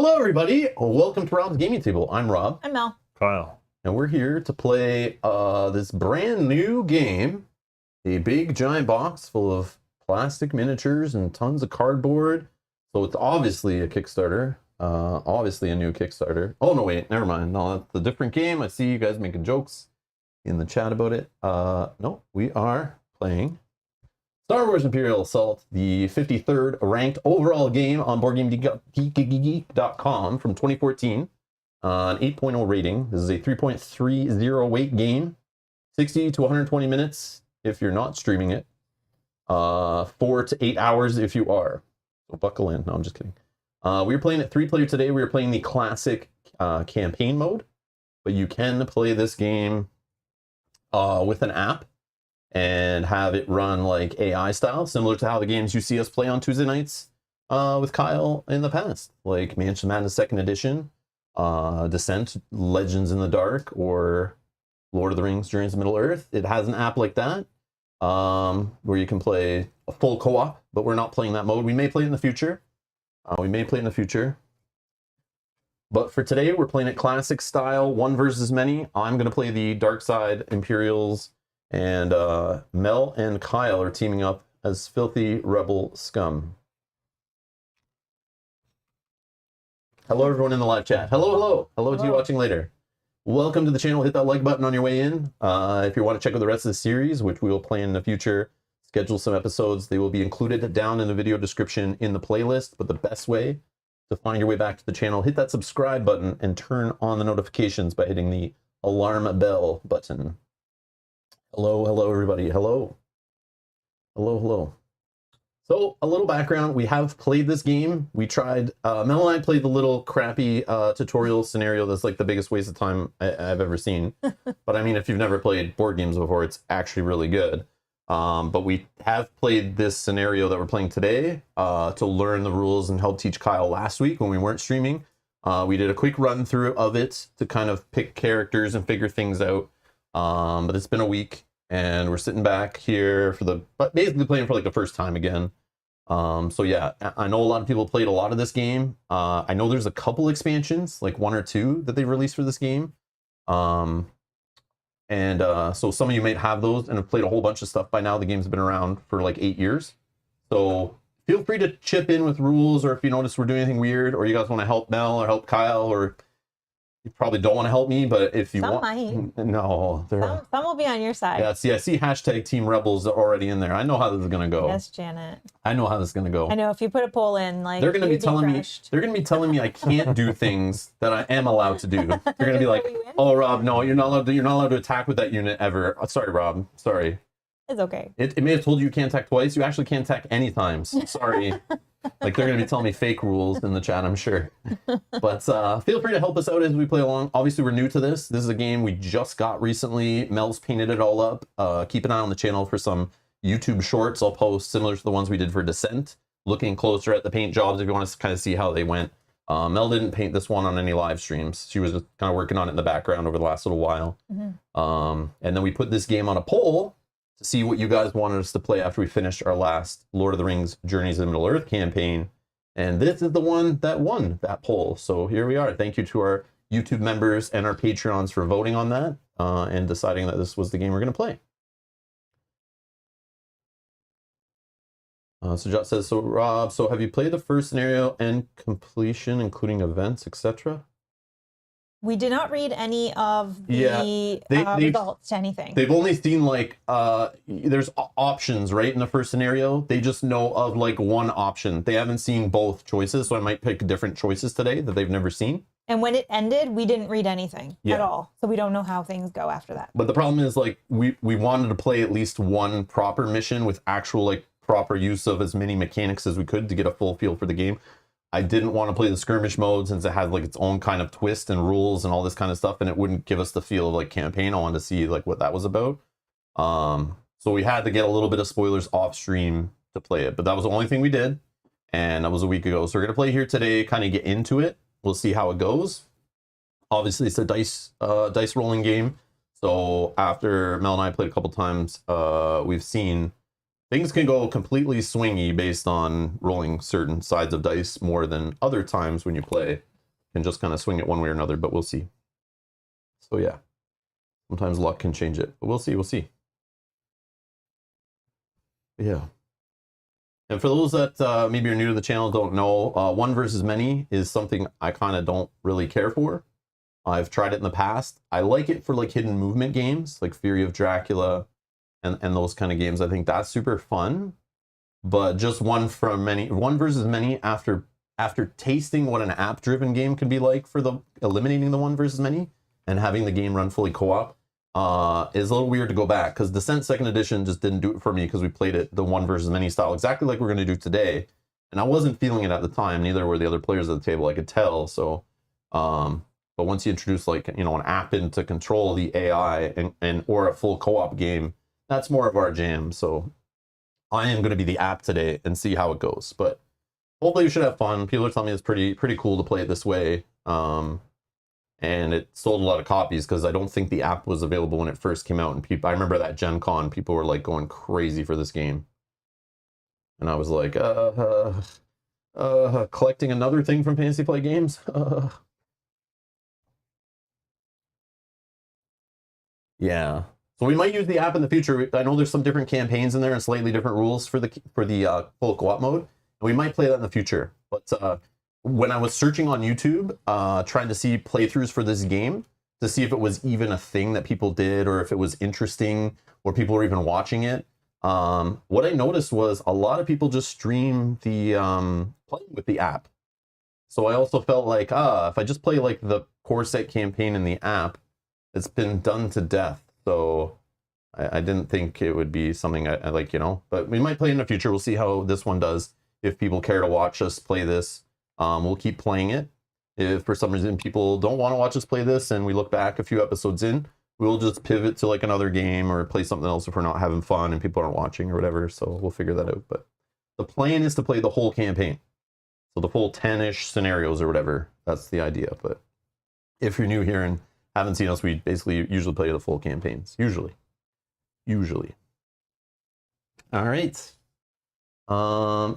Hello, everybody. Welcome to Rob's Gaming Table. I'm Rob. I'm Mel. Kyle. And we're here to play this brand new game. A big giant box full of plastic miniatures and tons of cardboard. So it's obviously a Kickstarter. Obviously a new Kickstarter. Oh, no, wait. Never mind. No, that's a different game. I see you guys making jokes in the chat about it. No, we are playing Star Wars Imperial Assault, the 53rd ranked overall game on BoardGameGeek.com from 2014. An 8.0 rating. This is a 3.30 weight game. 60 to 120 minutes if you're not streaming it. 4 to 8 hours if you are. So buckle in. No, I'm just kidding. We were playing it 3-player today. We were playing the classic campaign mode. But you can play this game with an app and have it run like AI style, similar to how the games you see us play on Tuesday nights with Kyle in the past, like Mansion Madness 2nd Edition, Descent, Legends in the Dark, or Lord of the Rings, Journeys to Middle-earth. It has an app like that where you can play a full co-op, but we're not playing that mode. We may play it in the future. But for today, we're playing it classic style, one versus many. I'm going to play the Dark Side Imperials, and Mel and Kyle are teaming up as filthy rebel scum. Hello, everyone in the live chat. Hello to you watching later. Welcome to the channel. Hit that like button on your way in. If you want to check out the rest of the series, which we will play in the future, schedule some episodes. They will be included down in the video description in the playlist. But the best way to find your way back to the channel, hit that subscribe button and turn on the notifications by hitting the alarm bell button. Hello, everybody. Hello. So, a little background. We have played this game. We tried, Mel and I played the little crappy tutorial scenario that's like the biggest waste of time I've ever seen. But I mean, if you've never played board games before, it's actually really good. But we have played this scenario that we're playing today to learn the rules and help teach Kyle last week when we weren't streaming. We did a quick run through of it to kind of pick characters and figure things out. But it's been a week and we're sitting back here but basically playing for like the first time again. So yeah, I know a lot of people played a lot of this game. I know there's a couple expansions, like 1 or 2 that they've released for this game. So some of you might have those and have played a whole bunch of stuff by now. The game's been around for like 8 years. So feel free to chip in with rules, or if you notice we're doing anything weird, or you guys want to help Mel or help Kyle, or you probably don't want to help me, but if you want, no, some will be on your side. Yeah, see, I see hashtag Team Rebels already in there. I know how this is gonna go. Yes, Janet. I know how this is gonna go. I know if you put a poll in, like they're gonna be telling me, I can't do things that I am allowed to do. They're gonna be like, "Oh, Rob, no, you're not allowed to attack with that unit ever." Sorry, Rob. Sorry. It's okay. It may have told you can't attack twice. You actually can't attack any times. Sorry. Like, they're going to be telling me fake rules in the chat, I'm sure. But feel free to help us out as we play along. Obviously, we're new to this. This is a game we just got recently. Mel's painted it all up. Keep an eye on the channel for some YouTube shorts I'll post, similar to the ones we did for Descent. Looking closer at the paint jobs if you want to kind of see how they went. Mel didn't paint this one on any live streams. She was just kind of working on it in the background over the last little while. And then we put this game on a poll to see what you guys wanted us to play after we finished our last Lord of the Rings Journeys to Middle-earth campaign. And this is the one that won that poll. So here we are. Thank you to our YouTube members and our Patreons for voting on that and deciding that this was the game we're going to play. So Jot says, so Rob, so have you played the first scenario and completion, including events, etc.? We did not read any of the results to anything. They've only seen like, there's options, right, in the first scenario. They just know of like one option. They haven't seen both choices, so I might pick different choices today that they've never seen. And when it ended, we didn't read anything at all. So we don't know how things go after that. But the problem is, like, we wanted to play at least one proper mission with actual, like, proper use of as many mechanics as we could to get a full feel for the game. I didn't want to play the skirmish mode since it had like its own kind of twist and rules and all this kind of stuff, and it wouldn't give us the feel of like campaign. I wanted to see like what that was about. So we had to get a little bit of spoilers off stream to play it, but that was the only thing we did, and that was a week ago. So we're gonna play here today, kind of get into it. We'll see how it goes. Obviously, it's a dice rolling game. So after Mel and I played a couple times, we've seen things can go completely swingy based on rolling certain sides of dice more than other times when you play. can just kind of swing it one way or another, but we'll see. So yeah, sometimes luck can change it, but we'll see. We'll see. Yeah. And for those that maybe are new to the channel, don't know, one versus many is something I kind of don't really care for. I've tried it in the past. I like it for like hidden movement games, like Fury of Dracula and those kind of games. I think that's super fun. But just one versus many after tasting what an app-driven game can be like for the eliminating the one versus many and having the game run fully co-op is a little weird to go back, because Descent 2nd Edition just didn't do it for me because we played it the one versus many style, exactly like we're going to do today. And I wasn't feeling it at the time, neither were the other players at the table, I could tell. So, but once you introduce like, you know, an app in to control the AI and or a full co-op game, that's more of our jam. So I am going to be the app today and see how it goes. But hopefully you should have fun. People are telling me it's pretty cool to play it this way. And it sold a lot of copies because I don't think the app was available when it first came out. And I remember that Gen Con, people were like going crazy for this game. And I was like, collecting another thing from Fantasy Flight Games? Yeah. So we might use the app in the future. I know there's some different campaigns in there and slightly different rules for the full co-op mode. And we might play that in the future. But when I was searching on YouTube, trying to see playthroughs for this game, to see if it was even a thing that people did or if it was interesting or people were even watching it, what I noticed was a lot of people just stream the playing with the app. So I also felt like, if I just play like the core set campaign in the app, it's been done to death. So I didn't think it would be something I like, you know, but we might play in the future. We'll see how this one does. If people care to watch us play this, we'll keep playing it. If for some reason people don't want to watch us play this and we look back a few episodes in, we'll just pivot to like another game or play something else if we're not having fun and people aren't watching or whatever. So we'll figure that out. But the plan is to play the whole campaign. So the full 10-ish scenarios or whatever. That's the idea. But if you're new here and haven't seen us, we basically usually play the full campaigns. Usually. All right.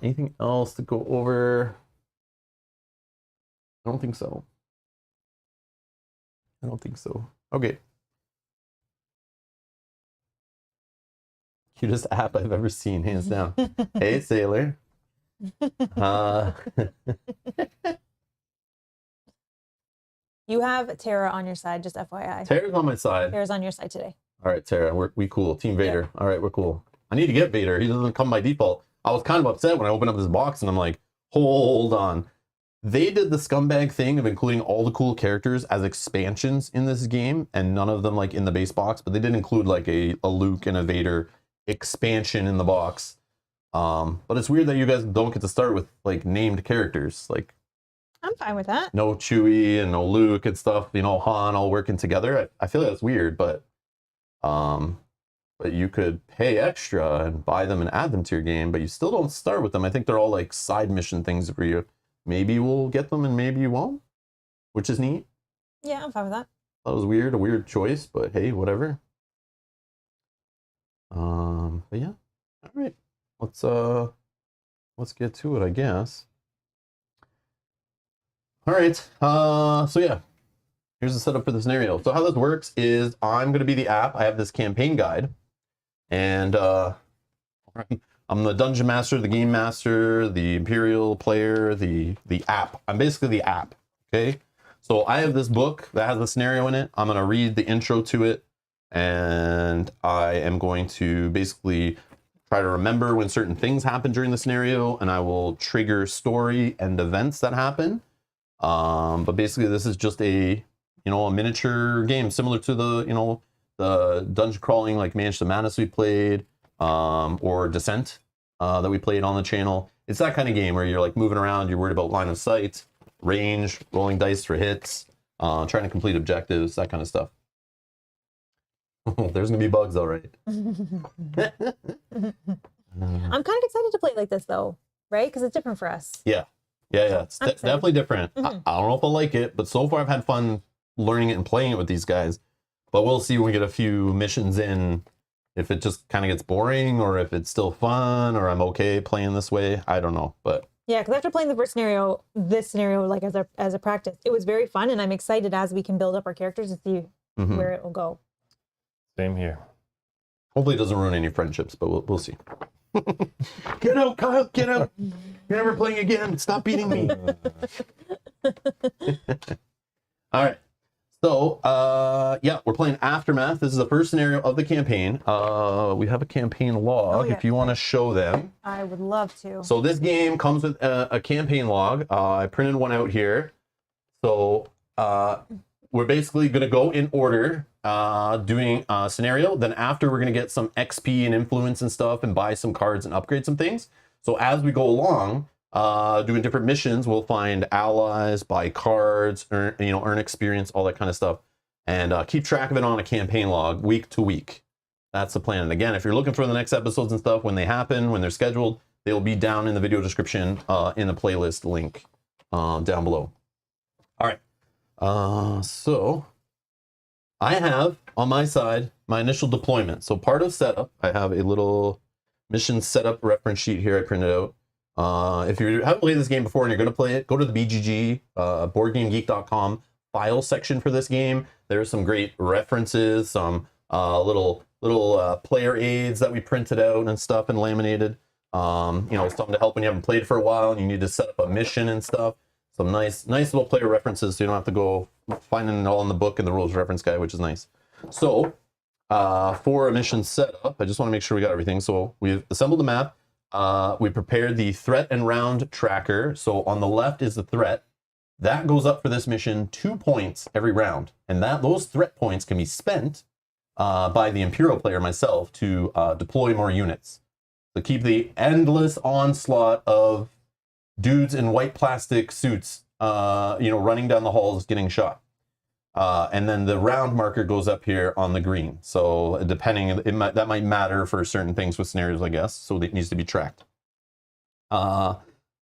Anything else to go over? I don't think so. Okay. Cutest app I've ever seen, hands down. Hey, Sailor. You have Tara on your side, just FYI. Tara's on my side. Tara's on your side today. All right, Tara, we cool. Team Vader. Yep. All right, we're cool. I need to get Vader. He doesn't come by default. I was kind of upset when I opened up this box and I'm like, hold on. They did the scumbag thing of including all the cool characters as expansions in this game and none of them like in the base box, but they did include like a Luke and a Vader expansion in the box. But it's weird that you guys don't get to start with like named characters. Like, I'm fine with that. No Chewie and no Luke and stuff, you know, Han all working together. I feel like that's weird, but you could pay extra and buy them and add them to your game, but you still don't start with them. I think they're all like side mission things for you. Maybe we'll get them and maybe you won't, which is neat. Yeah, I'm fine with that. That was weird, a weird choice, but hey, whatever. But yeah, all right. Let's get to it, I guess. All right, so yeah, here's the setup for the scenario. So how this works is I'm going to be the app. I have this campaign guide, and I'm the dungeon master, the game master, the Imperial player, the app. I'm basically the app, okay? So I have this book that has the scenario in it. I'm going to read the intro to it, and I am going to basically try to remember when certain things happen during the scenario, and I will trigger story and events that happen. But basically this is just a miniature game similar to the dungeon crawling like Mansion of Madness we played, or Descent that we played on the channel. It's that kind of game where you're like moving around, you're worried about line of sight, range, rolling dice for hits, trying to complete objectives, that kind of stuff. There's gonna be bugs, all right. I'm kind of excited to play like this though, right? Because it's different for us. Yeah. It's definitely different. Mm-hmm. I don't know if I'll like it, but so far I've had fun learning it and playing it with these guys. But we'll see when we get a few missions in, if it just kind of gets boring or if it's still fun or I'm okay playing this way. I don't know, but Yeah, because after playing the first scenario, this scenario, like as a practice, it was very fun, and I'm excited as we can build up our characters to see where it will go. Same here. Hopefully it doesn't ruin any friendships, but we'll see. Get out, Kyle, get out. You're never playing again. Stop beating me. All right. So, yeah, we're playing Aftermath. This is the first scenario of the campaign. We have a campaign log if you want to show them. I would love to. So this game comes with a campaign log. I printed one out here. So we're basically going to go in order, doing a scenario. Then after, we're going to get some XP and influence and stuff and buy some cards and upgrade some things. So as we go along, doing different missions, we'll find allies, buy cards, earn experience, all that kind of stuff, and keep track of it on a campaign log week to week. That's the plan. And again, if you're looking for the next episodes and stuff, when they happen, when they're scheduled, they'll be down in the video description in the playlist link down below. All right. So I have on my side my initial deployment. So part of setup, I have a little mission setup reference sheet here I printed out. If you haven't played this game before and you're going to play it, go to the BGG, BoardGameGeek.com file section for this game. There's some great references, some little player aids that we printed out and stuff and laminated. Something to help when you haven't played for a while and you need to set up a mission and stuff. Some nice little player references, so you don't have to go finding it all in the book and the rules reference guide, which is nice. So for a mission setup, I just want to make sure we got everything. So we've assembled the map. We prepared the threat and round tracker. So on the left is the threat. That goes up for this mission 2 points every round. And those threat points can be spent by the Imperial player, myself, to deploy more units. To keep the endless onslaught of dudes in white plastic suits, running down the halls getting shot. And then the round marker goes up here on the green. So depending, that might matter for certain things with scenarios, I guess. So it needs to be tracked.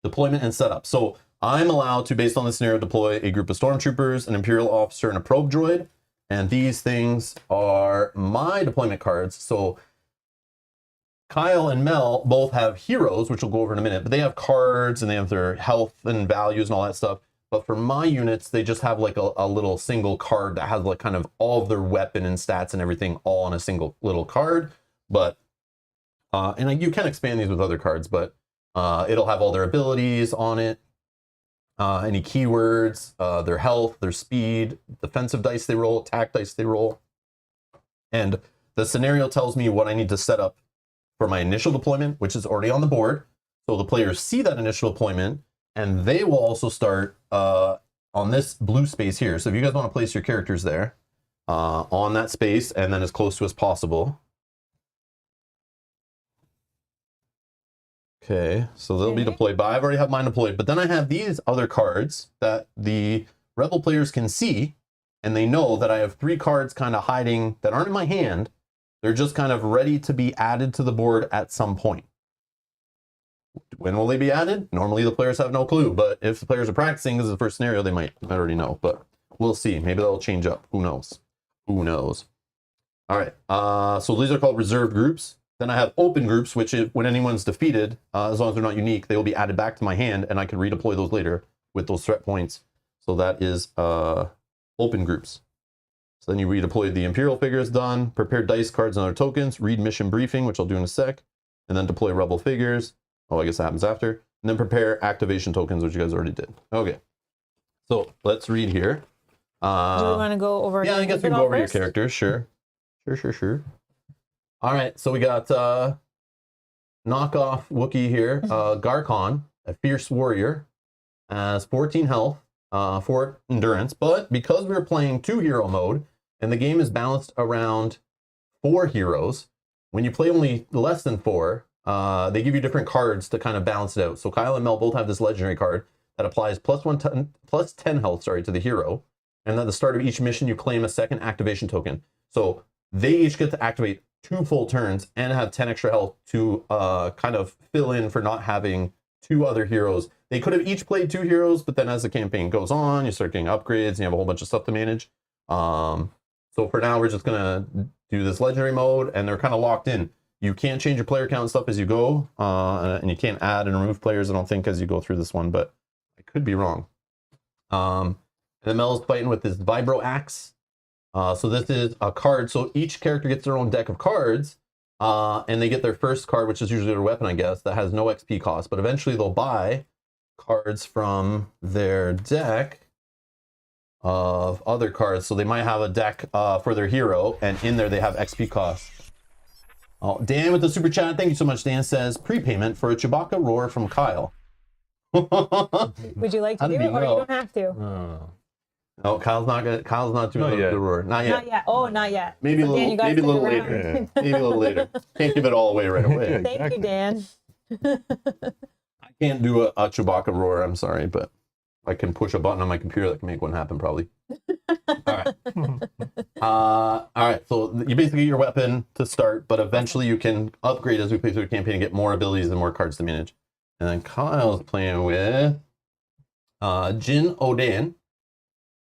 Deployment and setup. So I'm allowed to, based on the scenario, deploy a group of stormtroopers, an Imperial officer, and a probe droid. And these things are my deployment cards. So Kyle and Mel both have heroes, which we'll go over in a minute, but they have cards and they have their health and values and all that stuff. But for my units, they just have like a little single card that has like kind of all of their weapon and stats and everything all on a single little card. But, you can expand these with other cards, but it'll have all their abilities on it, any keywords, their health, their speed, defensive dice they roll, attack dice they roll. And the scenario tells me what I need to set up for my initial deployment, which is already on the board. So the players see that initial deployment, and they will also start on this blue space here. So if you guys want to place your characters there on that space and then as close to as possible. Okay, so they'll be deployed, but I've already have mine deployed. But then I have these other cards that the Rebel players can see, and they know that I have 3 cards kind of hiding that aren't in my hand. They're just kind of ready to be added to the board at some point. When will they be added? Normally the players have no clue, but if the players are practicing, this is the first scenario, they might already know, but we'll see. Maybe that'll change up. Who knows? Who knows? All right. So these are called reserved groups. Then I have open groups, which when anyone's defeated, as long as they're not unique, they will be added back to my hand, and I can redeploy those later with those threat points. So that is open groups. So then you redeploy the Imperial figures, done. Prepare dice cards and other tokens. Read mission briefing, which I'll do in a sec. And then deploy Rebel figures. Oh, I guess that happens after. And then prepare activation tokens, which you guys already did. Okay. So let's read here. Do we want to go over? Yeah, I guess we can go over your characters. Sure. Sure. All right. So we got knockoff Wookiee here. Garkon, a fierce warrior, has 14 health, 4 endurance. But because we're playing 2-hero mode and the game is balanced around 4 heroes, when you play only less than 4, they give you different cards to kind of balance it out. So Kyle and Mel both have this legendary card that applies plus 10 health, to the hero. And at the start of each mission, you claim a second activation token. So they each get to activate 2 full turns and have 10 extra health to kind of fill in for not having 2 other heroes. They could have each played 2 heroes, but then as the campaign goes on, you start getting upgrades and you have a whole bunch of stuff to manage. So for now, we're just going to do this legendary mode, and they're kind of locked in. You can't change your player count and stuff as you go, and you can't add and remove players, I don't think, as you go through this one, but I could be wrong. And then Mel's fighting with this Vibro Axe. So this is a card. So each character gets their own deck of cards, and they get their first card, which is usually their weapon, I guess, that has no XP cost. But eventually they'll buy cards from their deck of other cards. So they might have a deck for their hero, and in there they have XP cost. Oh, Dan with the super chat. Thank you so much. Dan says prepayment for a Chewbacca roar from Kyle. Would you like to do it, or you don't have to? No, Kyle's not doing the roar. Not yet. Not yet. Oh, not yet. Maybe So, a little, Dan, maybe a little stick later. around. Maybe a little later. Can't give it all away right away. Thank you, Dan. I can't do a Chewbacca roar. I'm sorry, but I can push a button on my computer that can make one happen, probably. All right. All right. So you basically get your weapon to start, but eventually you can upgrade as we play through the campaign and get more abilities and more cards to manage. And then Kyle's playing with Jin Oden,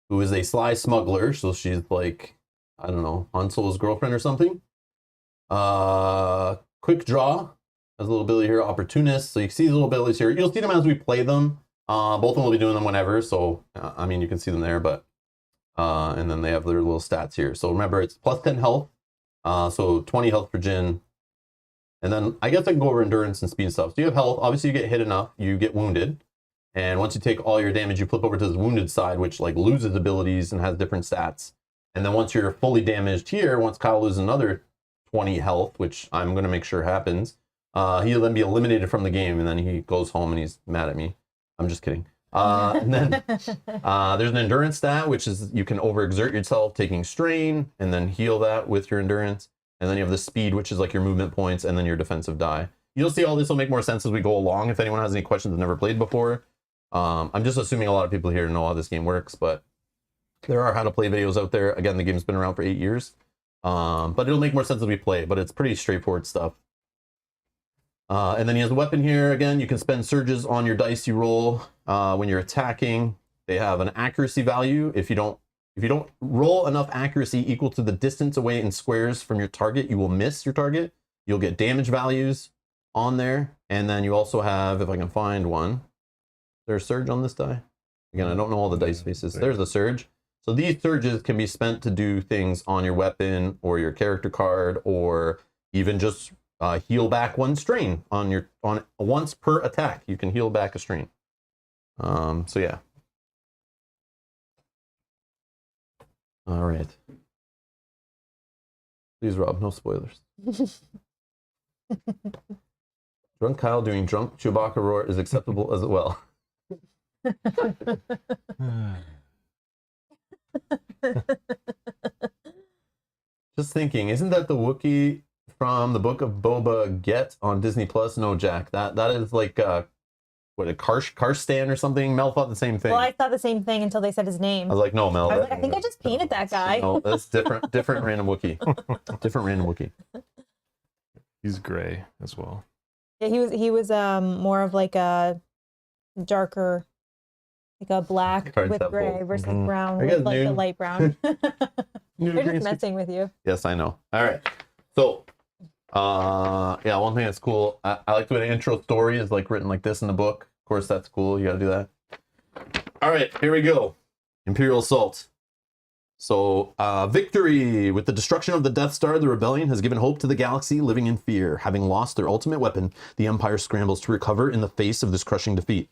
who is a sly smuggler. So she's like, I don't know, Han Solo's girlfriend or something. Quick draw has a little ability here. Opportunist. So you see these little abilities here. You'll see them as we play them. Both of them will be doing them whenever. So, I mean, you can see them there, but, and then they have their little stats here. So remember, it's plus 10 health. So 20 health for Jin. And then I guess I can go over endurance and speed stuff. So you have health. Obviously, you get hit enough, you get wounded. And once you take all your damage, you flip over to the wounded side, which like loses abilities and has different stats. And then once you're fully damaged here, once Kyle loses another 20 health, which I'm going to make sure happens, he'll then be eliminated from the game, and then he goes home and he's mad at me. I'm just kidding. And then there's an endurance stat, which is you can overexert yourself taking strain and then heal that with your endurance. And then you have the speed, which is like your movement points, and then your defensive die. You'll see all this will make more sense as we go along. If anyone has any questions and never played before, I'm just assuming a lot of people here know how this game works, but there are how to play videos out there. Again, the game's been around for 8 years, but it'll make more sense as we play, but it's pretty straightforward stuff. And then he has a weapon here. Again, you can spend surges on your dice you roll when you're attacking. They have an accuracy value. If you don't roll enough accuracy equal to the distance away in squares from your target, you will miss your target. You'll get damage values on there. And then you also have, if I can find one, there's a surge on this die. Again, I don't know all the dice faces. There's the surge. So these surges can be spent to do things on your weapon or your character card, or even just heal back one strain on once per attack. You can heal back a strain. So yeah. All right. Please, Rob, no spoilers. Drunk Kyle doing drunk Chewbacca roar is acceptable as well. Just thinking, isn't that the Wookiee from the Book of Boba Fett on Disney Plus? No, Jack, that is like what, a Karstan or something. Mel thought the same thing. Well, I thought the same thing until they said his name. I was like, no, Mel. I was like, I think I just painted that guy. No, that's different random Wookiee. Different random Wookiee. He's gray as well. Yeah, he was more of like a darker, like a black Hard with to gray tell. versus Mhm. brown I guess with like the new. light brown. New They're green just messing with you. Yes, I know. All right. So, yeah, one thing that's cool. I like the way the intro story is like written like this in the book. Of course, that's cool. You got to do that. All right, here we go. Imperial Assault. So, victory! With the destruction of the Death Star, the rebellion has given hope to the galaxy living in fear. Having lost their ultimate weapon, the Empire scrambles to recover in the face of this crushing defeat.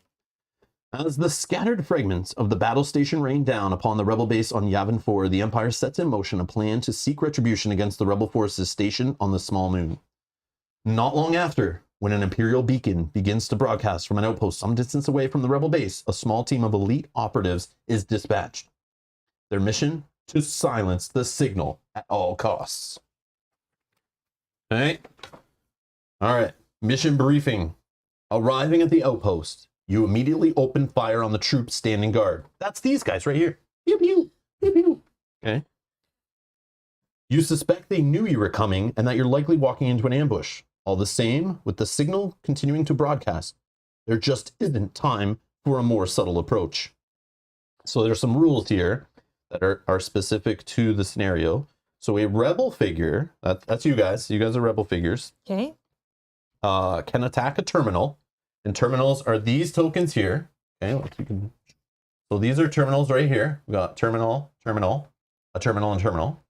As the scattered fragments of the battle station rain down upon the rebel base on Yavin 4, the Empire sets in motion a plan to seek retribution against the rebel forces stationed on the small moon. Not long after, when an Imperial beacon begins to broadcast from an outpost some distance away from the rebel base, a small team of elite operatives is dispatched. Their mission? To silence the signal at all costs. Okay? All right. Mission briefing. Arriving at the outpost, you immediately open fire on the troops standing guard. That's these guys right here. Pew, pew, pew, pew. Okay. You suspect they knew you were coming and that you're likely walking into an ambush. All the same, with the signal continuing to broadcast, there just isn't time for a more subtle approach. So there's some rules here that are specific to the scenario. So a rebel figure, that's you guys. You guys are rebel figures. Okay. Can attack a terminal. And terminals are these tokens here. Okay, so these are terminals right here. We got terminal, terminal, a terminal, and terminal.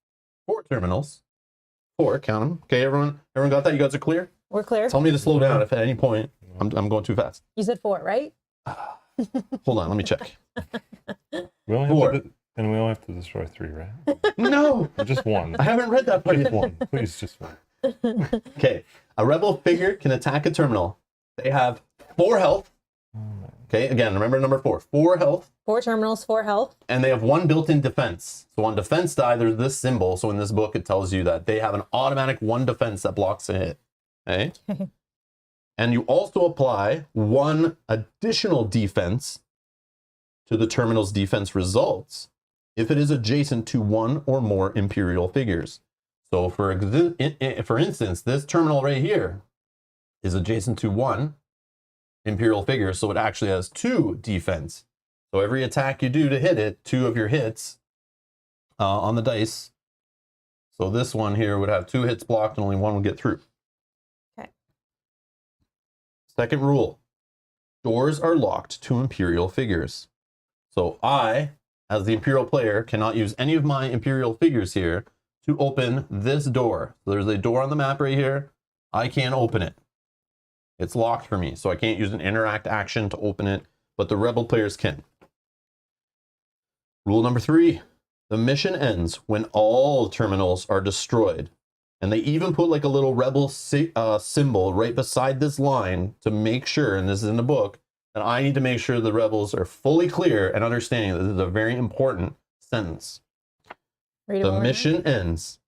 4 terminals. 4, count them. Okay, everyone got that? You guys are clear? We're clear. Tell me to slow down if at any point I'm going too fast. You said 4, right? Hold on, let me check. We only 4. and we only have to destroy 3, right? No! Just 1. I haven't read that part Just yet. 1. Please, just 1. Okay, a rebel figure can attack a terminal. They have 4 health. Okay, again, remember number 4. 4 health. 4 terminals, 4 health. And they have 1 built-in defense. So on defense die, there's this symbol. So in this book, it tells you that they have an automatic 1 defense that blocks a hit. Okay? And you also apply 1 additional defense to the terminal's defense results if it is adjacent to 1 or more Imperial figures. So for instance, this terminal right here is adjacent to 1 Imperial figure, so it actually has 2 defense. So every attack you do to hit it, 2 of your hits on the dice. So this one here would have 2 hits blocked and only 1 would get through. Okay. Second rule, doors are locked to Imperial figures. So I, as the Imperial player, cannot use any of my Imperial figures here to open this door. So there's a door on the map right here. I can't open it. It's locked for me, so I can't use an interact action to open it, but the rebel players can. Rule number 3, the mission ends when all terminals are destroyed. And they even put like a little rebel symbol right beside this line to make sure, and this is in the book, that I need to make sure the rebels are fully clear and understanding that this is a very important sentence. The mission ends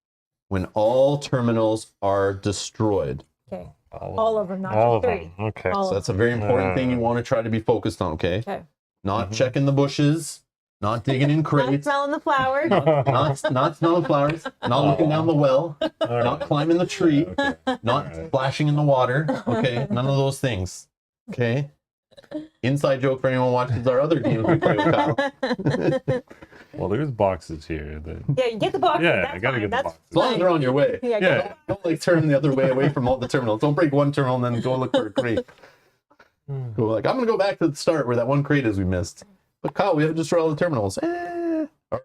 when all terminals are destroyed. Okay. All of them, not all just of 3. them. Okay. So that's a very important thing you want to try to be focused on, okay? Okay. Not checking the bushes, not digging in Not crates, smelling the flowers. not smelling flowers, not looking down the well, All not right. climbing the tree, Okay. not All right. splashing in the water, okay? None of those things, okay? Inside joke for anyone watches our other games we play with Kyle. Well, there's boxes here. That... Yeah, you get the boxes. Yeah, that's I gotta fine. get the That's boxes. As long as they're on your way. Yeah, Yeah. Don't like turn the other way away from all the terminals. Don't break one terminal and then go look for a crate. Go like, I'm gonna go back to the start where that one crate is we missed. But Kyle, we have to destroy all the terminals. All right.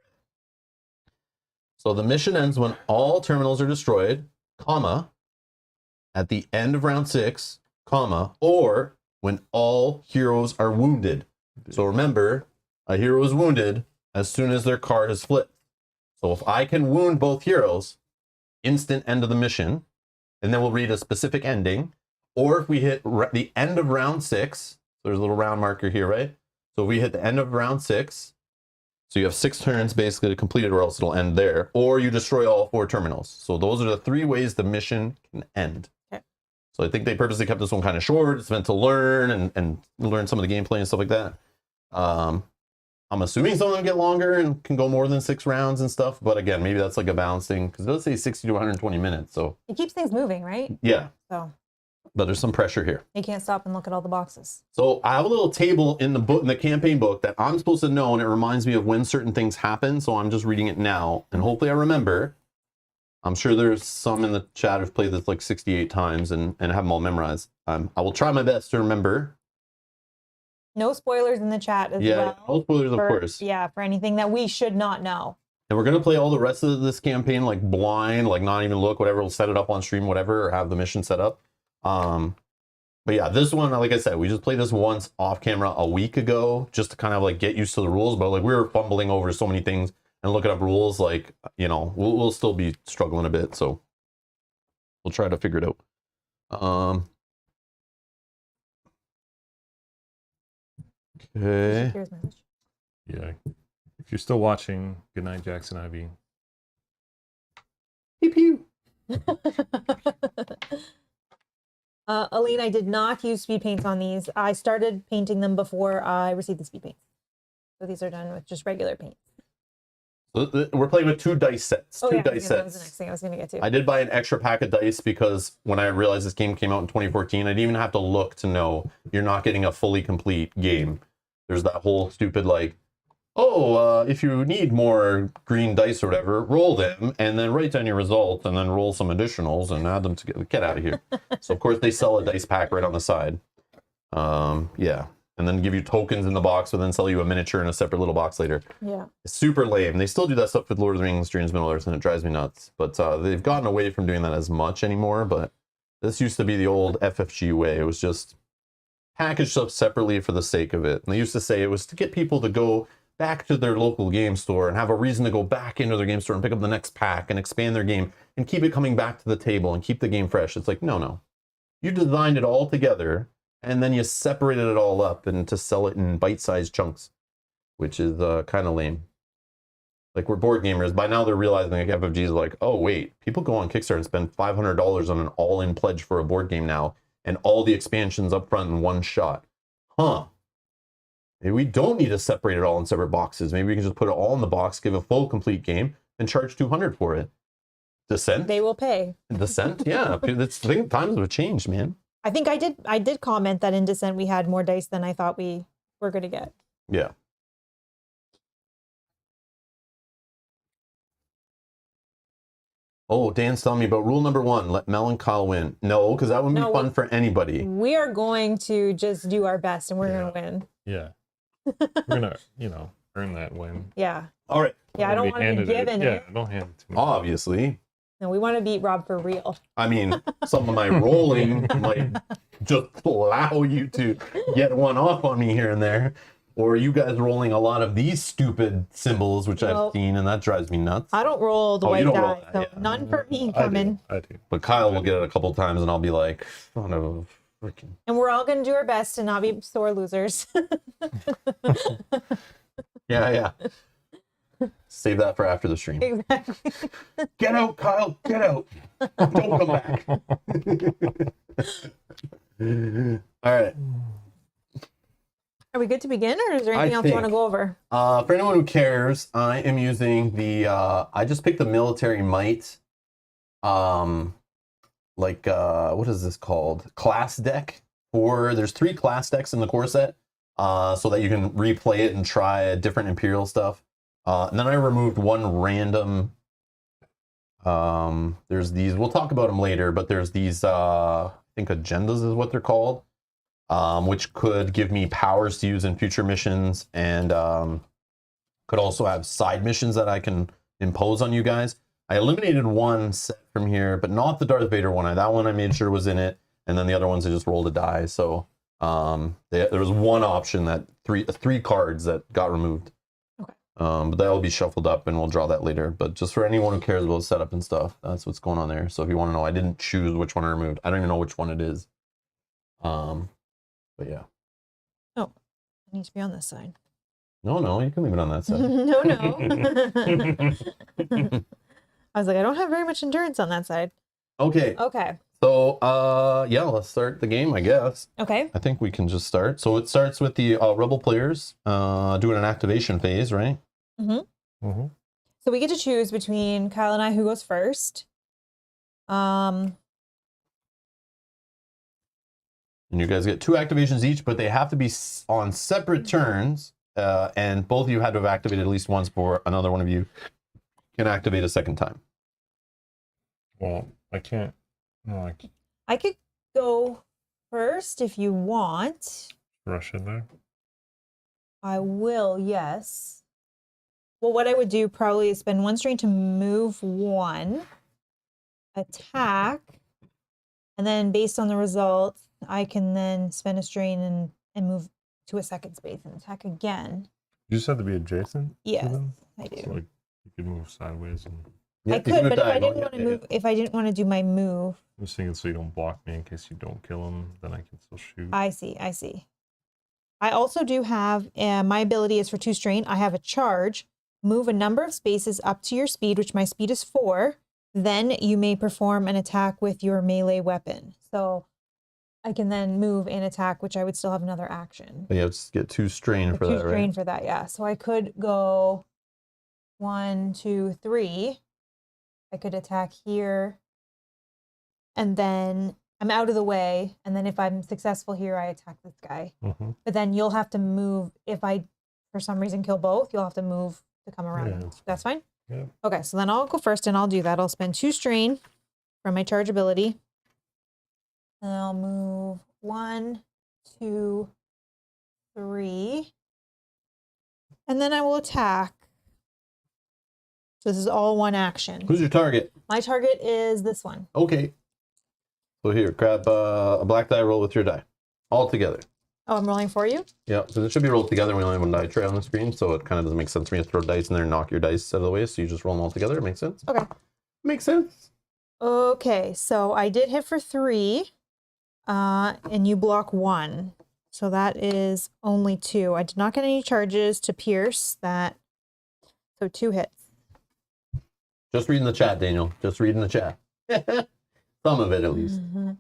So the mission ends when all terminals are destroyed, comma, at the end of round 6, comma, or when all heroes are wounded. So remember, a hero is wounded as soon as their card is flipped. So if I can wound both heroes, instant end of the mission, and then we'll read a specific ending. Or if we hit the end of round 6, there's a little round marker here, right? So if we hit the end of round 6, so you have 6 turns basically to complete it, or else it'll end there. Or you destroy all 4 terminals. So those are the 3 ways the mission can end. Okay. So I think they purposely kept this one kind of short. It's meant to learn and learn some of the gameplay and stuff like that. I'm assuming some of them get longer and can go more than 6 rounds and stuff. But again, maybe that's like a balancing, because it does say 60 to 120 minutes. So It keeps things moving, right? yeah, So but there's some pressure here. you can't stop and look at all the boxes. So I have a little table in the book, in the campaign book, that I'm supposed to know, and it reminds me of when certain things happen. So I'm just reading it now, and hopefully I remember. I'm sure there's some in the chat who've played this like 68 times and have them all memorized. I will try my best to remember. No spoilers in the chat as Yeah, well. no spoilers, of for- course. Yeah, for anything that we should not know. And we're gonna play all the rest of this campaign like blind, like not even look, whatever. We'll set it up on stream, whatever, or have the mission set up. But yeah, this one, like I said, we just played this once off camera a week ago, just to kind of like get used to the rules. But like we were fumbling over so many things and looking up rules, like, you know, we'll still be struggling a bit. So we'll try to figure it out. Okay. Here's my message. Yeah. If you're still watching, good night, Jackson Ivy. Pew pew. Aline, I did not use speed paints on these. I started painting them before I received the speed paints. So these are done with just regular paint. So we're playing with 2 dice sets. Oh, Two yeah, dice that was the sets. next thing I was going to get to. I did buy an extra pack of dice because when I realized this game came out in 2014, I didn't even have to look to know you're not getting a fully complete game. There's that whole stupid like if you need more green dice or whatever, roll them and then write down your results and then roll some additionals and add them together. Get out of here. So, of course, they sell a dice pack right on the side. Yeah. And then give you tokens in the box, and then sell you a miniature in a separate little box later. Yeah. It's super lame. They still do that stuff with Lord of the Rings, Dreams Middle Earth, and it drives me nuts. But they've gotten away from doing that as much anymore. But this used to be the old FFG way. It was just package stuff separately for the sake of it. And they used to say it was to get people to go back to their local game store and have a reason to go back into their game store and pick up the next pack and expand their game and keep it coming back to the table and keep the game fresh. It's like, no. You designed it all together and then you separated it all up and to sell it in bite-sized chunks, which is kind of lame. Like, we're board gamers. By now they're realizing like FFG is like, oh wait, people go on Kickstarter and spend $500 on an all-in pledge for a board game now and all the expansions up front in one shot. Huh. Maybe we don't need to separate it all in separate boxes. Maybe we can just put it all in the box, give a full complete game, and charge $200 for it. Descent? They will pay. Descent? Yeah. It's, I think times have changed, man. I think I did comment that in Descent we had more dice than I thought we were going to get. Yeah. Oh, Dan's telling me about rule number 1, let Mel and Kyle win. No, because that wouldn't be fun for anybody. We are going to just do our best and we're going to win. Yeah. We're going to, earn that win. Yeah. All right. Yeah, I don't want to be given it. Yeah, don't hand it to me. Obviously. No, we want to beat Rob for real. I mean, some of my rolling might just allow you to get one off on me here and there. Or you guys rolling a lot of these stupid symbols, which I've seen, and that drives me nuts. I don't roll the white die, so yeah. none for me coming. I do. But Kyle will get it a couple times, and I'll be like, oh no, freaking. And we're all going to do our best to not be sore losers. Yeah. Save that for after the stream. Exactly. Get out, Kyle. Get out. Don't come back. All right. Are we good to begin, or is there anything else you want to go over? For anyone who cares, I am using the, I just picked the Military Might, what is this called? Class deck. There's 3 class decks in the core set, so that you can replay it and try different Imperial stuff. And then I removed one random, there's these, we'll talk about them later, but there's these, I think agendas is what they're called. Which could give me powers to use in future missions, and could also have side missions that I can impose on you guys. I eliminated one set from here, but not the Darth Vader one. That one I made sure was in it, and then the other ones I just rolled a die. So there was one option that three cards that got removed. Okay. But that will be shuffled up, and we'll draw that later. But just for anyone who cares about setup and stuff, that's what's going on there. So if you want to know, I didn't choose which one I removed. I don't even know which one it is. But yeah. Oh, it needs to be on this side. No, you can leave it on that side. No. I was like, I don't have very much endurance on that side. Okay. So, yeah, let's start the game, I guess. Okay. I think we can just start. So it starts with the Rebel players doing an activation phase, right? Mm-hmm. Mm-hmm. So we get to choose between Kyle and I who goes first. And you guys get 2 activations each, but they have to be on separate turns. And both of you had to have activated at least once before another one of you can activate a second time. Well, I can't. No, I could go first if you want. rush in there. I will, yes. Well, what I would do probably is spend 1 strain to move 1, attack, and then based on the results, I can then spend a strain and move to a second space and attack again. You just have to be adjacent. Yes, to them? I do. So, like, you could move sideways, and Yeah, I could, but if I didn't want to move, if I didn't want to do my move, I'm just thinking so you don't block me in case you don't kill him. Then I can still shoot. I see. I also do have my ability is for 2 strain. I have a charge. Move a number of spaces up to your speed, which my speed is 4. Then you may perform an attack with your melee weapon. So I can then move and attack, which I would still have another action. But yeah, just get 2 strain for that, right? 2 strain for that, yeah. So I could go 1, 2, 3. I could attack here. And then I'm out of the way. And then if I'm successful here, I attack this guy. Mm-hmm. But then you'll have to move. If I for some reason kill both, you'll have to move to come around. Yeah, That's fine? Yeah. Okay, so then I'll go first and I'll do that. I'll spend 2 strain from my charge ability. And I'll move 1, 2, 3. And then I will attack. So this is all one action. Who's your target? My target is this one. Okay. So here, grab a black die, roll with your die. All together. Oh, I'm rolling for you? Yeah, because it should be rolled together. We only have one die tray on the screen, so it kind of doesn't make sense for me to throw dice in there and knock your dice out of the way, so you just roll them all together. It makes sense? Okay. Makes sense. Okay, so I did hit for 3, and you block 1. So that is only 2. I did not get any charges to pierce that. So 2 hits. Just reading the chat, Daniel. Just reading the chat. Some of it, at least. Mm-hmm.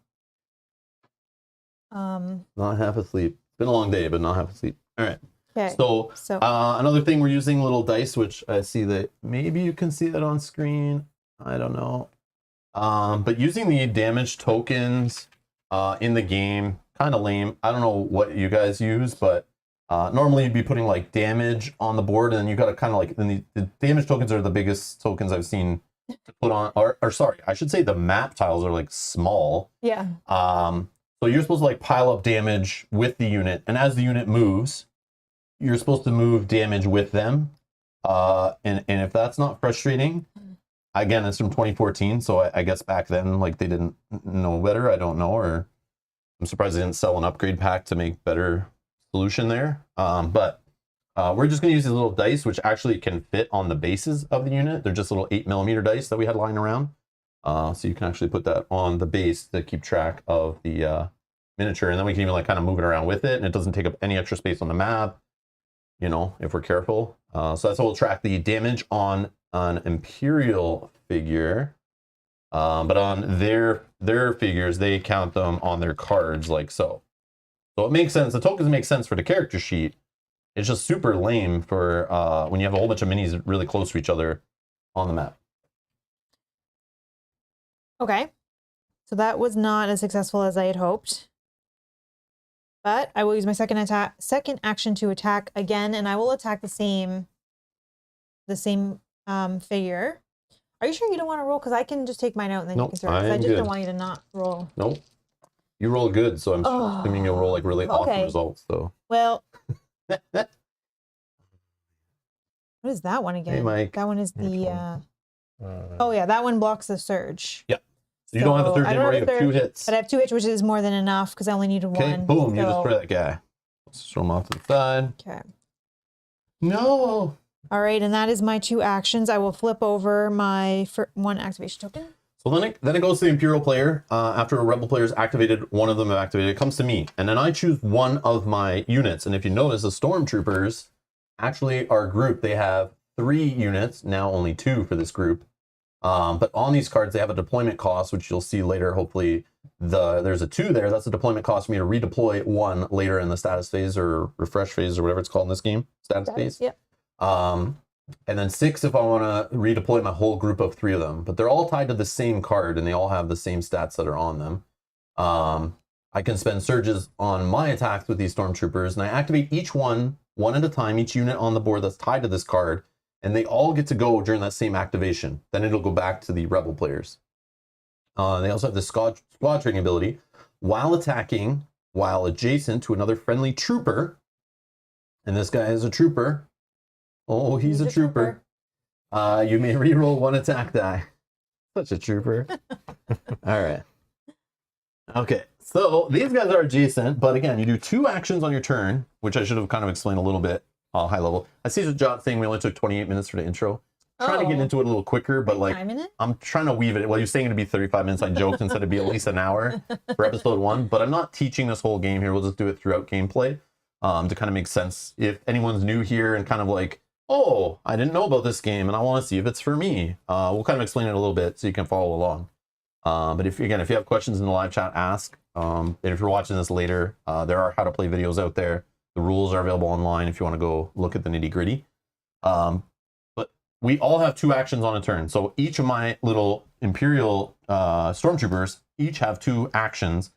Not half asleep. It's been a long day, but not half asleep. All right. Okay. So, So another thing, we're using little dice, which I see that maybe you can see that on screen. I don't know. But using the damage tokens in the game, kind of lame. I don't know what you guys use, but normally you'd be putting like damage on the board, and then you got to kind of like, then the damage tokens are the biggest tokens I've seen to put on, or sorry, I should say the map tiles are like small. yeah. So you're supposed to like pile up damage with the unit, and as the unit moves, you're supposed to move damage with them. And if that's not frustrating, again, it's from 2014, so I guess back then, like, they didn't know better. I don't know, or I'm surprised they didn't sell an upgrade pack to make better solution there. But we're just gonna use these little dice, which actually can fit on the bases of the unit. They're just little 8mm dice that we had lying around. So you can actually put that on the base to keep track of the miniature, and then we can even like kind of move it around with it, and it doesn't take up any extra space on the map, you know, if we're careful. So that's how we'll track the damage on an Imperial figure. But on their figures, they count them on their cards like so. So it makes sense. The tokens make sense for the character sheet. It's just super lame for when you have a whole bunch of minis really close to each other on the map. Okay. So that was not as successful as I had hoped. But I will use my second action to attack again, and I will attack the same figure. Are you sure you don't want to roll? Because I can just take mine out and then you can throw it. 'Cause I just don't want you to not roll. Nope. You roll good, so I'm assuming you'll roll like really awesome results. So. Well. What is that one again? Hey, Mike. That one is the. Oh yeah, that one blocks the surge. Yeah. So you don't have a third anymore. You have 2 hits. But I have 2 hits, which is more than enough because I only needed 1. Okay, boom! You destroy that guy. Let's throw him off to the side. Okay. No. All right, and that is my 2 actions. I will flip over my 1 activation token. So then it goes to the Imperial player. After a Rebel player is activated, one of them is activated. It comes to me, and then I choose one of my units. And if you notice, the Stormtroopers actually are grouped. They have 3 units, now only 2 for this group. But on these cards, they have a deployment cost, which you'll see later. Hopefully, there's a 2 there. That's a deployment cost for me to redeploy 1 later in the status phase or refresh phase or whatever it's called in this game. Status phase. Yep. And then 6 if I want to redeploy my whole group of 3 of them. But they're all tied to the same card, and they all have the same stats that are on them. I can spend surges on my attacks with these Stormtroopers, and I activate each one at a time, each unit on the board that's tied to this card. And they all get to go during that same activation. Then it'll go back to the Rebel players. They also have the squad training ability. While attacking, while adjacent to another friendly trooper, and this guy is a trooper. Oh, he's a trooper. You may reroll 1 attack die. Such a trooper. All right. Okay, so these guys are adjacent, but again, you do 2 actions on your turn, which I should have kind of explained a little bit. High level. I see the Jot saying we only took 28 minutes for the intro. Trying to get into it a little quicker, but like I'm trying to weave it. Well, you're saying it'd be 35 minutes. I joked and said it'd be at least an hour for episode 1, but I'm not teaching this whole game here. We'll just do it throughout gameplay to kind of make sense. If anyone's new here and kind of like, oh, I didn't know about this game and I want to see if it's for me, we'll kind of explain it a little bit so you can follow along. But if you have questions in the live chat, ask. And if you're watching this later, there are how to play videos out there. The rules are available online if you want to go look at the nitty gritty. But we all have 2 actions on a turn. So each of my little Imperial Stormtroopers each have 2 actions.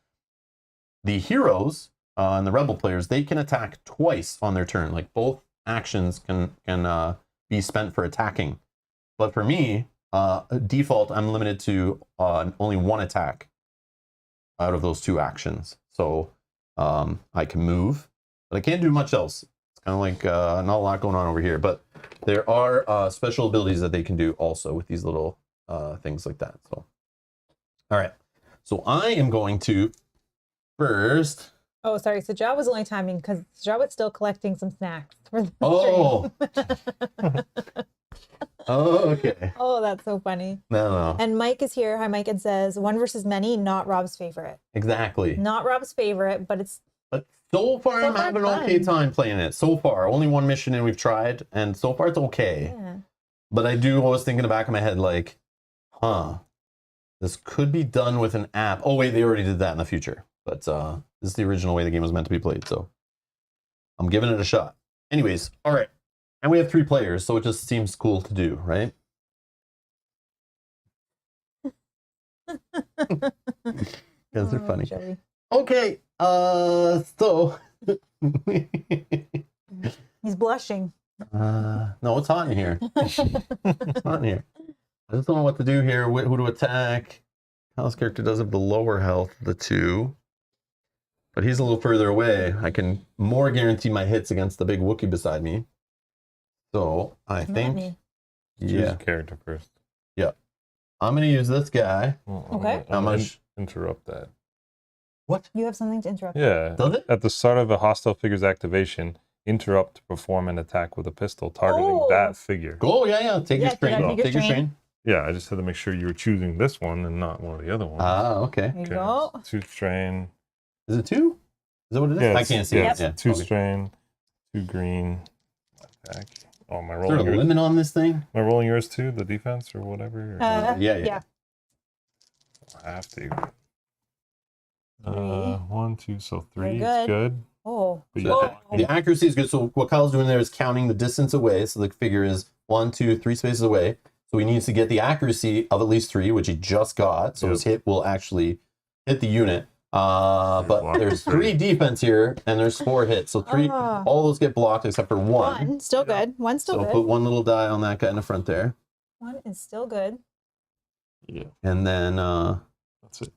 The heroes and the Rebel players, they can attack twice on their turn. Like both actions can be spent for attacking. But for me, default, I'm limited to only one attack out of those 2 actions. So I can move, but I can't do much else. It's kind of like not a lot going on over here. But there are special abilities that they can do also with these little things like that. So, all right. So I am going to first. Oh, sorry. So Jaw was only timing because Jaw was still collecting some snacks for the Oh. stream. Oh, okay. Oh, that's so funny. No. And Mike is here. Hi, Mike. It says 1 versus many, not Rob's favorite. Exactly. Not Rob's favorite, but it's. But so far, I'm having an okay time playing it. So far, only 1 mission and we've tried, and so far it's okay. Yeah. But I do always think in the back of my head, like, this could be done with an app. Oh wait, they already did that in the future. But this is the original way the game was meant to be played, so I'm giving it a shot. Anyways, all right. And we have 3 players, so it just seems cool to do, right? Guys are funny. Joey. Okay, so He's blushing. no, it's hot in here. It's hot in here. I just don't know what to do here. Who to attack? Kyle's character does have the lower health of the 2. But he's a little further away. I can more guarantee my hits against the big Wookiee beside me. So I Not think, me. Choose a character first. Yeah, I'm gonna use this guy. Well, Okay. How much? Interrupt that. What? You have something to interrupt. Yeah. Does it? At the start of a hostile figure's activation, interrupt to perform an attack with a pistol targeting that figure. Go, yeah. Take your Yeah, strain. take your Take your strain. strain. Yeah, I just had to make sure you were choosing this one and not one of the other ones. Ah, okay. There you go. 2 strain. Is it 2? Is that what it is? Yeah, I can't see yeah, it. Yeah. 2 Okay. strain, 2 green. Attack. Oh, am I Is there a rolling yours? limit on this thing? Am I rolling yours too? The defense or whatever? Yeah. I have to. 3. 1, 2, so 3 Very is good. Oh. But So yeah, the accuracy is good. So what Kyle's doing there is counting the distance away. So the figure is 1, 2, 3 spaces away. So he needs to get the accuracy of at least 3, which he just got. So his hit will actually hit the unit. But there's 3 defense here, and there's 4 hits. So 3, all those get blocked except for 1. 1, still good. 1 still So good. put 1 little die on that guy in the front there. 1 is still good. yeah, And then, that's it.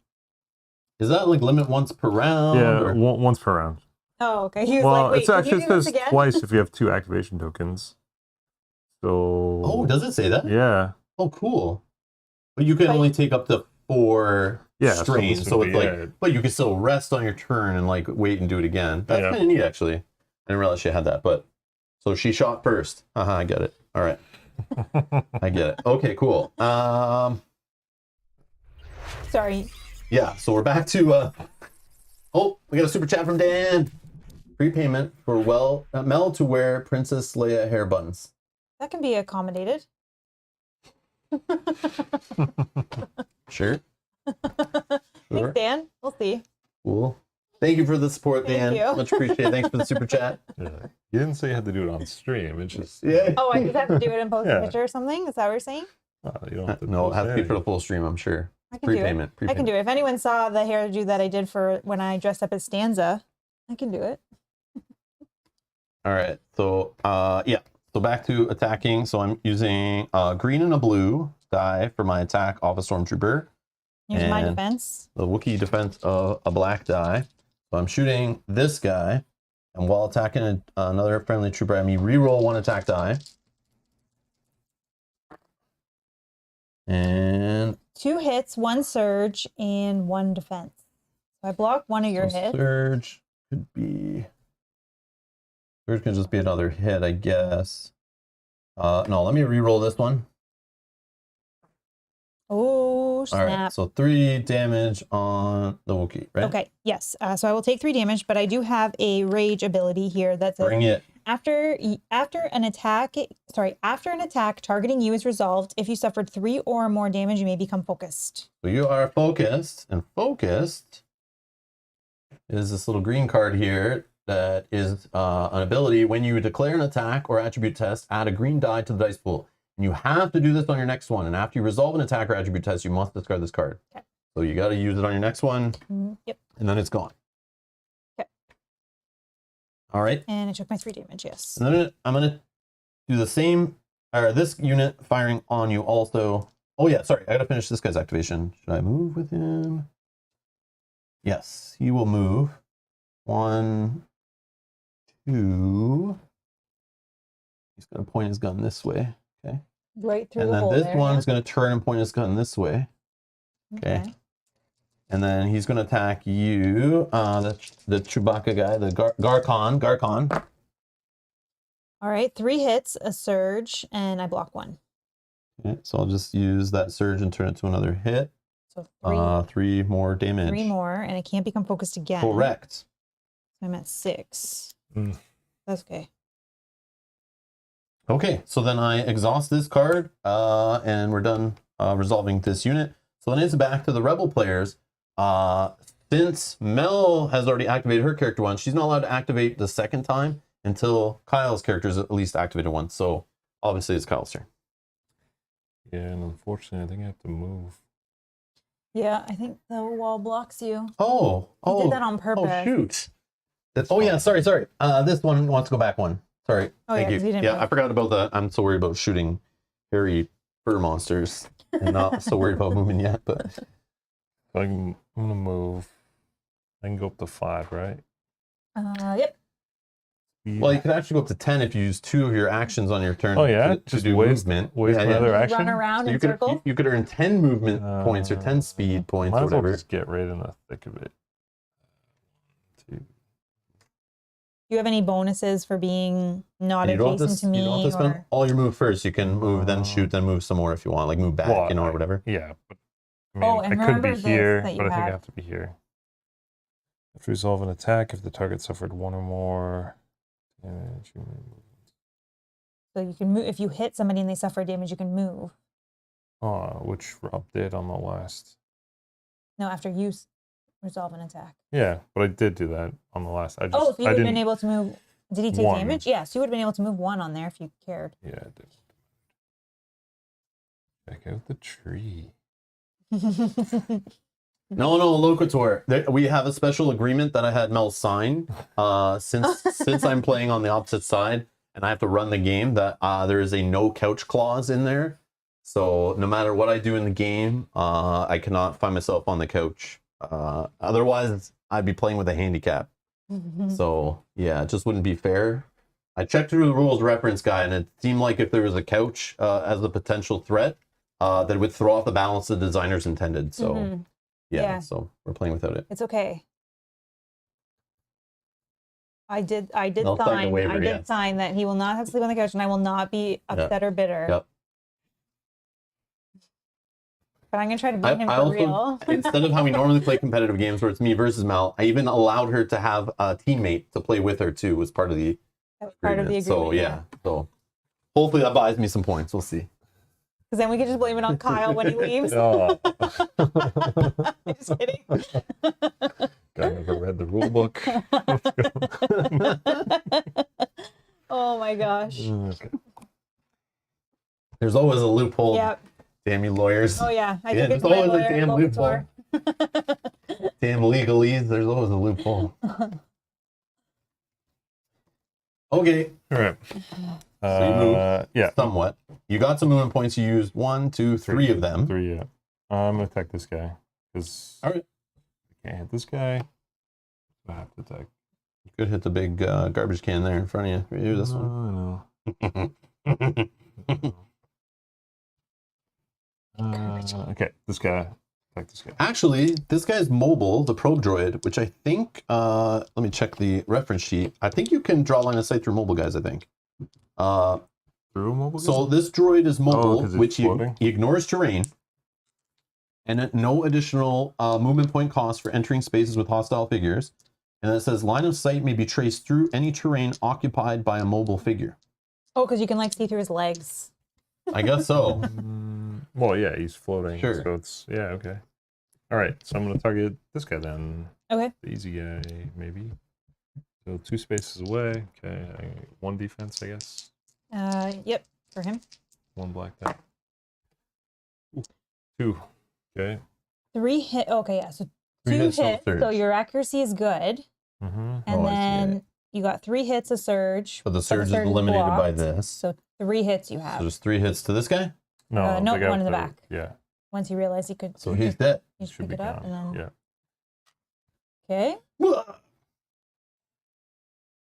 is that like limit once per round? Yeah, or- once per round. Oh, okay. He was Well, like, wait, it's can actually you do this says again? twice if you have 2 activation tokens. So. Oh, does it say that? Yeah. Oh, cool. But you can only take up to 4 strains. this So would it's be like, it. but you can still rest on your turn and like wait and do it again. That's Yeah. kind of neat, actually. I didn't realize she had that. But so she shot first. Haha, I get it. All right, I get it. Okay, cool. Sorry. Yeah. So we're back to. Oh, we got a super chat from Dan. Prepayment for Mel to wear Princess Leia hair buns. That can be accommodated. Sure. Thanks, Dan. We'll see. Cool. Thank you for the support, Thank Dan. you. Much appreciated. Thanks for the super chat. Yeah. You didn't say you had to do it on stream. It's just. Yeah. Oh, I just have to do it and post Yeah. a picture or something? Is that what you're saying? You don't have to No, it post has to be for anything. the full stream, I'm sure. I can do it. Prepayment. I can do it. If anyone saw the hairdo that I did for when I dressed up as Stanza, I can do it. All right. So, yeah. So back to attacking. So I'm using green and a blue die for my attack off a stormtrooper. Here's my And- defense. The Wookiee defense of a black die. So I'm shooting this guy, and while attacking another friendly trooper, I mean reroll 1 attack die. And 2 hits, 1 surge, and 1 defense. So I blocked 1 of your so hits. surge could be. Surge can just be another hit, I guess. No, let me reroll this one. Oh, All snap. right, so 3 damage on the Wookiee, right? Okay, yes. So I will take 3 damage, but I do have a rage ability here that's Bring it. after an attack targeting you is resolved. If you suffered 3 or more damage, you may become focused. So you are focused, and focused is this little green card here that is an ability. When you declare an attack or attribute test, add a green die to the dice pool. And you have to do this on your next one. And after you resolve an attack or attribute test, you must discard this card. Okay. So you got to use it on your next one, Yep. and then it's gone. Okay. All right. And I took my 3 damage, yes. And then I'm gonna do the same, or this unit firing on you also. Oh yeah, sorry, I gotta finish this guy's activation. Should I move with him? Yes, he will move. 1, 2. He's gonna point his gun this way. Okay. Right through And the then hole this there, one's gonna turn and point his gun this way. Okay. And then he's gonna attack you, the Chewbacca guy, the Garcon. All right, 3 hits, a surge, and I block 1. Okay, so I'll just use that surge and turn it to another hit. So 3, 3 more damage. 3 more, and it can't become focused again. Correct. So I'm at 6. That's okay. Okay, so then I exhaust this card, and we're done resolving this unit. So then it's back to the Rebel players. Since Mel has already activated her character once, she's not allowed to activate the second time until Kyle's character is at least activated once. So obviously it's Kyle's turn. Yeah, and unfortunately, I think I have to move. Yeah, I think the wall blocks you. Oh, You did that on purpose. Oh shoot! Oh yeah, sorry. This one wants to go back one. Sorry. Oh, Thank yeah, 'cause you. you didn't Yeah, move. I forgot about that. I'm so worried about shooting hairy fur monsters, and not so worried about moving yet. But So I'm gonna move. I can go up to 5, right? Yep. well, you can actually go up to 10 if you use 2 of your actions on your turn. Oh yeah, to just do waste movement. waste Yeah, my yeah. other You action. run around So in you could circles. you could earn 10 movement points or 10 speed points Might or as well whatever. just get right in the thick of it. 2. Do you have any bonuses for being not And you don't have adjacent to me? you don't have to spend or... all your move first. You can move, then shoot, then move some more if you want, like move back, Well, or whatever. Yeah, but I Oh, mean, and I could remember be this here, that you but I think I had. have to be here. If resolve an attack, if the target suffered 1 or more damage, you may move. So you can move if you hit somebody and they suffer damage. You can move. Which Rob did on the last. No, after you resolve an attack. Yeah, but I did do that on the last. I just, Oh, so you I would have didn't. been able to move. Did he take 1. damage? Yes, you would have been able to move 1 on there if you cared. Yeah, I did. Check out the tree. No, Loquitur. We have a special agreement that I had Mel sign since I'm playing on the opposite side and I have to run the game, that there is a no couch clause in there. So no matter what I do in the game, I cannot find myself on the couch. Otherwise, I'd be playing with a handicap. So yeah, it just wouldn't be fair. I checked through the rules reference guide, and it seemed like if there was a couch as a potential threat, that it would throw off the balance the designers intended. So yeah, so we're playing without it. It's okay. I did They'll sign the waiver, yeah. sign that he will not have to sleep on the couch and I will not be upset or bitter. Yep. But I'm gonna try to beat him for real. Instead of how we normally play competitive games where it's me versus Mel, I even allowed her to have a teammate to play with her too, was part of the agreement. So yeah, so hopefully that buys me some points. We'll see. Because then we can just blame it on Kyle when he leaves. Oh. Just kidding. Guy never read the rule book. Oh my gosh. Okay. There's always a loophole. Yep. Damn you lawyers. Oh yeah. I Yeah, think it's there's my always a lawyer, damn Loquitur. loophole. Damn legalese. There's always a loophole. Okay. All right. So you moved Yeah. somewhat. You got some movement points. You used 1, 2, 3 of them. 3, yeah. I'm going to attack this guy. Because All right. I can't hit this guy. So I have to attack. You could hit the big garbage can there in front of you. You do this one. I know. Okay, this guy. Attack this guy. Actually, this guy's mobile, the probe droid, which I think, let me check the reference sheet. I think you can draw line of sight through mobile guys, I think. Through mobile So guys? this droid is mobile, 'cause it's which floating? he ignores terrain, and at no additional movement point cost for entering spaces with hostile figures. And it says line of sight may be traced through any terrain occupied by a mobile figure. Oh, because you can like see through his legs. I guess so. Well, yeah, he's floating. Sure. So it's, yeah, okay. All right, so I'm going to target this guy then. Okay. The easy guy, maybe. So 2 spaces away. Okay, 1 defense, I guess. Yep, for him. 1 black die. 2. Okay. 3 hit. Okay, yeah. So 2 3 hits, hits. no So surge. your accuracy is good. Mm-hmm. And Oh, I see, then You got 3 hits a surge. But the but surge is eliminated by blocked, this. So 3 hits you So have. there's 3 hits to this guy. No, No, they got one in the back. Yeah. Once you realize he could. So he's dead. You just Should pick be it up gone. and then. Yeah. Okay.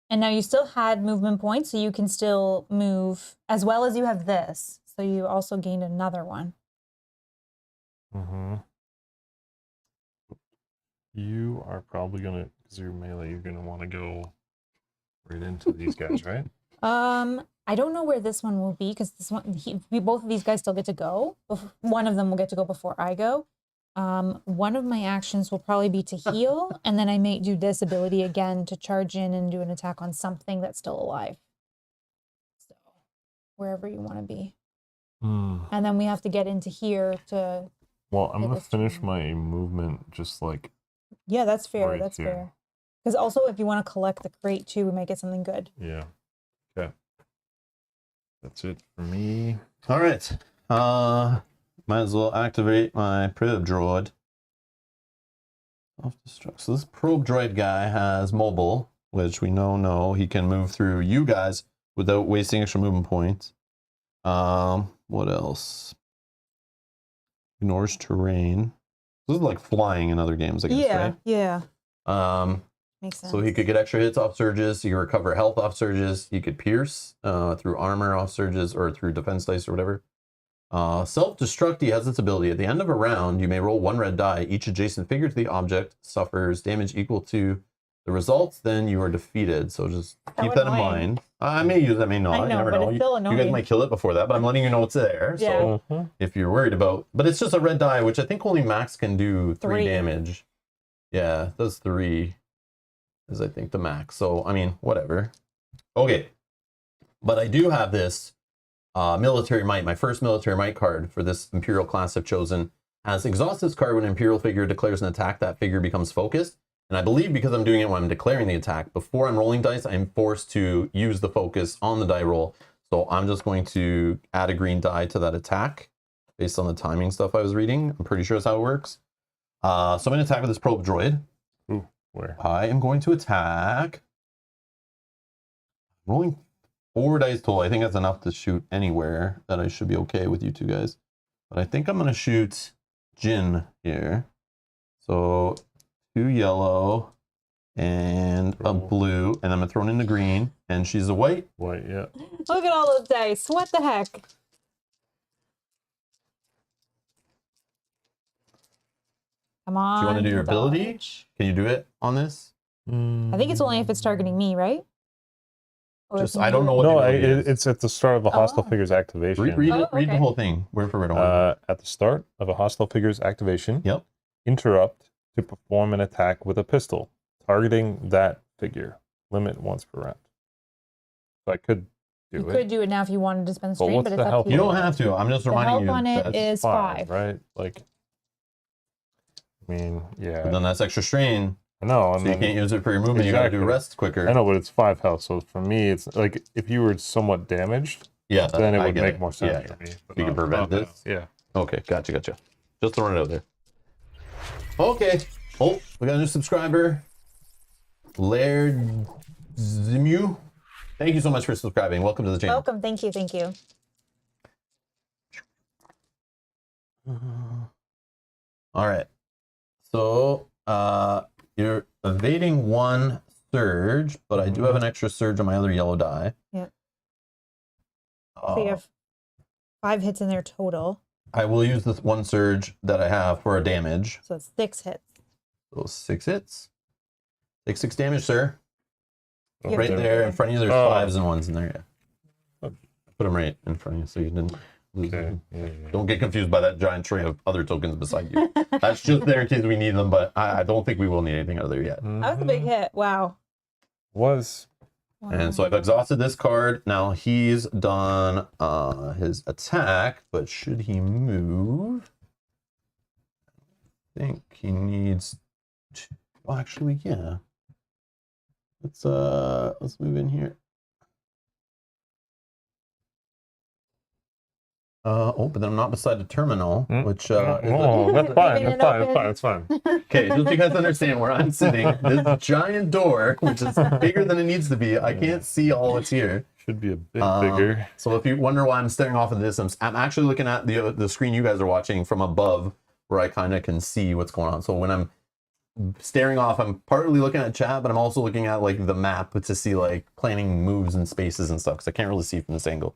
And now you still had movement points, so you can still move as well as you have this. So you also gained another one. Mm-hmm. You are probably gonna, because you're melee, you're gonna want to go right into these guys, right? I don't know where this one will be because this one, both of these guys still get to go. One of them will get to go before I go. One of my actions will probably be to heal, and then I may do this ability again to charge in and do an attack on something that's still alive. So, wherever you want to be. And then we have to get into here to. Well, I'm gonna this finish turn. my movement just like. Yeah, that's fair. Right That's here. fair. Because also, if you want to collect the crate too, we might get something good. Yeah. Okay. That's it for me. All right. Might as well activate my probe droid. Self-destruct. So this probe droid guy has mobile, which we know he can move through you guys without wasting extra movement points. What else? Ignores terrain. This is like flying in other games, I guess, right? Yeah. Makes Makes sense. So he could get extra hits off surges, he could recover health off surges, he could pierce through armor off surges or through defense dice or whatever. Self-destruct, he has this ability. At the end of a round, you may roll 1 red die. Each adjacent figure to the object suffers damage equal to the results, then you are defeated. So just keep that in mind. I may use it, I may not. I know, you never but know. it's still You guys annoying. might kill it before that, but I'm letting you know it's there. Yeah. So if you're worried about, but it's just a red die, which I think only max can do 3 3. damage. Yeah, it does 3 is I think the max. So I mean, whatever. Okay, but I do have this military might. My first military might card for this Imperial class I've chosen has exhaust this card when an Imperial figure declares an attack. That figure becomes focused. And I believe because I'm doing it when I'm declaring the attack, before I'm rolling dice, I'm forced to use the focus on the die roll. So I'm just going to add a green die to that attack based on the timing stuff I was reading. I'm pretty sure that's how it works. So I'm going to attack with this probe droid. Ooh, where? I am going to attack. Rolling 4 dice total. I think that's enough to shoot anywhere that I should be okay with you two guys. But I think I'm going to shoot Jin here. So 2 yellow and a blue, and I'm going to throw in the green, and she's a white. White, yeah. Look at all those dice. What the heck? Come on. Do you want to do your ability? dodge. Can you do it on this? I think it's only if it's targeting me, right? Or Just, if you I don't do know it- what No, the ability is. it's at the start of a hostile Oh. figure's activation. Read Oh, the okay. whole thing, word for word. At the start of a hostile figure's activation, Yep. interrupt to perform an attack with a pistol, targeting that figure. Limit once per round. So I could do You it. could do it now if you wanted to spend the strain, what's but the it's up health to You you. don't have to. I'm just The reminding health you. on it That's is 5. right? Like, I mean, yeah. But then that's extra strain, I know. so And you then, can't use it for your movement. You got to do Exactly. rest quicker. I know, but it's 5 health. So for me, it's like if you were somewhat damaged, Yeah, then it I would get make more sense Yeah. for me. But You can prevent now. this? Yeah. Okay, gotcha. Just throwing it out there. Okay. Oh, we got a new subscriber. Laird Zimu. Thank you so much for subscribing. Welcome to the channel. Welcome. Thank you. Thank you. All right. So you're evading 1 surge, but I do have an extra surge on my other yellow die. Yep. So you have 5 hits in there total. I will use this 1 surge that I have for a damage. So it's 6 hits. So 6 hits. Take 6 damage, sir. You Right have to- there in front of you, there's Oh. 5s and 1s in there. Yeah. Put them right in front of you so you didn't lose Okay. them. Yeah. Don't get confused by that giant tray of other tokens beside you. That's just there in case we need them, but I don't think we will need anything out of there yet. That was a big hit. Wow. Was. And so I've exhausted this card. Now he's done his attack, but should he move? I think he needs to, well, actually, yeah. Let's move in here. Oh, but then I'm not beside the terminal, which oh, that's fine. Leaving That's it fine. That's fine. That's fine. okay, just so you guys understand where I'm sitting, this giant door, which is bigger than it needs to be, I can't see all that's here. Should be a bit bigger. So if you wonder why I'm staring off at this, I'm actually looking at the screen you guys are watching from above, where I kind of can see what's going on. So when I'm staring off, I'm partly looking at chat, but I'm also looking at like the map to see like planning moves and spaces and stuff, because I can't really see from this angle.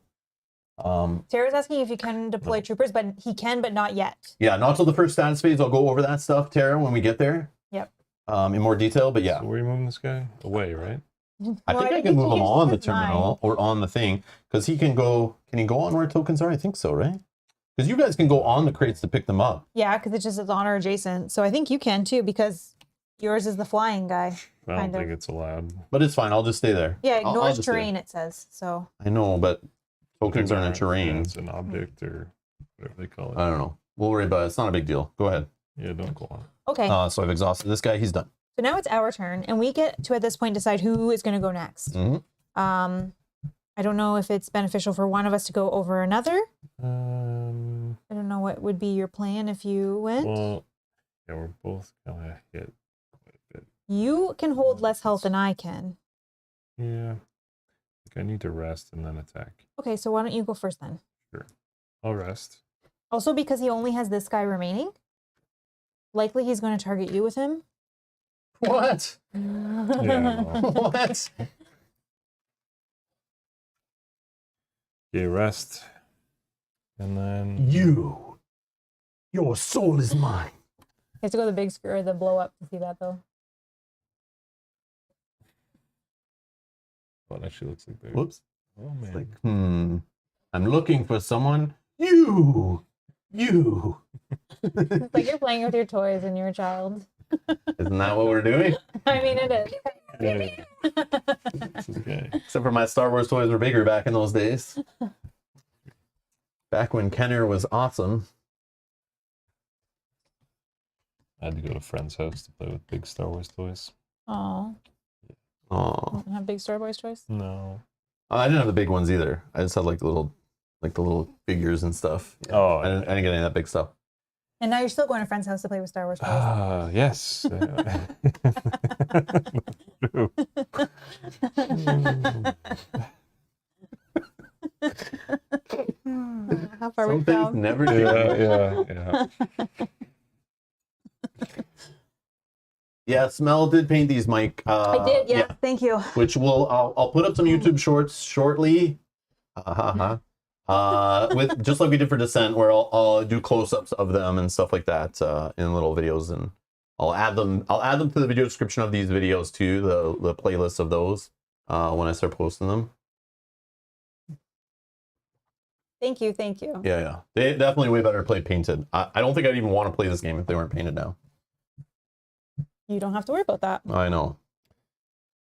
Tara's asking if you can deploy troopers, but he can, but not yet. Yeah, not till the first status phase. I'll go over that stuff, Tara, when we get there. Yep. In more detail, but yeah. So where are you moving this guy? Away, right? I think I can move him on the terminal or on the thing, because he can go. Can he go on where tokens are? I think so, right? Because you guys can go on the crates to pick them up. Yeah, because it's honor adjacent. So I think you can too, because yours is the flying guy. I don't think it's allowed. But it's fine. I'll just stay there. Yeah, I'll ignores just terrain, it says. So I know, but tokens aren't a terrain. It's an object or whatever they call it. I don't know. We'll worry about it. It's not a big deal. Go ahead. Yeah, don't go on. okay. So I've exhausted this guy. He's done. So now it's our turn, and we get to at this point decide who is going to go next. Mhm. I don't know if it's beneficial for one of us to go over another. I don't know what would be your plan if you went. Well, yeah, we're both gonna hit quite a bit. You can hold less health than I can. Yeah. I think I need to rest and then attack. Okay, so why don't you go first then? Sure. I'll rest. Also, because he only has this guy remaining, likely he's going to target you with him. What? Yeah, What? Okay, rest. And then Your soul is mine. You have to go the big screw or the blow up to see that though. well, it actually looks like they're Whoops. oh man. It's like, I'm looking for someone. You. It's like you're playing with your toys and you're a child. Isn't that what we're doing? I mean, it is. This is okay. Except for my Star Wars toys were bigger back in those days. Back when Kenner was awesome. I had to go to a friend's house to play with big Star Wars toys. Oh, Oh, have big Star Boys toys. No. I didn't have the big ones either. I just had like the little figures and stuff. Yeah. Oh, I didn't get any of that big stuff. And now you're still going to a friend's house to play with Star Wars toys. Yes. True. How far Some we things come? never do. Yeah. Yeah, Smell did paint these, Mike. I did, yeah. Thank you. Which I'll put up some YouTube shorts shortly. With just like we did for Descent, where I'll do close-ups of them and stuff like that in little videos, and I'll add them to the video description of these videos too, the playlist of those when I start posting them. Thank you. Yeah. They definitely way better play painted. I don't think I'd even want to play this game if they weren't painted now. You don't have to worry about that. I know.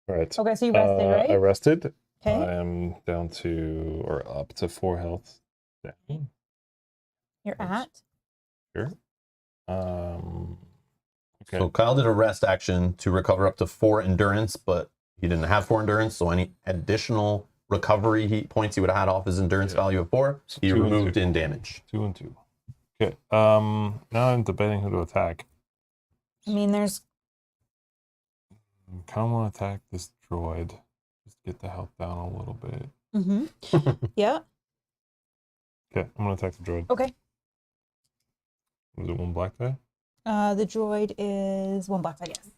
All right. Okay, so you rested, right? I rested. Okay. I am down to or up to 4 health. Down. You're at? Sure. Okay. So Kyle did a rest action to recover up to 4 endurance, but he didn't have 4 endurance, so any additional recovery points he would have had off his endurance value of 4, So he 2 and removed 2. in damage. 2 and 2. Okay. Now I'm debating who to attack. I mean, there's... I kind of want to attack this droid. Just get the health down a little bit. Mm-hmm. Yeah. Okay, I'm gonna attack the droid. Okay. Was it 1 black die? The droid is 1 black die, yes.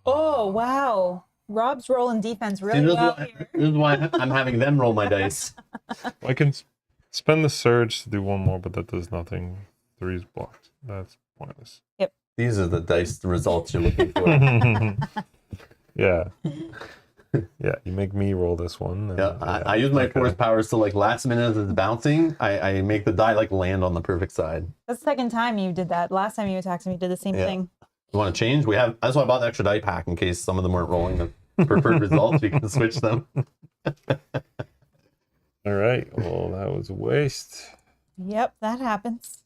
Oh, wow. Rob's rolling defense really well here. This is why I'm having them roll my dice. I can spend the surge to do 1 more, but that does nothing. 3 is blocked. That's pointless. These are the dice results you're looking for. Yeah. Yeah, you make me roll this one. Yeah, I use my force powers to like last minute as it's bouncing. I make the die like land on the perfect side. That's the second time you did that. Last time you attacked him, you did the same thing. You want to change? That's why I bought the extra die pack in case some of them weren't rolling the preferred results. We can switch them. All right. Well, that was a waste. Yep, that happens.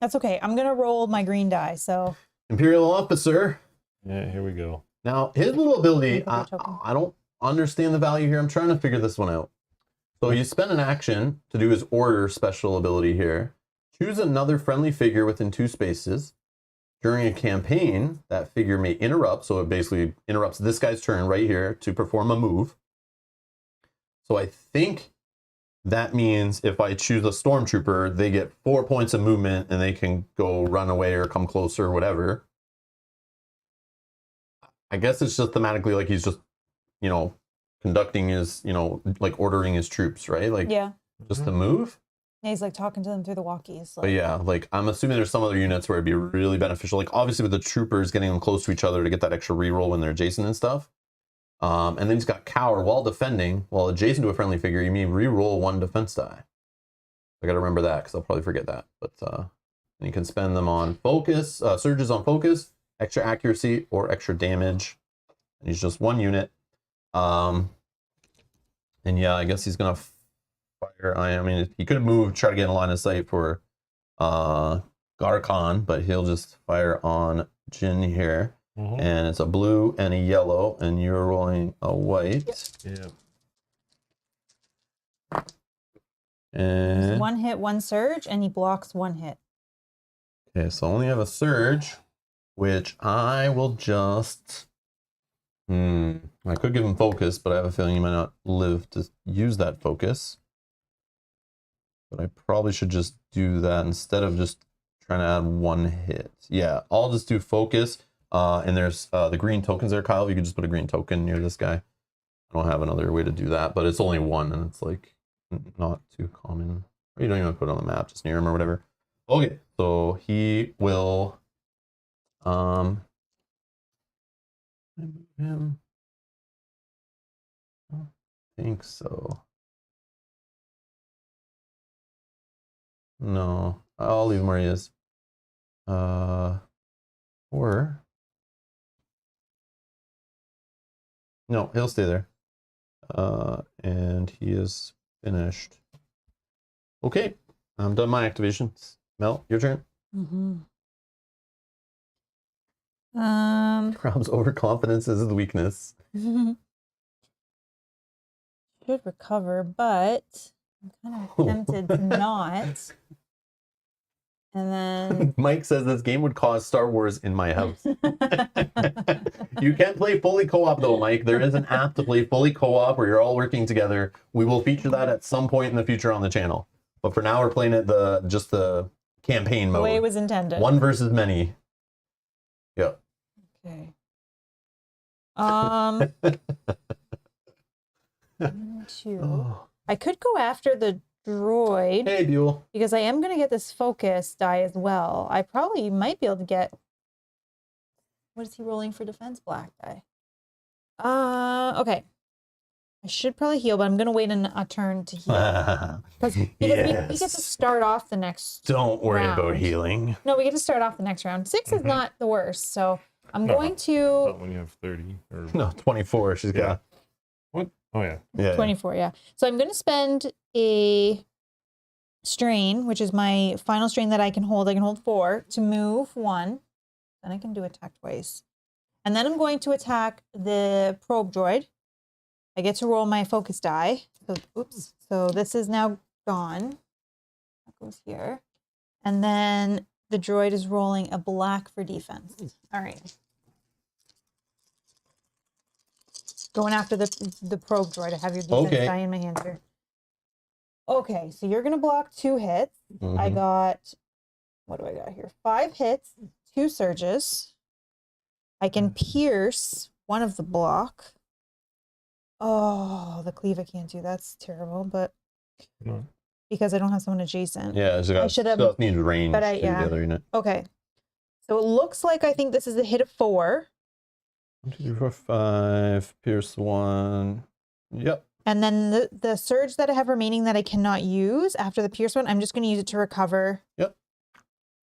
That's okay. I'm going to roll my green die, so... Imperial Officer. Yeah, here we go. Now, his little ability, Token. I don't understand the value here. I'm trying to figure this one out. So you spend an action to do his order special ability here. Choose another friendly figure within 2 spaces. During a campaign, that figure may interrupt, so it basically interrupts this guy's turn right here to perform a move. So I think that means if I choose a stormtrooper, they get 4 points of movement and they can go run away or come closer or whatever. I guess it's just thematically like he's just, you know, conducting his, you know, like ordering his troops, right? Like Yeah. just to move. Yeah, he's like talking to them through the walkies. But yeah, like I'm assuming there's some other units where it'd be really beneficial. Like obviously with the troopers, getting them close to each other to get that extra reroll when they're adjacent and stuff. And then he's got cower while defending, while adjacent to a friendly figure, you may reroll 1 defense die. I gotta remember that because I'll probably forget that. But and you can spend them on focus, surges on focus, extra accuracy, or extra damage. And he's just 1 unit. And yeah, I guess he's gonna fire. I mean, he could move, try to get in line of sight for Garkon, but he'll just fire on Jin here. And it's a blue and a yellow, and you're rolling a white. Yeah. And 1 hit, 1 surge, and he blocks 1 hit. okay, so I only have a surge, which I will just. I could give him focus, but I have a feeling he might not live to use that focus. But I probably should just do that instead of just trying to add 1 hit. Yeah, I'll just do focus. And there's the green tokens there, Kyle. You could just put a green token near this guy. I don't have another way to do that, but it's only 1, and it's like not too common. Or you don't even put it on the map, just near him or whatever. Okay, so he will move him. I don't think so. No, I'll leave him where he is. Or no, he'll stay there. And he is finished. Okay, I'm done my activations. Mel, your turn. Rob's overconfidence is his weakness. Should recover, but I'm kind of tempted to not. And then Mike says this game would cause Star Wars in my house. You can't play fully co-op though, Mike. There is an app to play fully co-op where you're all working together. We will feature that at some point in the future on the channel. But for now, we're playing it just the campaign mode. the way it was intended. 1 versus many. Yeah. Okay. 2. Oh. I could go after the droid Hey, Buell. because I am going to get this focus die as well. I probably might be able to get. What is he rolling for defense? Black die. Okay. I should probably heal, but I'm going to wait a turn to heal. Because we get to start off the next Don't worry about round. healing. No, we get to start off the next round. 6 is not the worst, so I'm No, going to Not when you have 30 or No, 24. She's Yeah. got. what? Oh yeah. Yeah. 24, yeah. So I'm going to spend a strain, which is my final strain that I can hold. I can hold 4 to move 1. Then I can do attack twice. And then I'm going to attack the probe droid. I get to roll my focus die. So, oops. So this is now gone. That goes here. And then the droid is rolling a black for defense. All right. Going after the probe droid. I have your defense Okay. die in my hand here. Okay, so you're going to block 2 hits. I Mhm. got, what do I got here? 5 hits, 2 surges. I can pierce one of the block. Oh, the cleave I can't do. That's terrible, but No. because I don't have someone adjacent. Yeah, she I got, should have- still needs range but I- to yeah. the other unit. Okay. So it looks like I think this is a hit of 4. 1, 2, 3, 4, 5. Pierce 1. Yep. And then the surge that I have remaining that I cannot use after the pierce one, I'm just going to use it to recover Yep.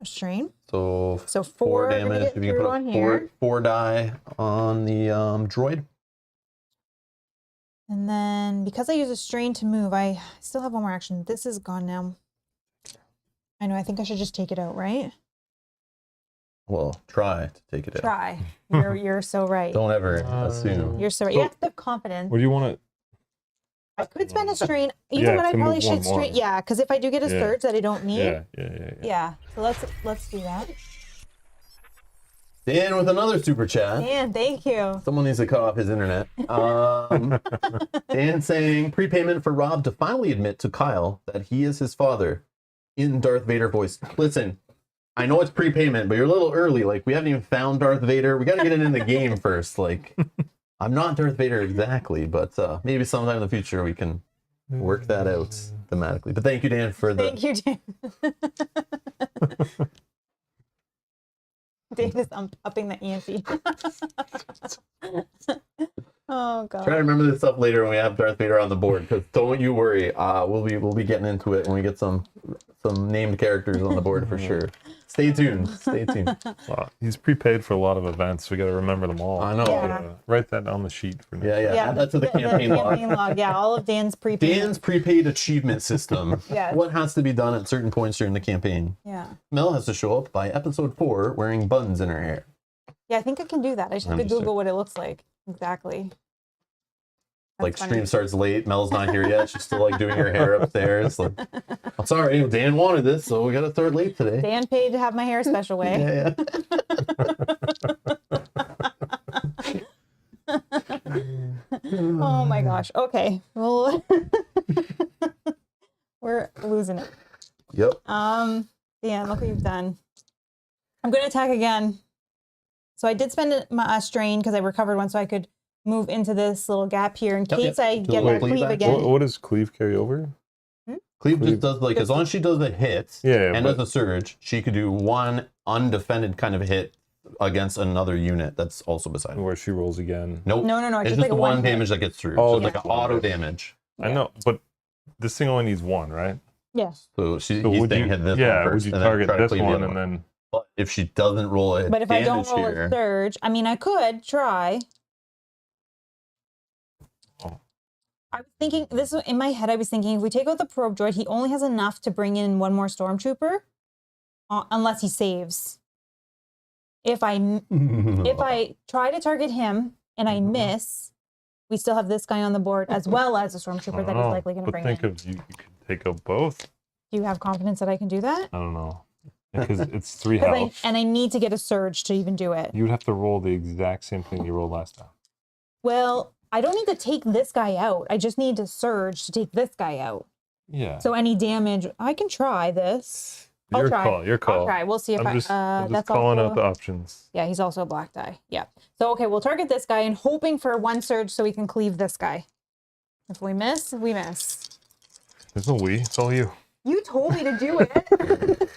a strain. So So 4 4 damage. If you can put on a here. 4 die on the droid. And then because I use a strain to move, I still have 1 more action. This is gone now. I know, I think I should just take it out, right? Well, try to take it out. Try. You're so right. Don't ever assume. You're so right. So- You have to have confidence. What do you want to? I could spend a strain. You know Yeah, what? I to probably move should one more. strain. Yeah, because if I do get a Yeah. surge that I don't need. Yeah. Yeah. So let's do that. Dan with another super chat. Dan, thank you. Someone needs to cut off his internet. Dan saying prepayment for Rob to finally admit to Kyle that he is his father in Darth Vader voice. Listen, I know it's prepayment, but you're a little early. Like, we haven't even found Darth Vader. We got to get it in the game first. Like, I'm not Darth Vader exactly, but maybe sometime in the future we can work that out thematically. But thank you, Dan, for the... Thank you, Dan. Dan is upping the ante. Oh god. Try to remember this stuff later when we have Darth Vader on the board, because don't you worry, we'll be getting into it when we get some named characters on the board for sure. Stay tuned. Stay tuned. Wow, he's prepaid for a lot of events. We got to remember them all. I know. Yeah. Write that on the sheet for now. Yeah. Add that to the campaign log. Yeah, all of Dan's prepaid. Dan's prepaid achievement system. Yes. What has to be done at certain points during the campaign? Yeah. Mel has to show up by episode 4 wearing buns in her hair. Yeah, I think I can do that. I just have to I'm just Google what it looks like. Exactly. That's Like, funny. stream starts late. Mel's not here yet. She's still like doing her hair upstairs. Like, I'm sorry, Dan wanted this, so we got to start late today. Dan paid to have my hair a special way. Yeah. Oh my gosh. Okay. Well, we're losing it. Yep. Dan, look what you've done. I'm going to attack again. So I did spend a strain because I recovered one, so I could move into this little gap here in case I Do get a that cleave cleave action. again. What does cleave carry over? Cleve just does, like, as long as she does a hit and but- does a surge, she could do one undefended kind of hit against another unit that's also beside her. Where she rolls again. Nope. No. It's Just just like the a one one hit. damage that gets through. Oh, So it's like yeah. an auto damage. I know, but this thing only needs one, right? Yes. So So he's would saying you, hit this yeah, one first. would you and then target try to this cleave the one other and then... But if she doesn't roll a But if I don't damage roll here, a surge, I mean, I could try. Oh. I was thinking, this in my head, I was thinking if we take out the probe droid, he only has enough to bring in one more stormtrooper, unless he saves. If I try to target him and I miss, we still have this guy on the board as well as a stormtrooper that is likely going to but bring think in. of you could take out both. Do you have confidence that I can do that? I don't know. Because it's 3 'Cause health. I need to get a surge to even do it. You would have to roll the exact same thing you rolled last time. Well, I don't need to take this guy out. I just need to surge to take this guy out. Yeah. So any damage, I can try this. Your try. call. Your call. I'll try. We'll see if I'm just that's calling also, out the options. Yeah, he's also a black die. Yeah. So okay, we'll target this guy and hoping for one surge so we can cleave this guy. If we miss, we miss. There's no we. It's all you. You told me to do it.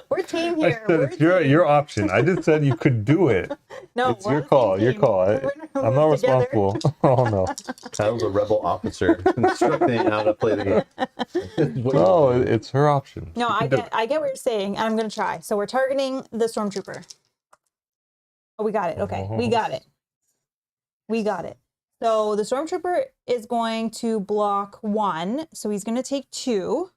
We're team I here. said We're it's your option. I just said you could do it. No, It's we're your a call. team. Your call. I'm not We're together. responsible. Oh no. Kyle's a rebel officer instructing how to play the game. This is what No, you do. it's her option. No, She I can do get what you're saying, and I'm gonna try. So we're targeting the stormtrooper. Oh, we got it. Okay, we got it. We got it. So the stormtrooper is going to block 1, so he's going to take 2,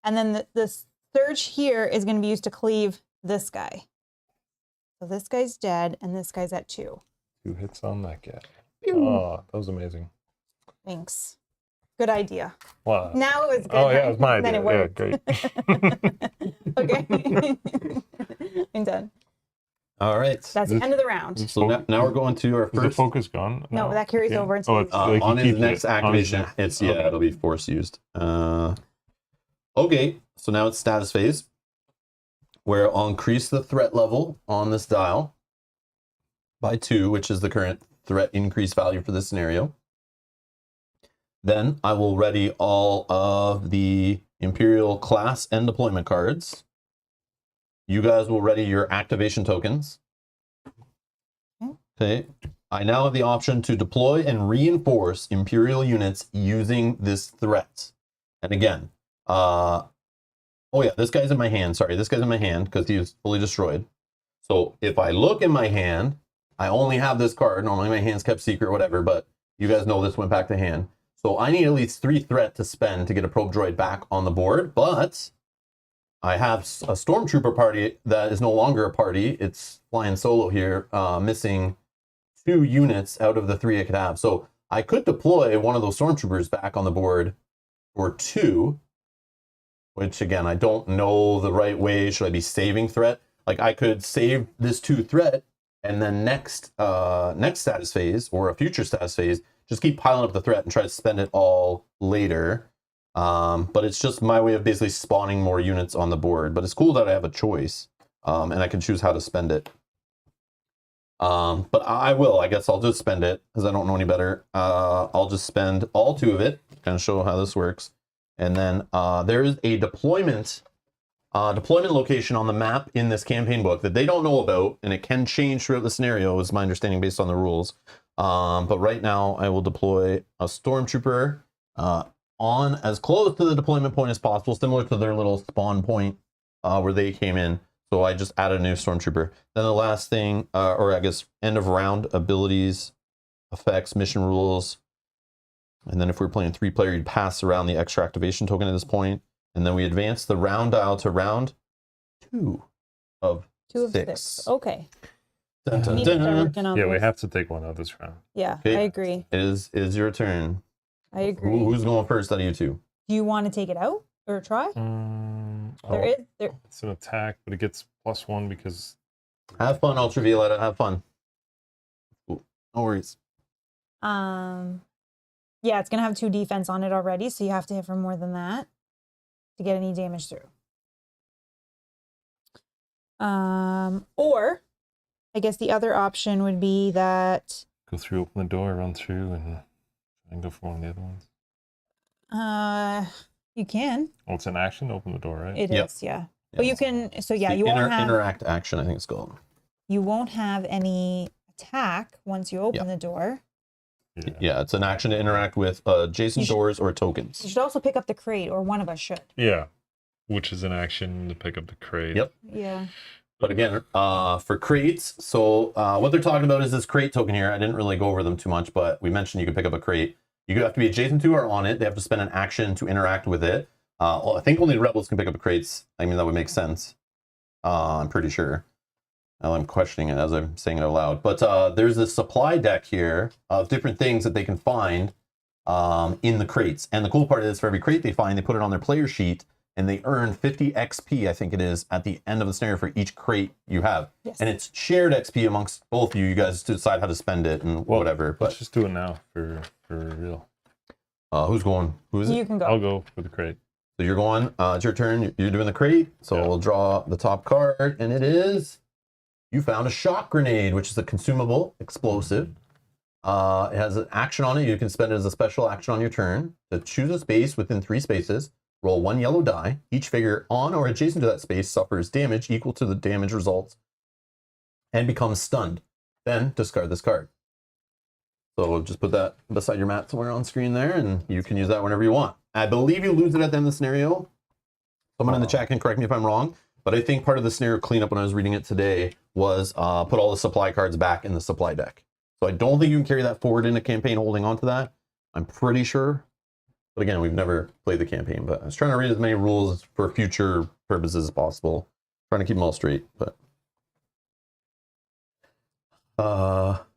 and then the surge here is going to be used to cleave this guy. So this guy's dead, and this guy's at 2. 2 hits on that guy. Oh, that was amazing. Thanks. Good idea. Wow. Now it was good. Oh yeah, it was my Then idea. it Yeah, worked. great. Okay. I'm done. All right. That's the end of the round. So now we're going to our Is the first. focus gone? No, that carries over into Oh, it's the- like he On his keeps next it. On his activation, next- it's okay. it'll be force used. Okay, so now it's status phase, where I'll increase the threat level on this dial by 2, which is the current threat increase value for this scenario. Then I will ready all of the Imperial class and deployment cards. You guys will ready your activation tokens. Okay. I now have the option to deploy and reinforce Imperial units using this threat. And again, oh yeah, this guy's in my hand. Sorry, this guy's in my hand because he is fully destroyed. So if I look in my hand, I only have this card. Normally my hand's kept secret, whatever, but you guys know this went back to hand. So I need at least 3 threat to spend to get a probe droid back on the board, but I have a stormtrooper party that is no longer a party. It's flying solo here, missing 2 units out of the 3 I could have. So I could deploy one of those stormtroopers back on the board for 2, which again, I don't know the right way. Should I be saving threat? Like I could save this 2 threat, and then next status phase or a future status phase, just keep piling up the threat and try to spend it all later. But it's just my way of basically spawning more units on the board. But it's cool that I have a choice, and I can choose how to spend it. But I guess I'll just spend it because I don't know any better. I'll just spend all 2 of it, kind of show how this works. And then there is a deployment location on the map in this campaign book that they don't know about, and it can change throughout the scenario, is my understanding based on the rules. But right now I will deploy a stormtrooper on as close to the deployment point as possible, similar to their little spawn point where they came in. So I just added a new stormtrooper. Then the last thing, or I guess end of round abilities, effects, mission rules. And then if we're playing 3-player, you'd pass around the extra activation token at this point. And then we advance the round dial to round 2 of 6. Okay. Dun, dun, We need to start dun. working on Yeah, we this. have to take one out this round. Yeah, Okay. I agree. Is your turn. I agree. Who's going first out of you 2? Do you want to take it out or try? There. It's an attack, but it gets +1 because Have fun, Ultravioletta. Have fun. Ooh, no worries. Yeah, it's gonna have 2 defense on it already, so you have to hit for more than that to get any damage through. Or I guess the other option would be that go through, open the door, run through, and try and go for one of the other ones. you can. Well, it's an action to open the door, right? It Yep. is, yeah. But you can. So yeah, The you won't have interact action, I think it's called. you won't have any attack once you open Yeah. the door. Yeah, it's an action to interact with adjacent doors or You tokens. should also pick up the crate, or one of us should. Yeah. Which is an action to pick up the crate. Yep. Yeah. But again, for crates, so what they're talking about is this crate token here. I didn't really go over them too much, but we mentioned you could pick up a crate. You have to be adjacent to or on it. They have to spend an action to interact with it. I think only rebels can pick up the crates. I mean, that would make sense. I'm pretty sure. Now I'm questioning it as I'm saying it out loud. But there's this supply deck here of different things that they can find in the crates. And the cool part is for every crate they find, they put it on their player sheet, and they earn 50 XP, I think it is, at the end of the scenario for each crate you have. Yes. And it's shared XP amongst both of you. You guys to decide how to spend it and whatever. Let's But just do it now for real. who's going? Who is it? You can go. I'll go for the crate. So you're going. It's your turn. You're doing the crate. So Yeah. we'll draw the top card, and it is you found a shock grenade, which is a consumable explosive. It has an action on it. You can spend it as a special action on your turn to choose a space within 3 spaces. Roll 1 yellow die. Each figure on or adjacent to that space suffers damage equal to the damage results and becomes stunned. Then discard this card. So just put that beside your map somewhere on screen there, and you can use that whenever you want. I believe you lose it at the end of the scenario. Someone in the chat can correct me if I'm wrong, but I think part of the scenario cleanup when I was reading it today was put all the supply cards back in the supply deck. So I don't think you can carry that forward in a campaign holding on to that. I'm pretty sure. But again, we've never played the campaign, but I was trying to read as many rules for future purposes as possible. Trying to keep them all straight, but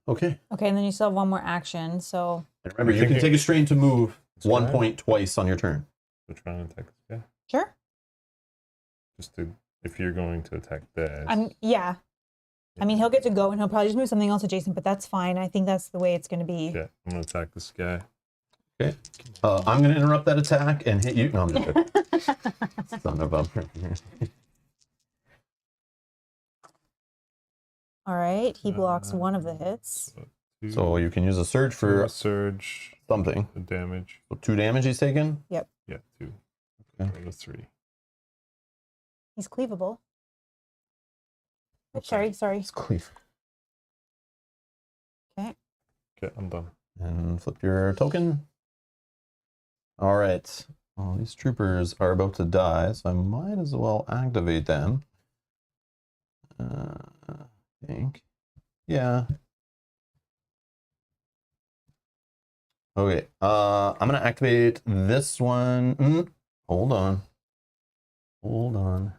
okay. Okay, and then you still have one more action. So And remember, you can take a strain to move That's 1 right. point twice on your turn. So try and attack this guy. sure. Just to, if you're going to attack this. Yeah. I mean, he'll get to go, and he'll probably just move something else adjacent, but that's fine. I think that's the way it's going to be. Yeah, I'm going to attack this guy. Okay. I'm going to interrupt that attack and hit you. No, I'm just kidding. Son of a... All right. He blocks one of the hits. So you can use a surge for for a surge, something. the damage. So 2 damage he's taken. Yeah, 2. Okay. Or the 3. He's cleavable. Okay. Sorry. It's cleave. Okay. Okay, I'm done. And flip your token. All right. Well, these troopers are about to die, so I might as well activate them. I think. Yeah. Okay. I'm gonna activate this one. Hold on. Hold on.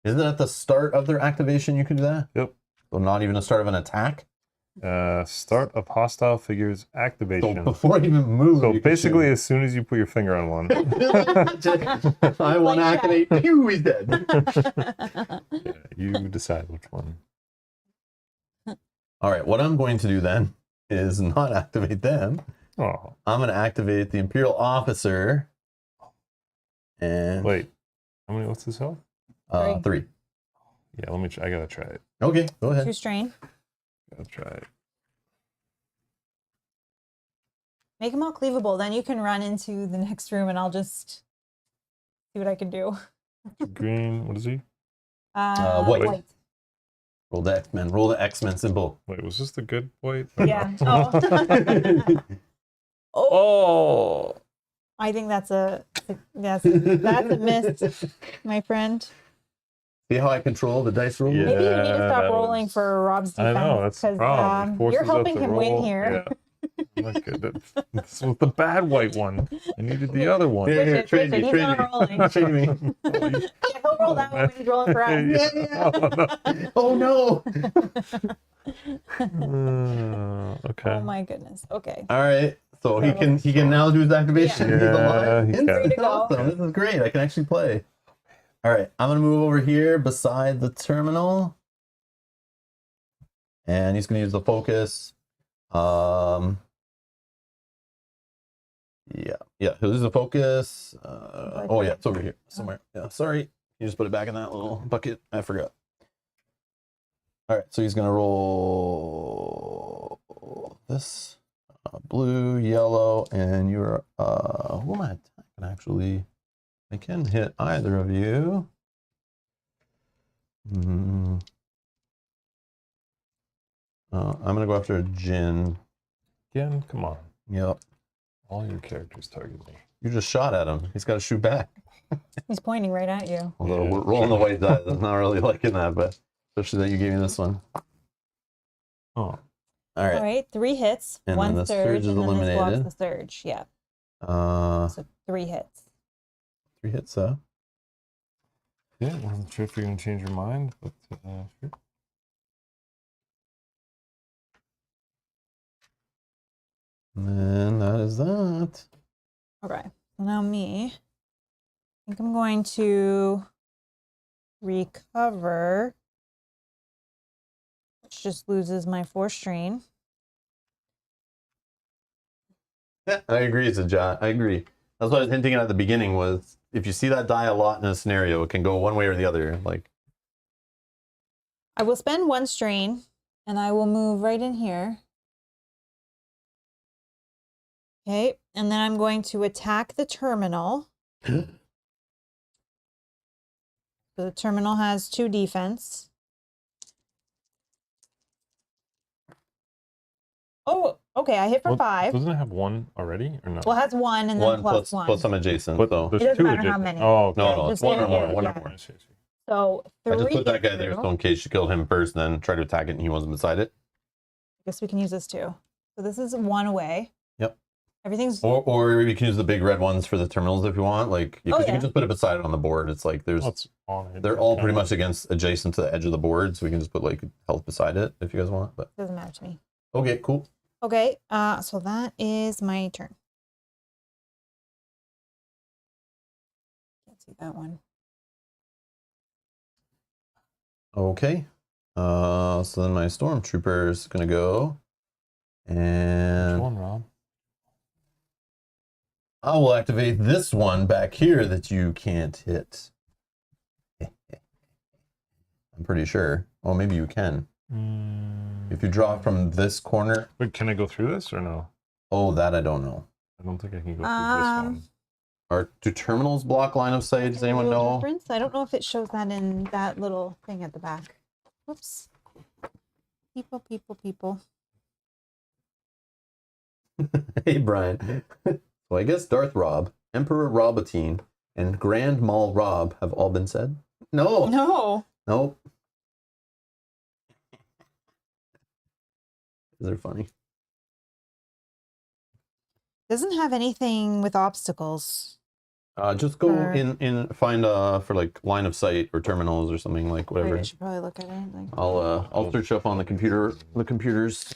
Isn't it at the start of their activation you can do that? Yep. So not even the start of an attack? Start of hostile figures So activation. before you even move, So you can basically, shoot. as soon as you put your finger on one, I want to activate. Pew, he's dead. yeah, you decide which one. All right, what I'm going to do then is not activate them. Oh, I'm going to activate the Imperial Officer. And wait. How many? What's this health? 3. Yeah, let me. I gotta try it. Okay, go ahead. 2 strain. Gotta try it. Make them all cleavable. Then you can run into the next room and I'll just see what I can do. Green. What is he? White. White. Roll the X-Men. Roll the X-Men symbol. Wait, was this the good white? Yeah. No. Oh. Oh. I think that's a miss, my friend. See how I control the dice roll? Yeah. Maybe you need to stop that rolling was- for Rob's I defense. know, that's the 'cause, problem. It forces you're us helping to him roll. win here. Yeah. I'm not good at- This was the bad white one. I needed the other one. Here, Switch trade it. me, He's trade not me. rolling. Trade me. Yeah, he'll roll that one when he's rolling for us. Yeah. Oh no! Okay. Oh my goodness. Okay. All right, so he can now do his activation. Yeah. He's alive. Yeah, he It's can. Free to go. awesome. This is great. I can actually play. All right, I'm gonna move over here beside the terminal, and he's gonna use the focus. Yeah. He'll use the focus. Oh yeah, it's over here somewhere. Yeah, sorry. You just put it back in that little bucket. I forgot. All right, so he's gonna roll this blue, yellow, and you're who am I attacking actually? I can hit either of you. I'm gonna go after Jin. Again, come on. Yep. All your characters target me. You just shot at him. He's got to shoot back. He's pointing right at you. Although Yeah, we're rolling the white die, I'm not really liking that, but especially that you gave me this one. Oh. All right. All right. 3 hits. And 1 then the surge, surge is and then this blocks eliminated. the surge. Yeah. So So 3 hits. 3 hits, Yeah, I wasn't sure if you're going to change your mind, but sure. And then that is that. Okay. So now me. I think I'm going to recover, which just loses my 4 strain. Yeah, I agree. It's a jot. I agree. That's what I was hinting at the beginning was if you see that die a lot in a scenario, it can go one way or the other. Like, I will spend 1 strain and I will move right in here. Okay. And then I'm going to attack the terminal. So the terminal has 2 defense. Oh, okay. I hit for Well, 5. Doesn't it have 1 already or no? Well, it has 1 and then one plus 1. plus some adjacent. But So there's It doesn't 2 matter how adjacent. many. Oh, okay. no, just it's one or in more. here, One yeah. or more. I see, I see. So 3 I just put that guy there through. so in case you killed him first, then try to attack it and he wasn't beside it. I guess we can use this too. So this is 1 away. Yep. Everything's Or you can use the big red ones for the terminals if you want. Like, because you yeah. can just put it beside it on the board. It's like there's, What's on it? they're all pretty Okay. much against adjacent to the edge of the board, so we can just put like health beside it if you guys want. But doesn't matter to me. okay, cool. Okay, so that is my turn. Can't see that one. Okay. So then my stormtrooper is gonna go, Which and one, Rob? I will activate this one back here that you can't hit. I'm pretty sure. Well, maybe you can. If you draw from this corner. Wait, can I go through this or no? Oh, that I don't know. I don't think I can go through this one. Do terminals block line of sight? Does anyone know? Difference? I don't know if it shows that in that little thing at the back. Whoops. People. Hey, Brian. So I guess Darth Rob, Emperor Robatine, and Grand Maul Rob have all been said? No. No. Nope. They're funny. Doesn't have anything with obstacles. Just go Or- in find for like line of sight or terminals or something like Wait, whatever. I should probably look at it. Like I'll search up on the computers.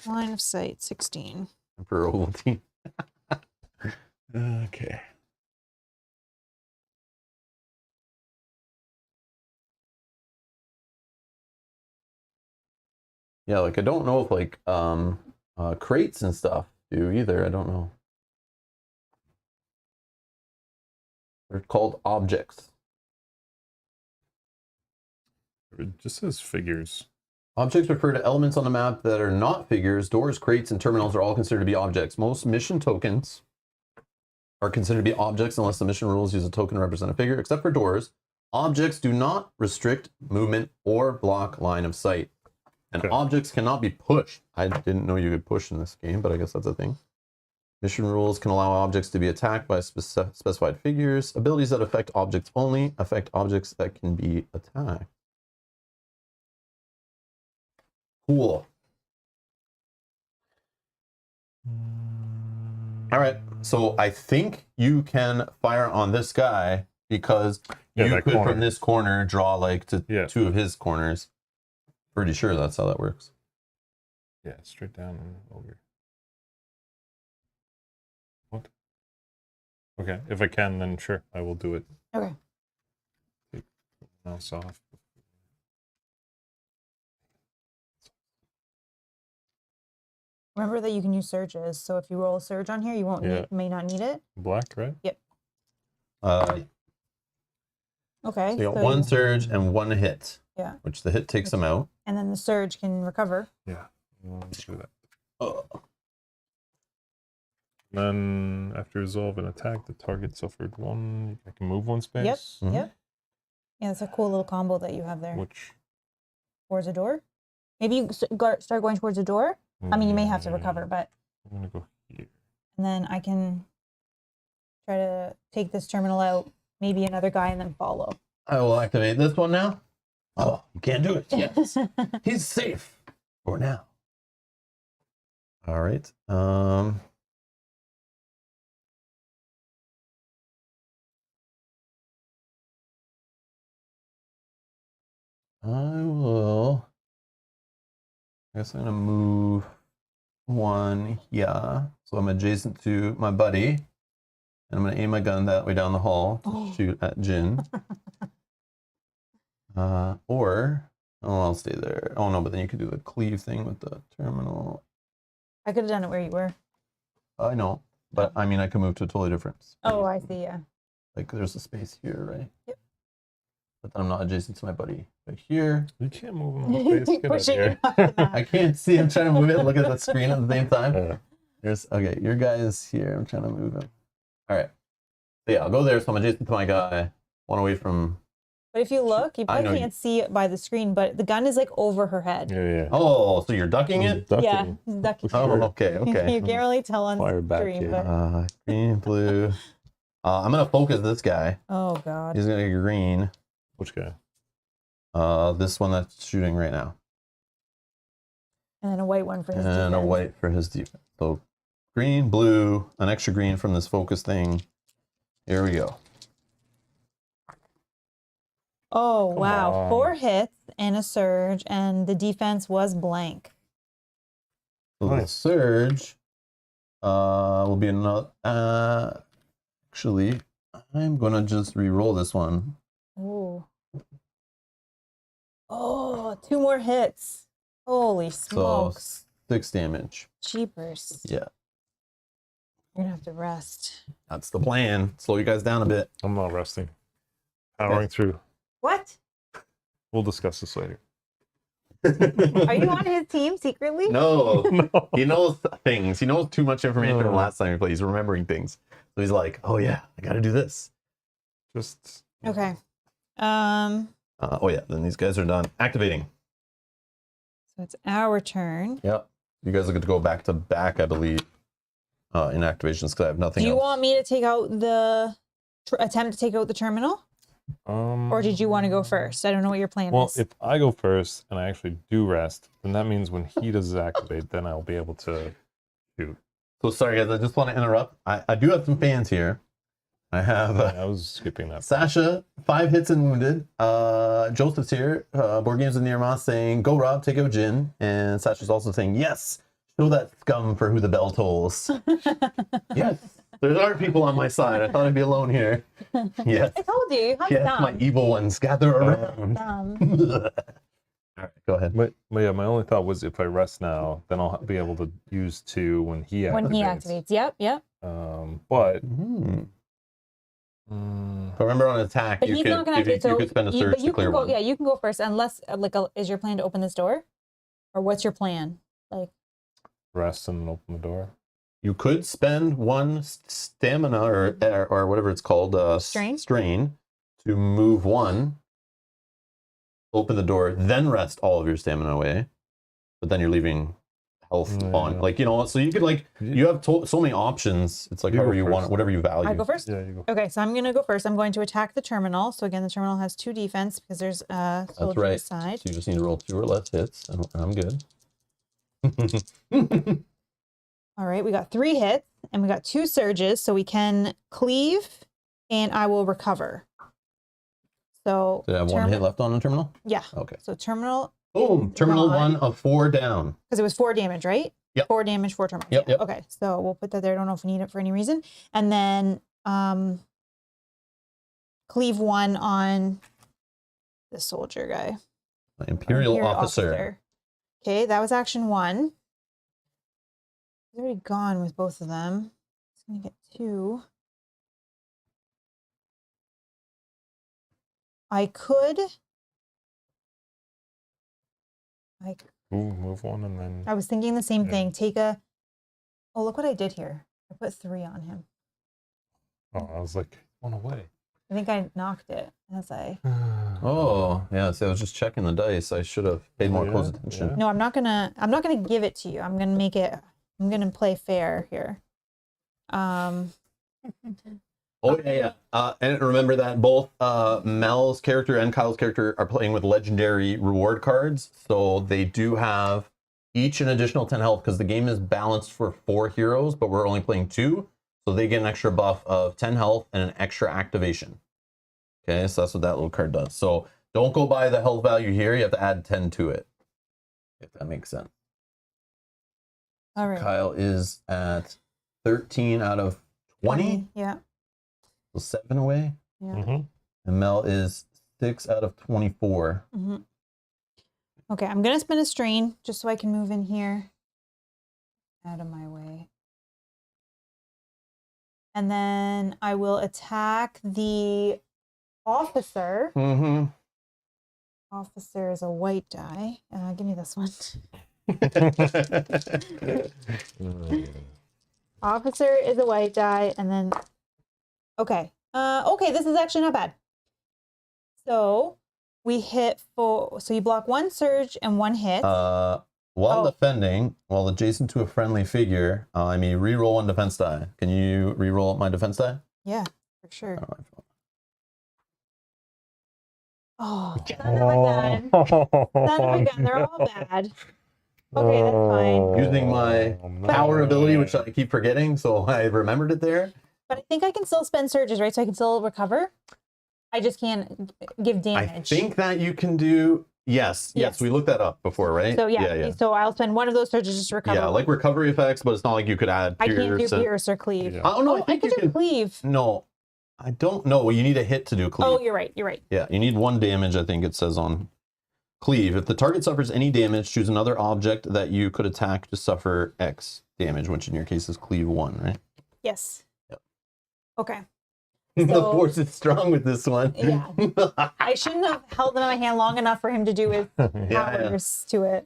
line of sight 16. For Ovaltine. Okay. Yeah, like I don't know if like crates and stuff do either. I don't know. They're called objects. It just says figures. Objects refer to elements on the map that are not figures. Doors, crates, and terminals are all considered to be objects. Most mission tokens are considered to be objects unless the mission rules use a token to represent a figure. Except for doors, objects do not restrict movement or block line of sight. And Okay. objects cannot be pushed. I didn't know you could push in this game, but I guess that's a thing. Mission rules can allow objects to be attacked by specified figures. Abilities that affect objects only affect objects that can be attacked. Cool. All right. So I think you can fire on this guy because Yeah, you that could corner. from this corner draw like to Yeah. 2 of his corners. Pretty sure that's how that works. Yeah, straight down and over. What? Okay, if I can, then sure, I will do it. Okay. Mouse off. Remember that you can use surges. So if you roll a surge on here, you won't Yeah. need, may not need it. Black, right? Okay. So you got so one you- surge and one hit. Yeah. Which the hit takes him out. and then the surge can recover. Yeah. Let's do that. Oh. Then, after resolve an attack, the target suffered 1. I can move 1 space. Mhm. Yep. Yeah, that's a cool little combo that you have there. Which? Towards a door. Maybe you start going towards a door. I mean, you may have to recover, but I'm gonna go here. and then I can try to take this terminal out, maybe another guy, and then follow. I will activate this one now. Oh, you can't do it. Yes. He's safe for now. All right. I will. I guess I'm gonna move 1 here, so I'm adjacent to my buddy, and I'm gonna aim my gun that way down the hall to shoot at Jin. Or I'll stay there. Oh no, but then you could do the cleave thing with the terminal. I could have done it where you were. I know, but I mean, I can move to a totally different space. Oh, I see. Yeah. Like there's a space here, right? Yep. But then I'm not adjacent to my buddy. Right here. You can't move him in space. Get out Pushing here. it off the map. I can't see. I'm trying to move it. Look at the screen at the same time. Yeah. There's okay. Your guy is here. I'm trying to move him. All right. So yeah, I'll go there. So I'm adjacent to my guy. One away from. But if you look, you I know probably you- can't see it by the screen, but the gun is like over her head. Yeah. Oh, so you're ducking it? Ducking. Yeah, he's ducking. Oh, okay, You okay. can't really tell on Fire back screen, here. but Green, blue. I'm gonna focus this guy. oh god. He's gonna get green. Which guy? This one that's shooting right now, And then a white one for his and a defense. white for his defense. So green, blue, an extra green from this focus thing. Here we go. Oh wow, on. 4 hits and a surge, and the defense was blank. So the Nice. surge will be another. Actually, I'm gonna just re-roll this one. Ooh. Oh, 2 more hits. Holy So smokes. 6 damage. Cheapers. Yeah, You're gonna have to rest. that's the plan. Slow you guys down a bit. I'm not resting. Powering through. What? We'll discuss this later. Are you on his team secretly? No, No. he knows things. He knows too much information from Oh. last time he played. He's remembering things. So he's like, oh yeah, I gotta do this. Just. Okay. Oh yeah, then these guys are done. Activating. So it's our turn. Yep. You guys are good to go back to back, I believe, in activations because I have nothing Do you else. want me to take out the attempt to take out the terminal, or did you want to go first? I don't know what your plan Well, is. if I go first and I actually do rest, then that means when he does activate, then I'll be able to shoot. So sorry guys, I just want to interrupt. I do have some fans here. I have I was skipping that. Sasha, 5 hits and wounded. Joseph's here. Board Games with Nirmas saying, "Go Rob, take out Jin." And Sasha's also saying, "Yes, show that scum for who the bell tolls." Yes, there's other people on my side. I thought I'd be alone here. Yes, I told you have yes, some. my evil ones gather around. Some. All right, go ahead. But yeah, my only thought was if I rest now, then I'll be able to use 2 when he activates. When he activates. Yep, yep. But But remember, on attack, But you he's could, not going if to you, activate. you So could spend a surge but you to clear can go. one. Yeah, you can go first, unless is your plan to open this door, or what's your plan? Like rest and open the door. You could spend 1 stamina or whatever it's called, strain to move 1, open the door, then rest all of your stamina away. But then you're leaving health on, like, you know. So you could, like, you have so many options. It's like You go however you want first. it, whatever you value. I go first. Yeah, you go. Okay, so I'm going to go first. I'm going to attack the terminal. So again, the terminal has 2 defense because there's a That's soldier right. beside. So you just need to roll 2 or less hits, and I'm good. All right, we got 3 hits and we got 2 surges, so we can cleave, and I will recover. So Did I have 1 hit left on the terminal? Yeah. Okay. So terminal, Boom. Terminal Gone. 1 of 4 down. because it was 4 damage, right? Yep. 4 damage, 4 terminal. Yep, Yeah. yep. Okay, so we'll put that there. I don't know if we need it for any reason. And then cleave 1 on the soldier guy. Imperial officer. Okay, that was action 1. He's already gone with both of them. He's gonna get 2. I could. Ooh, move 1 and then. I was thinking the same Yeah. thing. Take a. Oh, look what I did here. I put 3 on him. Oh, I was like 1 away. I think I knocked it as I. Oh, yeah. See, I was just checking the dice. I should have paid more close attention. Yeah. No, I'm not gonna give it to you. I'm gonna make it. I'm gonna play fair here. Oh, yeah. And remember that both Mel's character and Kyle's character are playing with legendary reward cards. So they do have each an additional 10 health because the game is balanced for 4 heroes, but we're only playing 2. So they get an extra buff of 10 health and an extra activation. Okay, so that's what that little card does. So don't go by the health value here. You have to add 10 to it, if that makes sense. All right. Kyle is at 13 out of 20. Yeah. So 7 away. Yeah. Mm-hmm. And Mel is 6 out of 24. Mm-hmm. Okay, I'm gonna spin a strain just so I can move in here. Out of my way. And then I will attack the officer. Mm-hmm. Officer is a white die. Give me this one. Officer is a white die, and then okay. Okay, this is actually not bad. So we hit so you block 1 surge and 1 hit. While defending, while adjacent to a friendly figure, I may reroll 1 defense die. Can you reroll my defense die? Yeah, for sure. Oh, Oh, son of a gun. Son of a gun. They're all bad. Okay, that's fine. Using my power ability, which I keep forgetting, so I remembered it there. But I think I can still spend surges, right? So I can still recover. I just can't give damage. I think that you can do. Yes, we looked that up before, right? So yeah. So I'll spend 1 of those surges just to recover. Yeah, like recovery effects, but it's not like you could add I pierce. can't do pierce or cleave. Yeah. I don't know. Oh, I could do cleave. No, I don't know. Well, you need a hit to do cleave. Oh, you're right. You're right. Yeah, you need 1 damage, I think it says on cleave. If the target suffers any damage, choose another object that you could attack to suffer X damage, which in your case is cleave 1, right? Yes. Yep. Okay. The So- force is strong with this one. Yeah. I shouldn't have held them in my hand long enough for him to do his powers to it.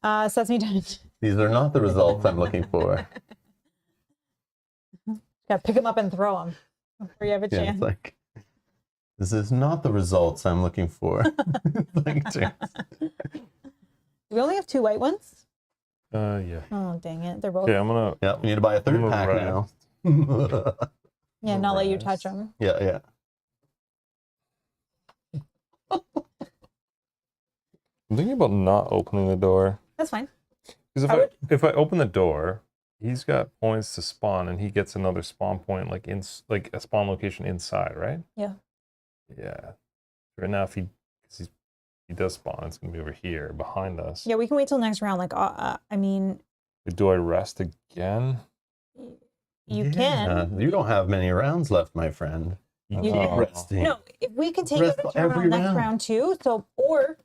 So that's me done. These are not the results I'm looking for. Gotta pick him up and throw him before you have a Yeah, chance. it's like, this is not the results I'm looking for. Like, Do we only have 2 white ones? Yeah. Oh, dang it. They're both. Okay, I'm gonna. yeah, we need to buy a 3rd pack Rest. now. Yeah, not let you Rest. touch them. Yeah. I'm thinking about not opening the door. That's fine. Because I would- if I open the door, he's got points to spawn, and he gets another spawn point, like a spawn location inside, right? Yeah. Yeah. Right now, if he does spawn, it's gonna be over here behind us. Yeah, we can wait till next round. Like, I mean, Do I rest again? you can. You don't have many rounds left, my friend. You Oh. Resting. No, if we can take Rest a turn every on next round. round too. So, or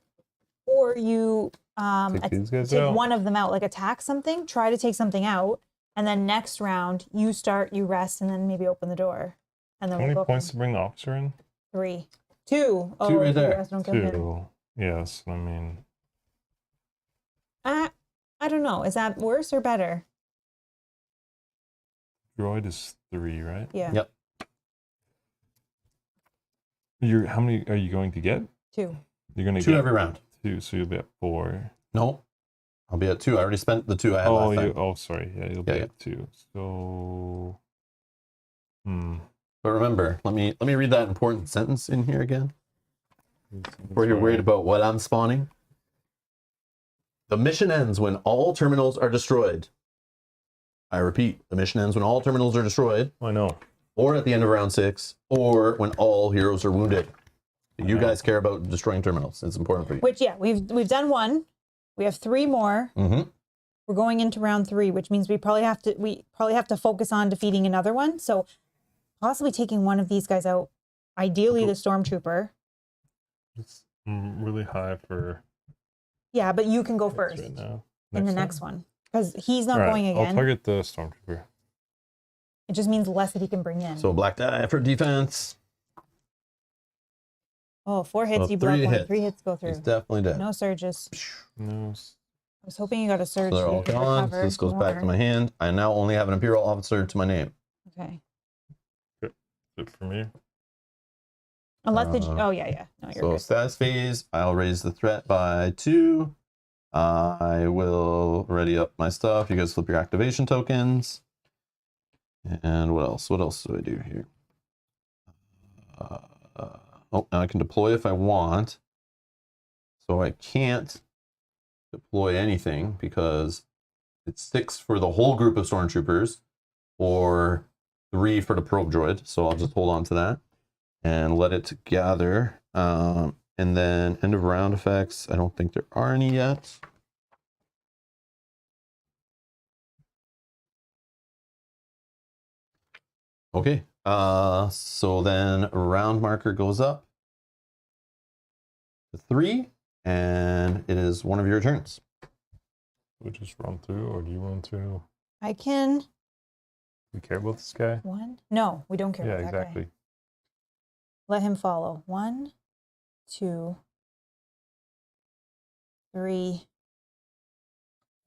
you Take these guys take out. one of them out, like attack something, try to take something out, and then next round you start, you rest, and then maybe open the door, and then How many we'll go points to bring the officer in? 3, 2. Oh, Two right if you there. rest, don't kill him. 2. Yes, I mean, I don't know. Is that worse or better? droid is 3, right? Yeah. Yep. How many are you going to get? 2. You're going to 2 get every round. 2, so you'll be at 4. No, I'll be at 2. I already spent the 2 I had last time. Sorry. Yeah, you'll be Yeah, at 2. So, But remember, let me read that important sentence in here again. Before you're worried about what I'm spawning. The mission ends when all terminals are destroyed. I repeat, the mission ends when all terminals are destroyed, I know. or at the end of round 6, or when all heroes are wounded. You guys care about destroying terminals. It's important for you. Which, yeah, we've done 1. We have 3 more. Mm-hmm. We're going into round 3, which means we probably have to focus on defeating another one. So possibly taking one of these guys out. Ideally, the stormtrooper. It's really high for Yeah, but you can go hits first right now. in the time? next one because he's not All right, going I'll again. target the stormtrooper. It just means less that he can bring in. So black die for defense. Oh, 4 hits, So you block 3 one. hits. 3 hits go through. He's definitely dead. No surges. No. I was hoping you got a surge. So they're so you all could gone. recover So this goes back to more. my hand. I now only have an Imperial officer to my name. Okay. Good for me. Unless the. Uh, Oh, yeah. No, you're So good. status phase, I'll raise the threat by 2. I will ready up my stuff. You guys flip your activation tokens. And what else? What else do I do here? Oh, now I can deploy if I want. So I can't deploy anything because it's 6 for the whole group of stormtroopers or 3 for the probe droid. So I'll just hold on to that and let it gather. And then end of round effects. I don't think there are any yet. Okay. So then round marker goes up to 3, and it is one of your turns. We just run through, or do you run through? I can. We care about this guy? 1. No, we don't care Yeah, about that exactly. guy. Let him follow. 1, 2, 3,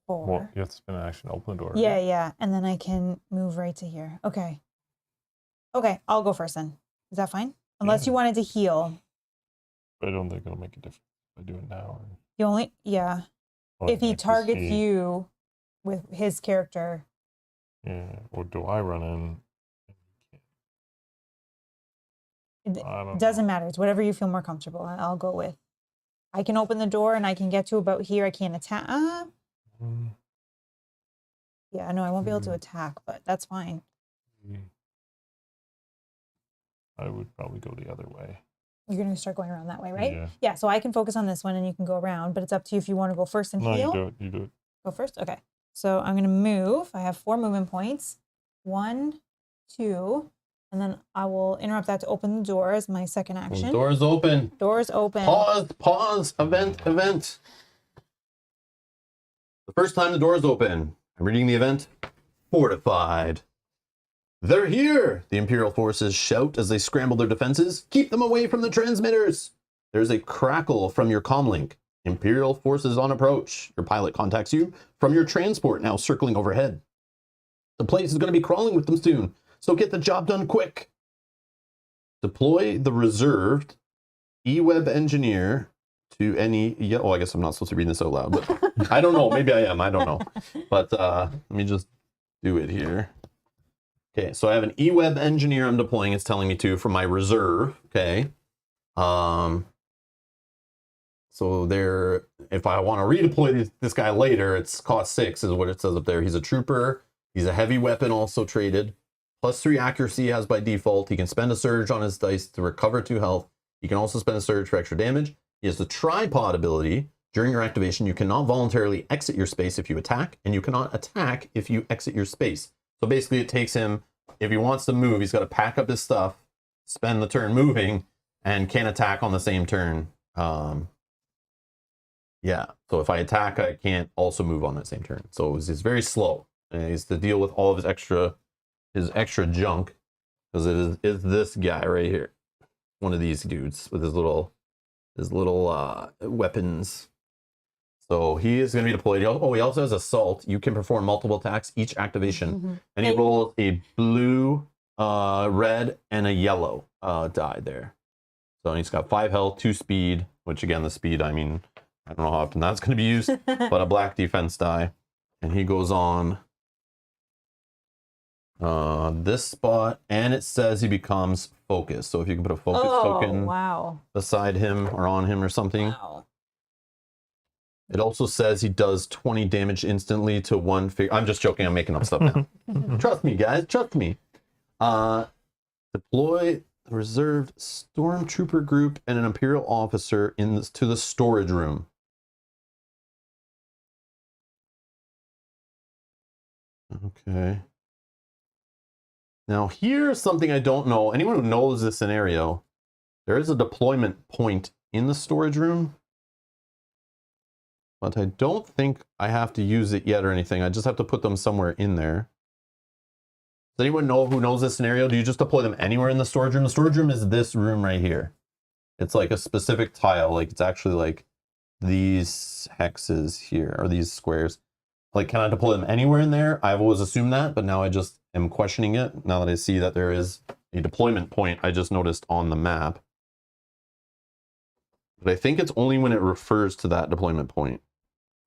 4. Well, you have to spin an action, open the door. Yeah. And then I can move right to here. Okay, I'll go first then. Is that fine? Unless you Yeah. wanted to heal. But I don't think it'll make a difference if I do it now. You only, yeah. Or If he like to targets see- you with his character. Yeah, or do I run in? I don't It doesn't matter. It's whatever you feel more comfortable. I'll go with. I can open the door and I can get to about here. I can't attack. know. Yeah, no, I won't be able to attack, but that's fine. I would probably go the other way. You're going to start going around that way, right? Yeah. Yeah, so I can focus on this one and you can go around, but it's up to you if you want to go first and No, heal. you do it. Go first? Okay. So I'm going to move. I have 4 movement points. 1, 2, and then I will interrupt that to open the door as my second action. The door's open. Doors open. Pause. Event. The first time the door's open, I'm reading the event. Fortified. They're here! The Imperial forces shout as they scramble their defenses. Keep them away from the transmitters! There's a crackle from your comlink. Imperial forces on approach. Your pilot contacts you from your transport now circling overhead. The place is going to be crawling with them soon, so get the job done quick. Deploy the reserved E-Web engineer to any... Yeah, oh, I guess I'm not supposed to read this out loud, but I don't know. Maybe I am. I don't know. But let me just do it here. Okay, so I have an E-Web engineer I'm deploying. It's telling me to from my reserve. Okay. So there, if I want to redeploy this guy later, it's cost 6 is what it says up there. He's a trooper. He's a heavy weapon also traded. +3 accuracy has by default. He can spend a surge on his dice to recover 2 health. He can also spend a surge for extra damage. He has the tripod ability. During your activation, you cannot voluntarily exit your space if you attack, and you cannot attack if you exit your space. So basically it takes him, if he wants to move, he's got to pack up his stuff, spend the turn moving, and can't attack on the same turn. Yeah, so if I attack, I can't also move on that same turn. So it's very slow. And he's to deal with all of his extra junk, because it is this guy right here, one of these dudes with his little weapons. So he is going to be deployed. He also has Assault. You can perform multiple attacks each activation, and he rolls a blue, red, and a yellow die there. So he's got 5 health, 2 speed, which again, the speed, I mean, I don't know how often that's going to be used, but a black defense die. And he goes on this spot, and it says he becomes focused. So if you can put a focus token beside him or on him or something. Wow. It also says he does 20 damage instantly to one figure. I'm just joking. I'm making up stuff now. Trust me, guys. Trust me. Deploy the reserved stormtrooper group and an Imperial officer to the storage room. Okay. Now here's something I don't know. Anyone who knows this scenario, there is a deployment point in the storage room, but I don't think I have to use it yet or anything. I just have to put them somewhere in there. Does anyone know who knows this scenario? Do you just deploy them anywhere in the storage room? The storage room is this room right here. It's like a specific tile. Like it's actually like these hexes here, or these squares. Like, can I deploy them anywhere in there? I've always assumed that, but now I just am questioning it. Now that I see that there is a deployment point, I just noticed on the map. But I think it's only when it refers to that deployment point.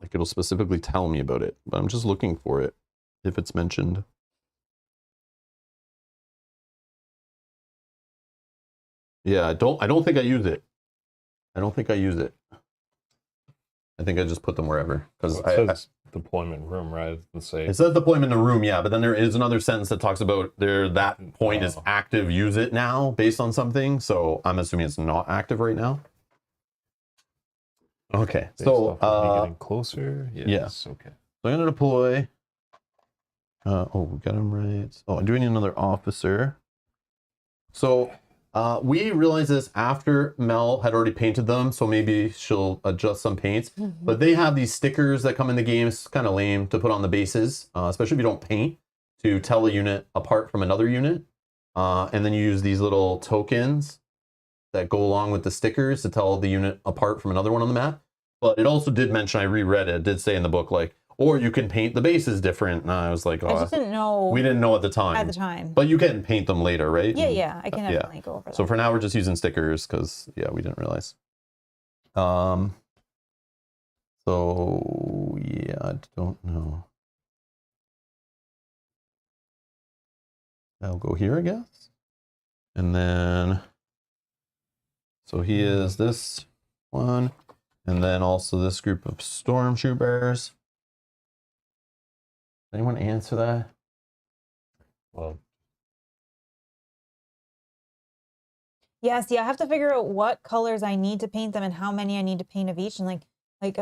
Like, it'll specifically tell me about it, but I'm just looking for it if it's mentioned. Yeah, I don't think I use it. I don't think I use it. I think I just put them wherever, because it says deployment room, right? It doesn't say. It says deployment in the room, yeah, but then there is another sentence that talks about that point is active, use it now, based on something. So I'm assuming it's not active right now. Okay, so getting closer. Yes. Okay. So I'm gonna deploy. We got him right. Oh, I'm doing another officer. So we realized this after Mel had already painted them, so maybe she'll adjust some paints. But they have these stickers that come in the game. It's kind of lame to put on the bases, especially if you don't paint, to tell a unit apart from another unit. And then you use these little tokens that go along with the stickers to tell the unit apart from another one on the map. But it also did mention, I reread it did say in the book, like, or you can paint the bases different. And I was like, oh, I just didn't know. We didn't know at the time. At the time. But you can paint them later, right? Yeah, I can definitely go over that. So for now, we're just using stickers because, yeah, we didn't realize. So, yeah, I don't know. I'll go here, I guess. And then, so he is this one. And then also this group of stormtroopers. Anyone answer that? Well, yeah, see, I have to figure out what colors I need to paint them and how many I need to paint of each. And like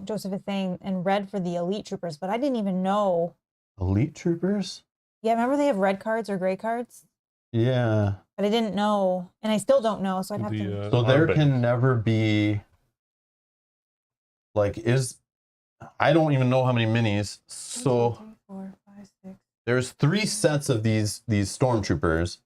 Joseph is saying, and red for the elite troopers, but I didn't even know. Elite troopers? Yeah, remember they have red cards or gray cards? Yeah. But I didn't know, and I still don't know, so I'd have to. So there can never be, like, I don't even know how many minis. So 1, 2, 3, 4, 5, 6. There's 3 sets of these stormtroopers.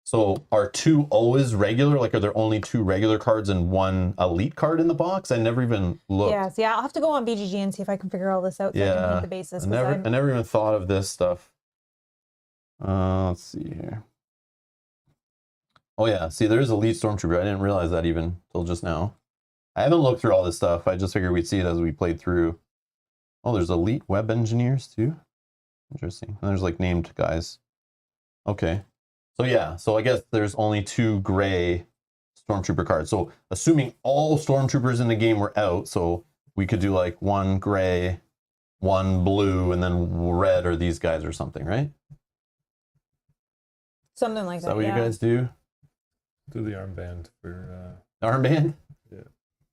So are 2 always regular? Like, are there only 2 regular cards and 1 elite card in the box? I never even looked. Yeah, so I'll have to go on BGG and see if I can figure all this out so I can paint the basis. I never even thought of this stuff. Let's see here. Oh yeah, see, there's elite stormtrooper. I didn't realize that even till just now. I haven't looked through all this stuff. I just figured we'd see it as we played through. Oh, there's elite web engineers too. Interesting. And there's like named guys. Okay. So yeah, so I guess there's only 2 gray stormtrooper cards. So assuming all stormtroopers in the game were out, so we could do like 1 gray one blue and then red are these guys or something, right? Something like Is that. that what Yeah. you guys do? Do the armband for Armband? Yeah.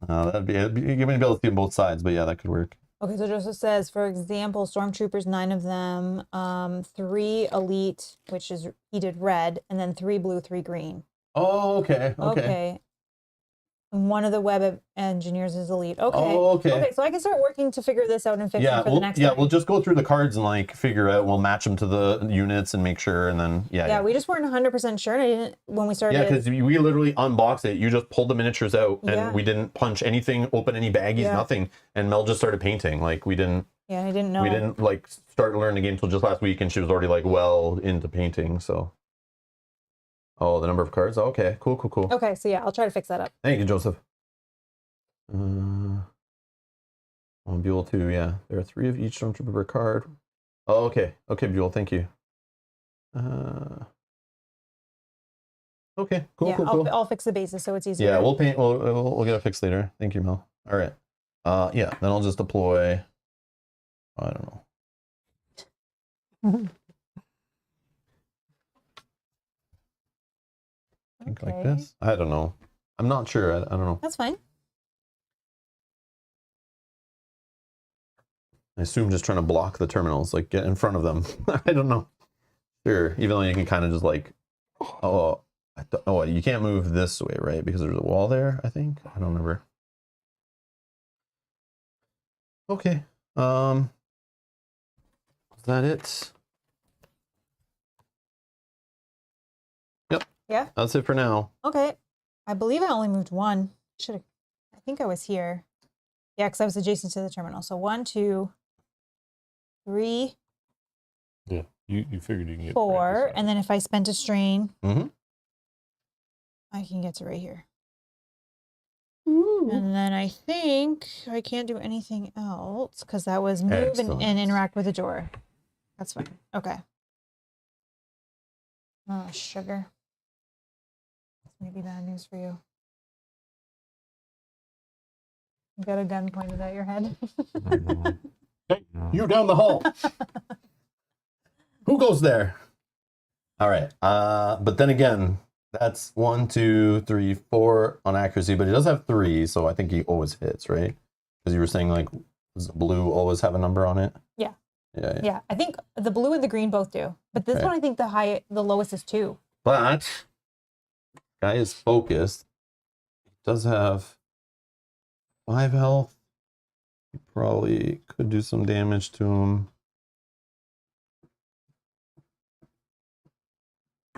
That'd be you're gonna be able to see on both sides, but yeah, that could work. Okay, so Joseph says, for example, stormtroopers, 9 of them, 3 elite, which is he did red, and then 3 blue, 3 green. Oh, okay. Okay. And one of the web engineers is elite. Okay. Oh, okay. Okay, so I can start working to figure this out and fix it for the next time. We'll just go through the cards and like figure out. We'll match them to the units and make sure, and then Yeah, we just weren't 100% sure. And I didn't when we started. Yeah, because we literally unboxed it. You just pulled the miniatures out, and Yeah. we didn't punch anything, open any baggies, Yeah. nothing. And Mel just started painting. Like we didn't. Yeah, I didn't know. We didn't like start learning the game until just last week, and she was already like well into painting. So. Oh, the number of cards. Okay, cool. Okay, so yeah, I'll try to fix that up. Thank you, Joseph. On Buell too, yeah. There are 3 of each stormtrooper per card. Oh, okay. Okay, Buell, thank you. Okay, cool. I'll fix the bases so it's easier. Yeah, we'll paint. We'll get it fixed later. Thank you, Mel. All right. Yeah. Then I'll just deploy. I don't know. Think like this. I don't know. I'm not sure. I don't know. That's fine. I assume just trying to block the terminals, like get in front of them. I don't know. Sure. Even though you can kind of just like, you can't move this way, right? Because there's a wall there, I think. I don't remember. Okay. Is that it? Yep. Yeah. That's it for now. Okay. I believe I only moved 1. I think I was here. Yeah, because I was adjacent to the terminal. So 1, 2, 3. Yeah, you figured you can get 4, and then if I spent a strain, Mm-hmm. I can get to right here. Ooh. And then I think I can't do anything else because that was move and interact with the door. That's fine. Okay. Oh, sugar. This may be bad news for you. You got a gun pointed at your head. Hey, you down the hall. Who goes there? All right. But then again, that's 1, 2, 3, 4 on accuracy, but he does have 3, so I think he always hits, right? Because you were saying like, does blue always have a number on it? Yeah. Yeah. I think the blue and the green both do, but this one I think the lowest is 2. But guy is focused. He does have 5 health. You probably could do some damage to him.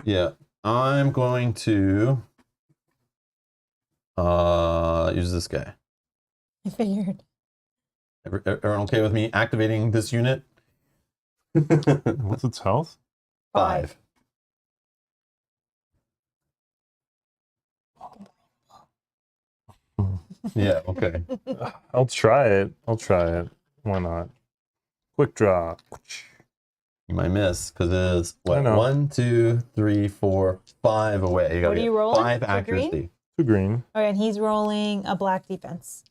Yeah, I'm going to use this guy. I figured. Everyone okay with me activating this unit? What's its health? 5. Yeah, okay. I'll try it. Why not? Quick draw. You might miss because it is what, I know. 1, 2, 3, 4, 5 away. You gotta What are you get rolling? 5 For green? accuracy. 2 green. Oh, and he's rolling a black defense.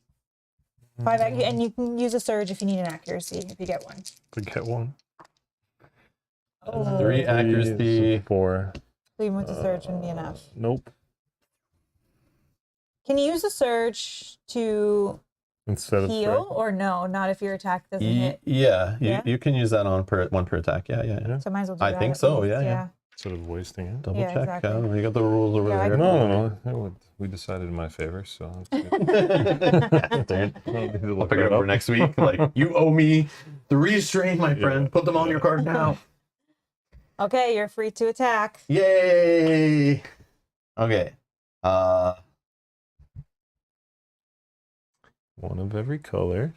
5 and you can use a surge if you need an accuracy if you get one. To get one. Oh. 3 accuracy. 4. So even with the surge wouldn't be enough. Nope. Can you use a surge to Instead of heal or no? Not if your attack doesn't hit. Yeah, Yeah? you can use that on one per attack. Yeah. So might as well do I that think at so, least, yeah. Instead of wasting it. Double Yeah, check. exactly. You got the rules over Yeah, I there. No. We decided in my favor, so. That's good. I'll pick it over next week. Like, you owe me 3 strain, my friend. Yeah. Put them on your card now. Okay, you're free to attack. Yay! Okay. One of every color,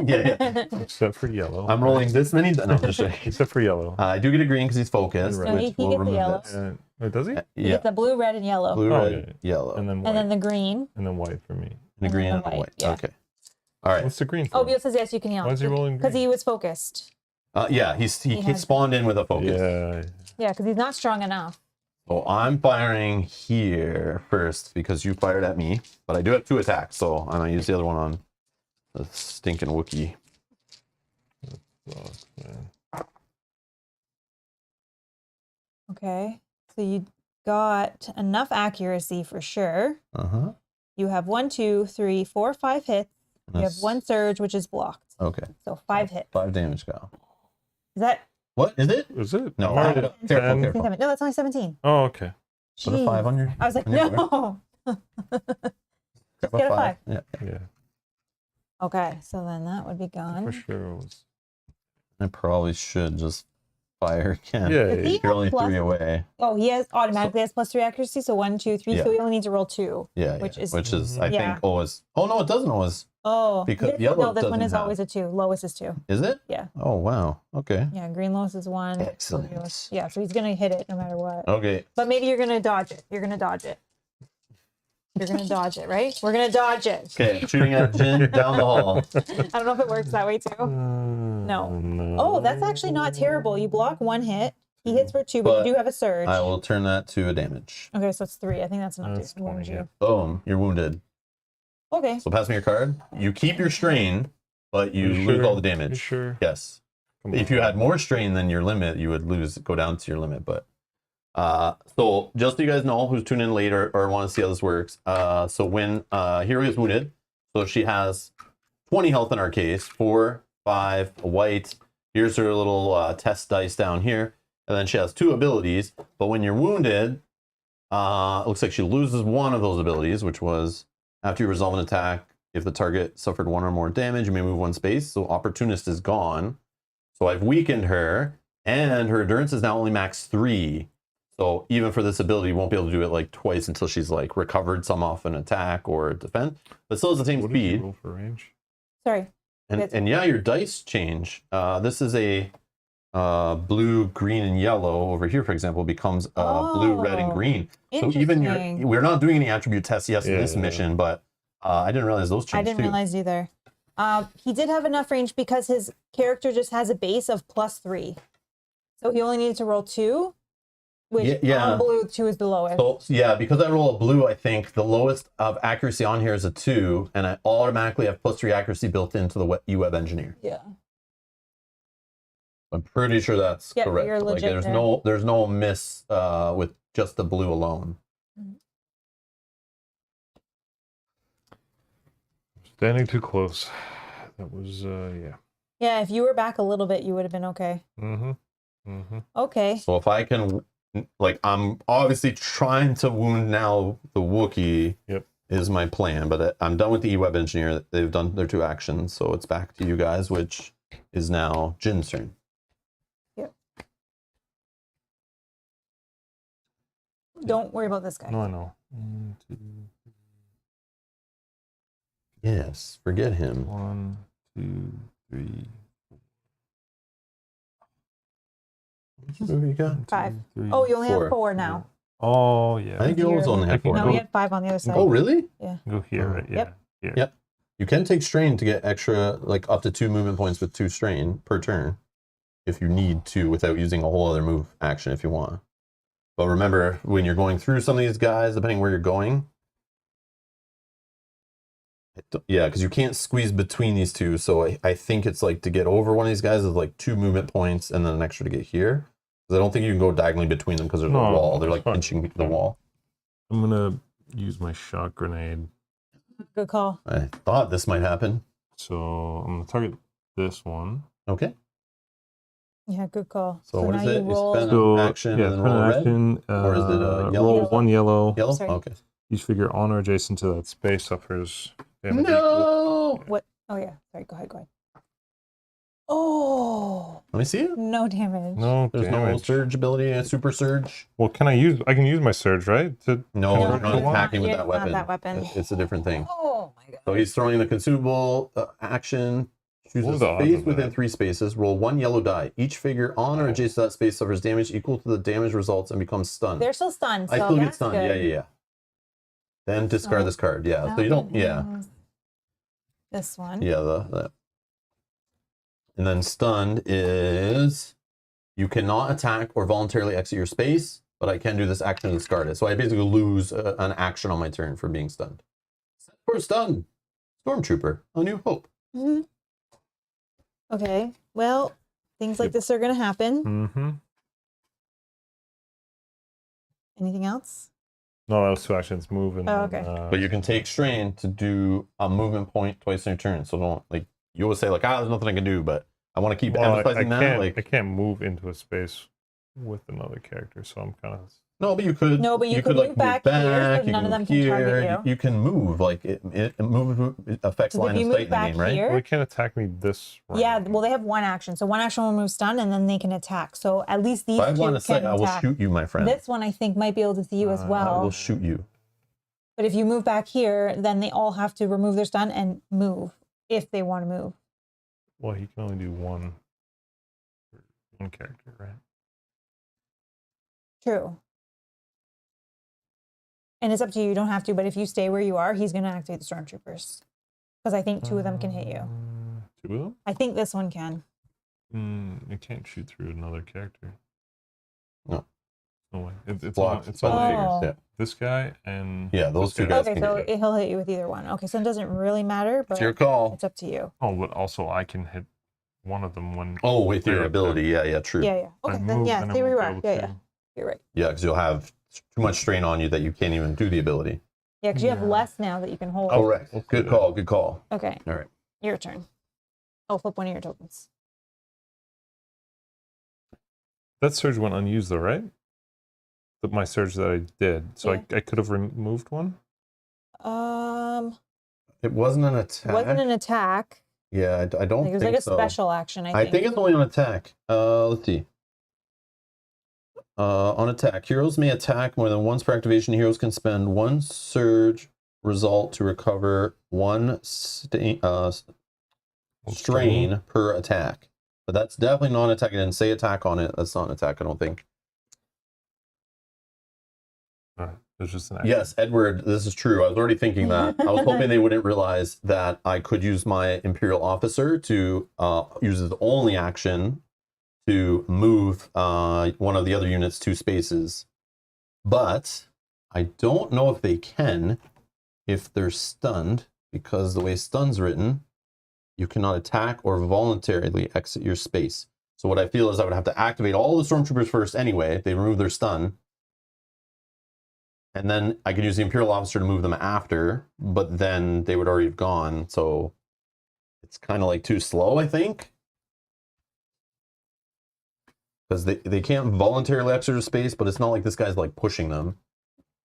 Yeah. except for yellow. I'm rolling this many. No, I'm just kidding. Except for yellow. I do get a green because he's focused, And red. which No, he will gets the remove yellow. this. Does he? You Yeah. get the blue, red, and yellow. Blue, Oh, red, yellow. And then white. And then the green. And then white for me. And a and green then and the a white, white. yeah. Okay. All right. What's the green for? Oh, Bill says yes, you can heal. Why is he rolling Because green? he was focused. Yeah, he had- spawned in with a focus. Yeah. Yeah, because he's not strong enough. So I'm firing here first because you fired at me, but I do have 2 attacks, so I'm gonna use the other one on the stinking Wookiee. Block, man. Okay. So you got enough accuracy for sure. Uh-huh. You have 1, 2, 3, 4, 5 hits. You have 1 surge, which is blocked. Okay. So 5 hits. 5 damage, Kyle. Is that What is it? Is it? No, I'm already at careful, 10. careful. No, that's only 17. Oh, okay. Put a 5 on your. I was like, on your board. no. Just get a 5. Yeah. Yeah. Okay, so then that would be gone. For sure. It was... I probably should just fire again. Yeah. Does he You're have only plus- 3 away. Oh, he has automatically has +3 accuracy, so 1, 2, 3. Yeah. So he only needs to roll 2. Yeah. Which is- I Yeah. think always. Oh no, it doesn't always. Oh, Because this, yellow no, this one doesn't is have. always a 2. Lowest is 2. Is it? Yeah. Oh wow. Okay. Yeah, green lowest is 1. Excellent. Lowest- Yeah, so he's gonna hit it no matter what. Okay. But maybe you're gonna dodge it. You're gonna dodge it. You're gonna dodge it, right? We're gonna dodge it. Okay. Shooting at Jin down the hall. I don't know if it works that way too. No. No. Oh, that's actually not terrible. You block 1 hit. He hits for 2, but But you do have a surge. I will turn that to a damage. Okay, so it's 3. I think that's enough That's to wound 20, yeah. you. Boom. You're wounded. Okay. So pass me your card. You keep your strain, but you You lose sure? all the You damage. sure? Yes. Come If on. you had more strain than your limit, you would go down to your limit. But so just so you guys know who's tuning in later or want to see how this works. So when Hero is wounded, so she has 20 health in our case, 4, 5, a white. Here's her little test dice down here, and then she has 2 abilities. But when you're wounded, it looks like she loses 1 of those abilities, which was after you resolve an attack. If the target suffered 1 or more damage, you may move 1 space. So Opportunist is gone. So I've weakened her, and her endurance is now only max 3. So even for this ability, you won't be able to do it like twice until she's like recovered some off an attack or defense. But still has the same What did you speed. roll for range? Sorry. And yeah, your dice change. This is a blue, green, and yellow. Over here, for example, becomes blue, red, and Oh, green. So even Interesting. we're not doing any attribute tests yet in Yeah, this yeah. mission, but I didn't realize those I changed didn't too. realize either. He did have enough range because his character just has a base of +3. So he only needed to roll 2, which Yeah. on blue 2 is the lowest. So yeah, because I roll a blue, I think the lowest of accuracy on here is a 2, and I automatically have +3 accuracy built into the eWeb Engineer. Yeah. I'm pretty sure that's Yeah, correct. you're Like legit there's no miss with just the blue alone. Standing too close. That was, yeah. Yeah, if you were back a little bit, you would have been okay. Mm-hmm. Mm-hmm. Okay. So if I can, like, I'm obviously trying to wound now the Wookiee. Yep. Is my plan, but I'm done with the eWeb Engineer. They've done their 2 actions, so it's back to you guys, which is now Jin's turn. Don't worry about this guy. No, I know. 1, 2, Yes, forget him. 1, 2, 3. Who you got? 5. 3. Oh, you only 4. have 4 now. Oh, yeah. I think you always only have 4. No, we had 5 on the other side. Oh, really? Go here, right? Yeah. Yep. Here. Yep. You can take strain to get extra, like up to 2 movement points with 2 strain per turn, if you need to, without using a whole other move action if you want. But remember, when you're going through some of these guys, depending where you're going, yeah, because you can't squeeze between these 2. So I think it's like to get over one of these guys is like 2 movement points and then an extra to get here. Because I don't think you can go diagonally between them because there's a wall. They're like fine. pinching the wall. I'm going to use my shock grenade. Good call. I thought this might happen. So I'm going to target this one. Okay. Yeah, good call. So what now is it? You roll- spend- So, action yeah, and then spend roll an red? action. Or is it yellow? Roll 1 yellow. Yellow? Sorry. Okay. Each figure on or adjacent to that space suffers damage. No! What? Oh, yeah. Sorry, go ahead. Oh, Let me see it. no damage. No There's no damage. surge ability, a super surge. Well, can I use? I can use my surge, right? To No, No, you're not it's not attacking with yet, that not weapon. that weapon. It's a different thing. Oh, my God. So he's throwing the consumable action. Choose What a are the odds space of within that? 3 spaces. Roll 1 yellow die. Each figure on or adjacent to that space suffers damage equal to the damage results and becomes stunned. They're still stunned. So I still get that's stunned. good. Yeah. Then discard So this card. Yeah. That So you don't. one Yeah. is This one. Yeah. The. And then stunned is you cannot attack or voluntarily exit your space, but I can do this action to discard it. So I basically lose an action on my turn for being stunned. Set for stun. Stormtrooper, A New Hope. Mhm. Okay. Well, Things like this are going to happen. Mm-hmm. Anything else? No, that was 2 actions. Move and. Oh, then, okay. But you can take strain to do a movement point twice in your turn. So don't like you always say like there's nothing I can do, but I want to keep emphasizing that. I can't move into a space with another character, so I'm kind of. No, but you could. No, but you could like move back here, so you none can of them move can target here, you. You can move like it affects So if line you of move sight in the back game, right? here- Well, they can't attack me this round. Yeah, well, they have 1 action. So 1 action will remove stun, and then they can attack. So at least these If I two want to say can I will attack. shoot you, my friend. This one, I think, might be able to see you as I well. will shoot you. But if you move back here, then they all have to remove their stun and move if they want to move. Well, he can only do one character, right? True. And it's up to you. You don't have to. But if you stay where you are, he's going to activate the stormtroopers. Because I think 2 of them can hit you. 2 of them? I think this one can. You can't shoot through another character. No. No way. It's Blocked on, it's by the on figures. this guy and Yeah, those this two guy. guys. Okay, so he'll hit you with either one. Okay, so it doesn't really matter, but It's your call. it's up to you. Oh, but also I can hit one of them when. Oh, with your they're ability. Yeah, true. Yeah. Okay, then move, yeah, then I stay where you won't are. be able Yeah. to- You're right. Yeah, because you'll have too much strain on you that you can't even do the ability. Yeah, because you have Yeah. less now that you can hold. Correct. let's Good do call. Good call. Okay, All right. your turn. I'll flip one of your tokens. That surge went unused though, right? My surge that I did. So Yeah. I could have removed one. It wasn't an attack. Wasn't an attack. Yeah, I don't It was think like a so. special action. I I think. think it's only on attack. Let's see. On attack, heroes may attack more than once per activation. Heroes can spend 1 surge result to recover 1 strain per attack. But that's definitely not an attack. I didn't say attack on it. That's not an attack, I don't think. It's just an action. Yes, Edward, this is true. I was already thinking that. I was hoping they wouldn't realize that I could use my Imperial Officer to use his only action to move one of the other units 2 spaces. But I don't know if they can if they're stunned, because the way stun's written, you cannot attack or voluntarily exit your space. So what I feel is I would have to activate all the stormtroopers first anyway. They remove their stun. And then I could use the Imperial Officer to move them after, but then they would already have gone. So it's kind of like too slow, I think. Because they can't voluntarily exit their space, but it's not like this guy's like pushing them.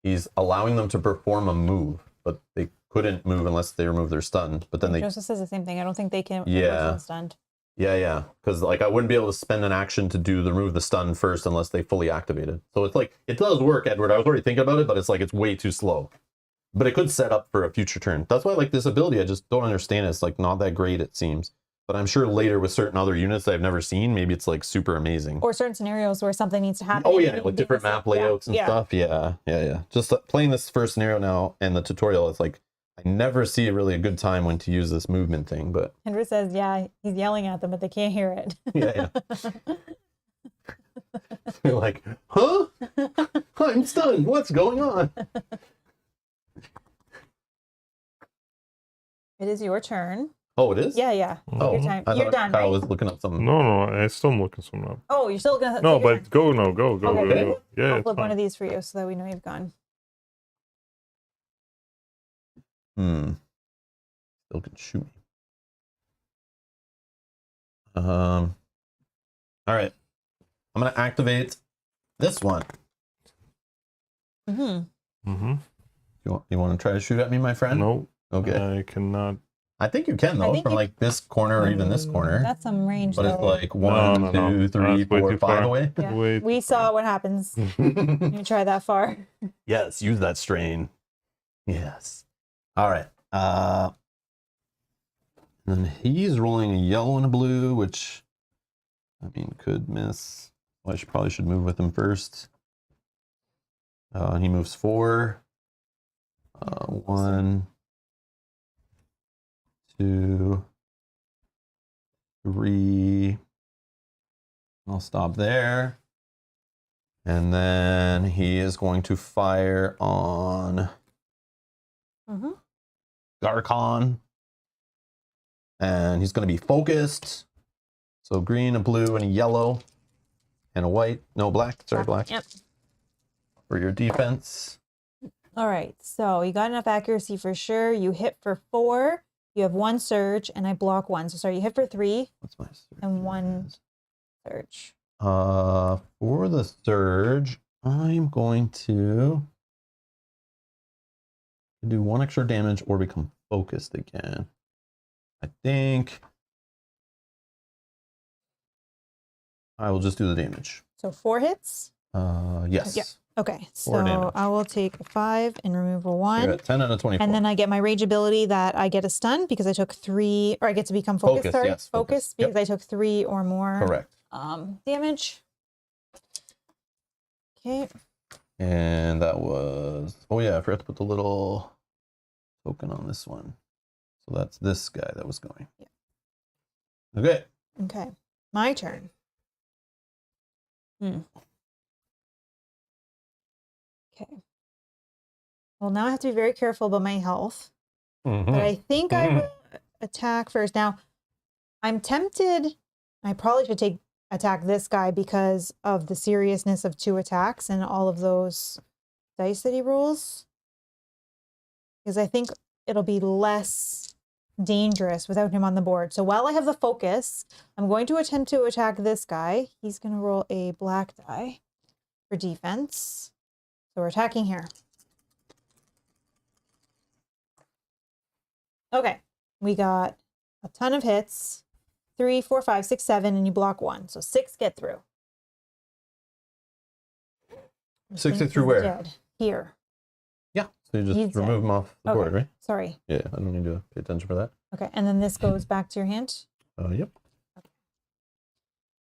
He's allowing them to perform a move, but they couldn't move unless they remove their stun. But then they... Joseph says the same thing. I don't think they can. Yeah. Stunned. Yeah. Because like I wouldn't be able to spend an action to do the remove the stun first unless they fully activated. So it's like, it does work, Edward. I was already thinking about it, but it's like, it's way too slow. But it could set up for a future turn. That's why I like this ability. I just don't understand it. It's like not that great, it seems. But I'm sure later with certain other units that I've never seen, maybe it's like super amazing. Or certain scenarios where something needs to happen. Oh and yeah, you like do different this- map layouts and stuff. Yeah. Just playing this first scenario now and the tutorial, it's like, I never see really a good time when to use this movement thing, but... Henry says, yeah, he's yelling at them, but they can't hear it. Yeah. They're like, huh? I'm stunned. What's going on? It is your turn. Oh, it is? Yeah. Oh, Your time. I You're thought done, Kyle right? was looking up something. No, I still am looking something up. Oh, you're still gonna. No, take your but go. Okay. Go. Yeah, I'll it's flip one fine. of these for you so that we know you've gone. Still can shoot me. All right. I'm gonna activate this one. Mm-hmm. You want to try to shoot at me, my friend? No. Okay. I cannot. I think you can I though, think from you- like this corner or even this corner. That's some range, But it's though. like 1, No. 2, 3, That's way 4, too 5 far. away. Yeah. Wait. We saw what happens when you try that far. Yes, use that strain. Yes. All right. And he's rolling a yellow and a blue, which I mean could miss. Well, probably should move with him first. He moves 4. 1, 2, 3. I'll stop there. And then he is going to fire on Mm-hmm. Garcon. And he's going to be focused. So green, a blue, and a yellow, and a white. No, black. Sorry, black. Yep. For your defense. All right. So you got enough accuracy for sure. You hit for 4. You have 1 surge, and I block 1. So sorry, you hit for 3. What's my surge? And 1 surge. For the surge, I'm going to do 1 extra damage or become focused again. I think I will just do the damage. So 4 hits? Yes. Yeah. Okay, 4 damage. so I will take a 5 and remove a 1. You're at 10 out of 24. And then I get my rage ability that I get a stun because I took 3, or I get to become focused. Focus, Sorry, yes, focus focus. because Yep. I took 3 or more. Correct. Damage. Okay. And that was, oh yeah, I forgot to put the little token on this one. So that's this guy that was going. Yeah. Okay. Okay. My turn. Okay. Well, now I have to be very careful about my health. But I think I will attack first. Now, I'm tempted. I probably should attack this guy because of the seriousness of 2 attacks and all of those dice that he rolls. Because I think it'll be less dangerous without him on the board. So while I have the focus, I'm going to attempt to attack this guy. He's going to roll a black die for defense. So we're attacking here. Okay, we got a ton of hits. 3, 4, 5, 6, 7, and you block 1. So 6 get through. 6 get He's through where? dead. Here. Yeah. So you just He's remove dead. them off the board, right? Sorry. Yeah, I don't need to pay attention for that. Okay, and then this goes back to your hand. Yep.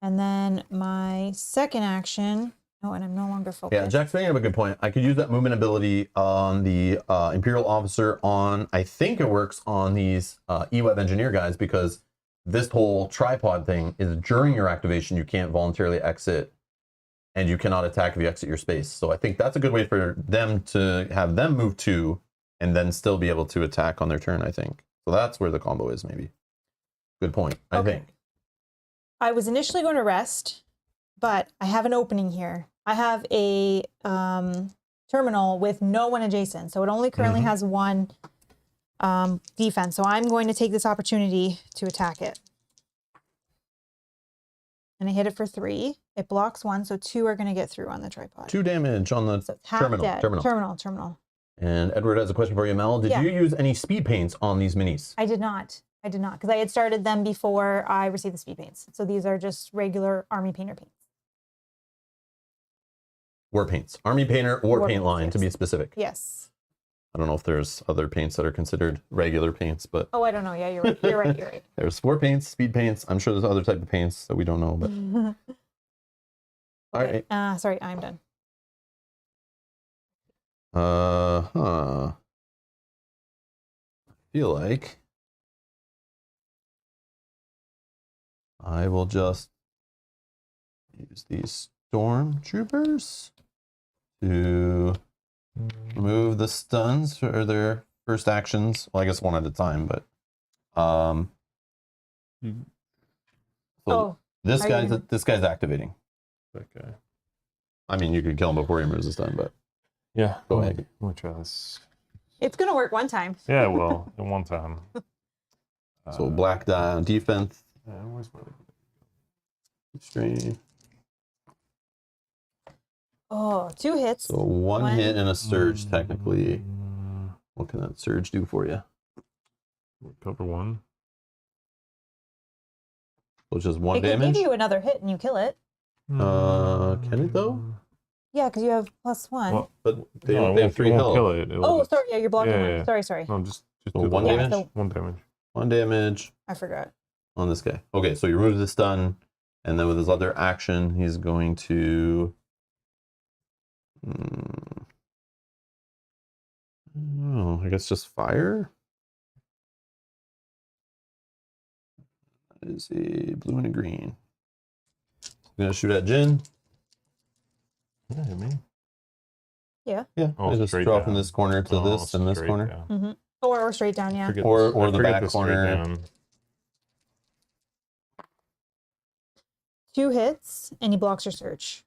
And then my second action. Oh, and I'm no longer focused. Yeah, Jack's bringing up a good point. I could use that movement ability on the Imperial Officer on, I think it works on these E-Web Engineer guys because this whole tripod thing is during your activation, you can't voluntarily exit and you cannot attack if you exit your space. So I think that's a good way for them to have them move 2 and then still be able to attack on their turn, I think. So that's where the combo is, maybe. Good point, I think. I was initially going to rest, but I have an opening here. I have a terminal with no one adjacent, so it only currently has 1 defense. So I'm going to take this opportunity to attack it. And I hit it for 3. It blocks 1, so 2 are going to get through on the tripod. 2 damage on the So it's half terminal. dead. Terminal. And Edward has a question for you, Mel. Did you use any speed paints on these minis? I did not, because I had started them before I received the speed paints. So these are just regular Army Painter paints. War paints. Army Painter or War paint paints, line, yes. to be specific. Yes. I don't know if there's other paints that are considered regular paints, but Oh, I don't know. Yeah, you're right. You're right. there's war paints, speed paints. I'm sure there's other type of paints that we don't know, but all right. Sorry, I'm done. I feel like I will just use these stormtroopers to remove the stuns for their first actions. Well, I guess one at a time, but so this guy's activating. Okay. I mean, you could kill him before he removes the stun, but Yeah. Go ahead. Let me try this. It's gonna work one time. Yeah, well, in one time. so black die on defense. Where's my... Strain. Oh, 2 hits. So one hit and a surge, technically. What can that surge do for you? Cover 1. So just 1 it could damage? give you another hit and you kill it. Can it though? Yeah, because you have +1. Well, But they, no, they have 3 health. Kill it. It'll oh, just- sorry. Yeah, you're blocking Yeah, 1. yeah. Sorry. No, just So do 1 the damage? so 1 damage. 1 damage I forgot. on this guy. Okay, so he removes the stun, and then with his other action, he's going to... Oh, I guess just fire? That is a blue and a green. I'm gonna shoot at Jin. Yeah, I mean. Yeah. Yeah, Oh, I just straight draw down. from this corner to Oh, this and this straight corner. down. Or straight down, yeah. Forget Or I the forget back the straight corner. down. 2 hits, and he blocks your surge.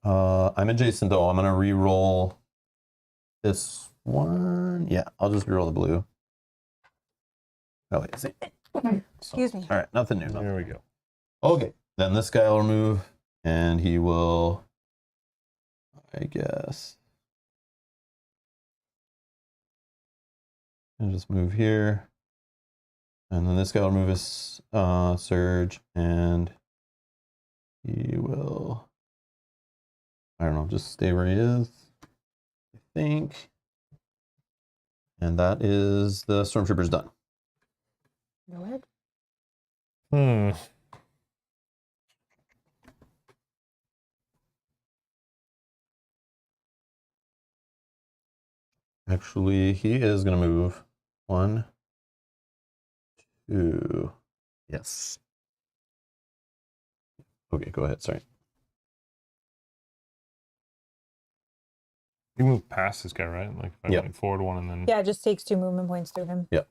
I'm adjacent though. I'm gonna re-roll this one. Yeah, I'll just re-roll the blue. Oh wait, see. Excuse me. All right, nothing new. There we go. Okay, then this guy will move, and he will, I guess, and just move here, and then this guy will move his surge, and he will, I don't know, just stay where he is, I think, and that is the Stormtrooper's done. Go ahead. Actually, he is going to move 1, 2, yes. Okay, go ahead, sorry. You move past this guy, right? Like if I Yep. went forward 1 and then Yeah, it just takes 2 movement points through him. So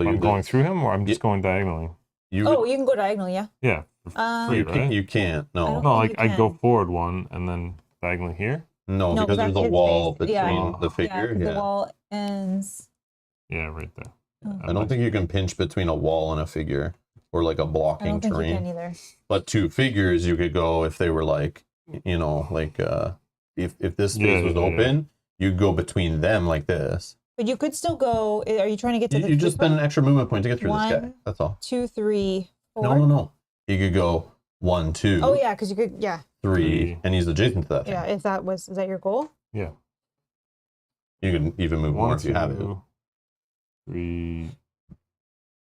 I'm going through him, or I'm just going diagonally. You Oh, you can go diagonal, yeah. Yeah, free, you, right? you can't, I no. don't No, think like you I go can. forward 1 and then diagonally here. No, No, because there's that's a his wall space. between Yeah. the Yeah, figure. 'cause Yeah, the wall ends. Yeah, right there. Oh. I don't think you can pinch between a wall and a figure, or like a I blocking don't think you terrain. can either. But 2 figures, you could go if they were like, you know, like if this space was open, you'd go between them like this. But you could still go. Are you trying to get to the You just spend an trooper? extra movement point to get through this guy. 1, That's all. 2, 3, 4. No. You could go 1, 2. Oh yeah, because you could. Yeah, 3, and he's adjacent to that thing. yeah. If that was, is that your goal? Yeah. You can even move more 1, if you have it. 2, 3.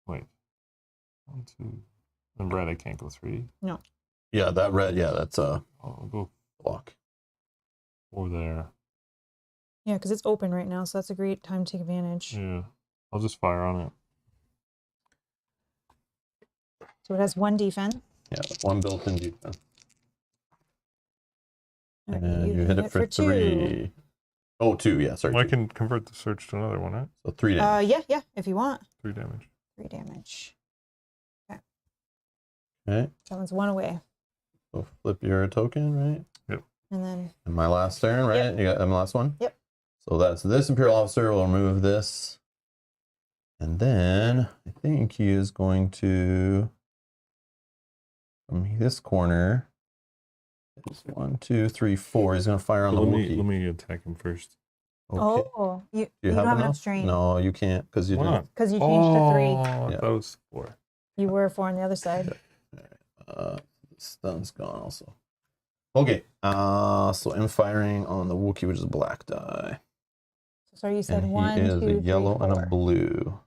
Wait. 1, 2. And red, I can't go 3. No. Yeah, that red. Yeah, that's a I'll go block. 4 there. Yeah, because it's open right now, so that's a great time to take advantage. Yeah. I'll just fire on it. So it has 1 defense. Yeah, 1 built-in defense. All right, And you hit it for 2. 3. Oh, 2. Yeah, sorry. Well, I 2. can convert the search to another one, right? So 3 damage. Yeah, if you want. 3 damage. 3 damage. Okay. That one's 1 away. So flip your token, right? And then And my last turn, right? Yep. You got my last one? Yep. So that's this Imperial Officer. We'll remove this. And then I think he is going to, from this corner, it's 1, 2, 3, 4. He's going to fire on the Wookiee. Let me attack him first. Okay. oh, you Do you don't have enough strain. No, you can't because you Why didn't. not? Because you changed to 3. I Yeah. thought it was 4. You were 4 on the other side. Stun's gone also. Okay. So I'm firing on the Wookiee, which is a black die. So you said And 1, he is 2, a 3, yellow 4. and a blue.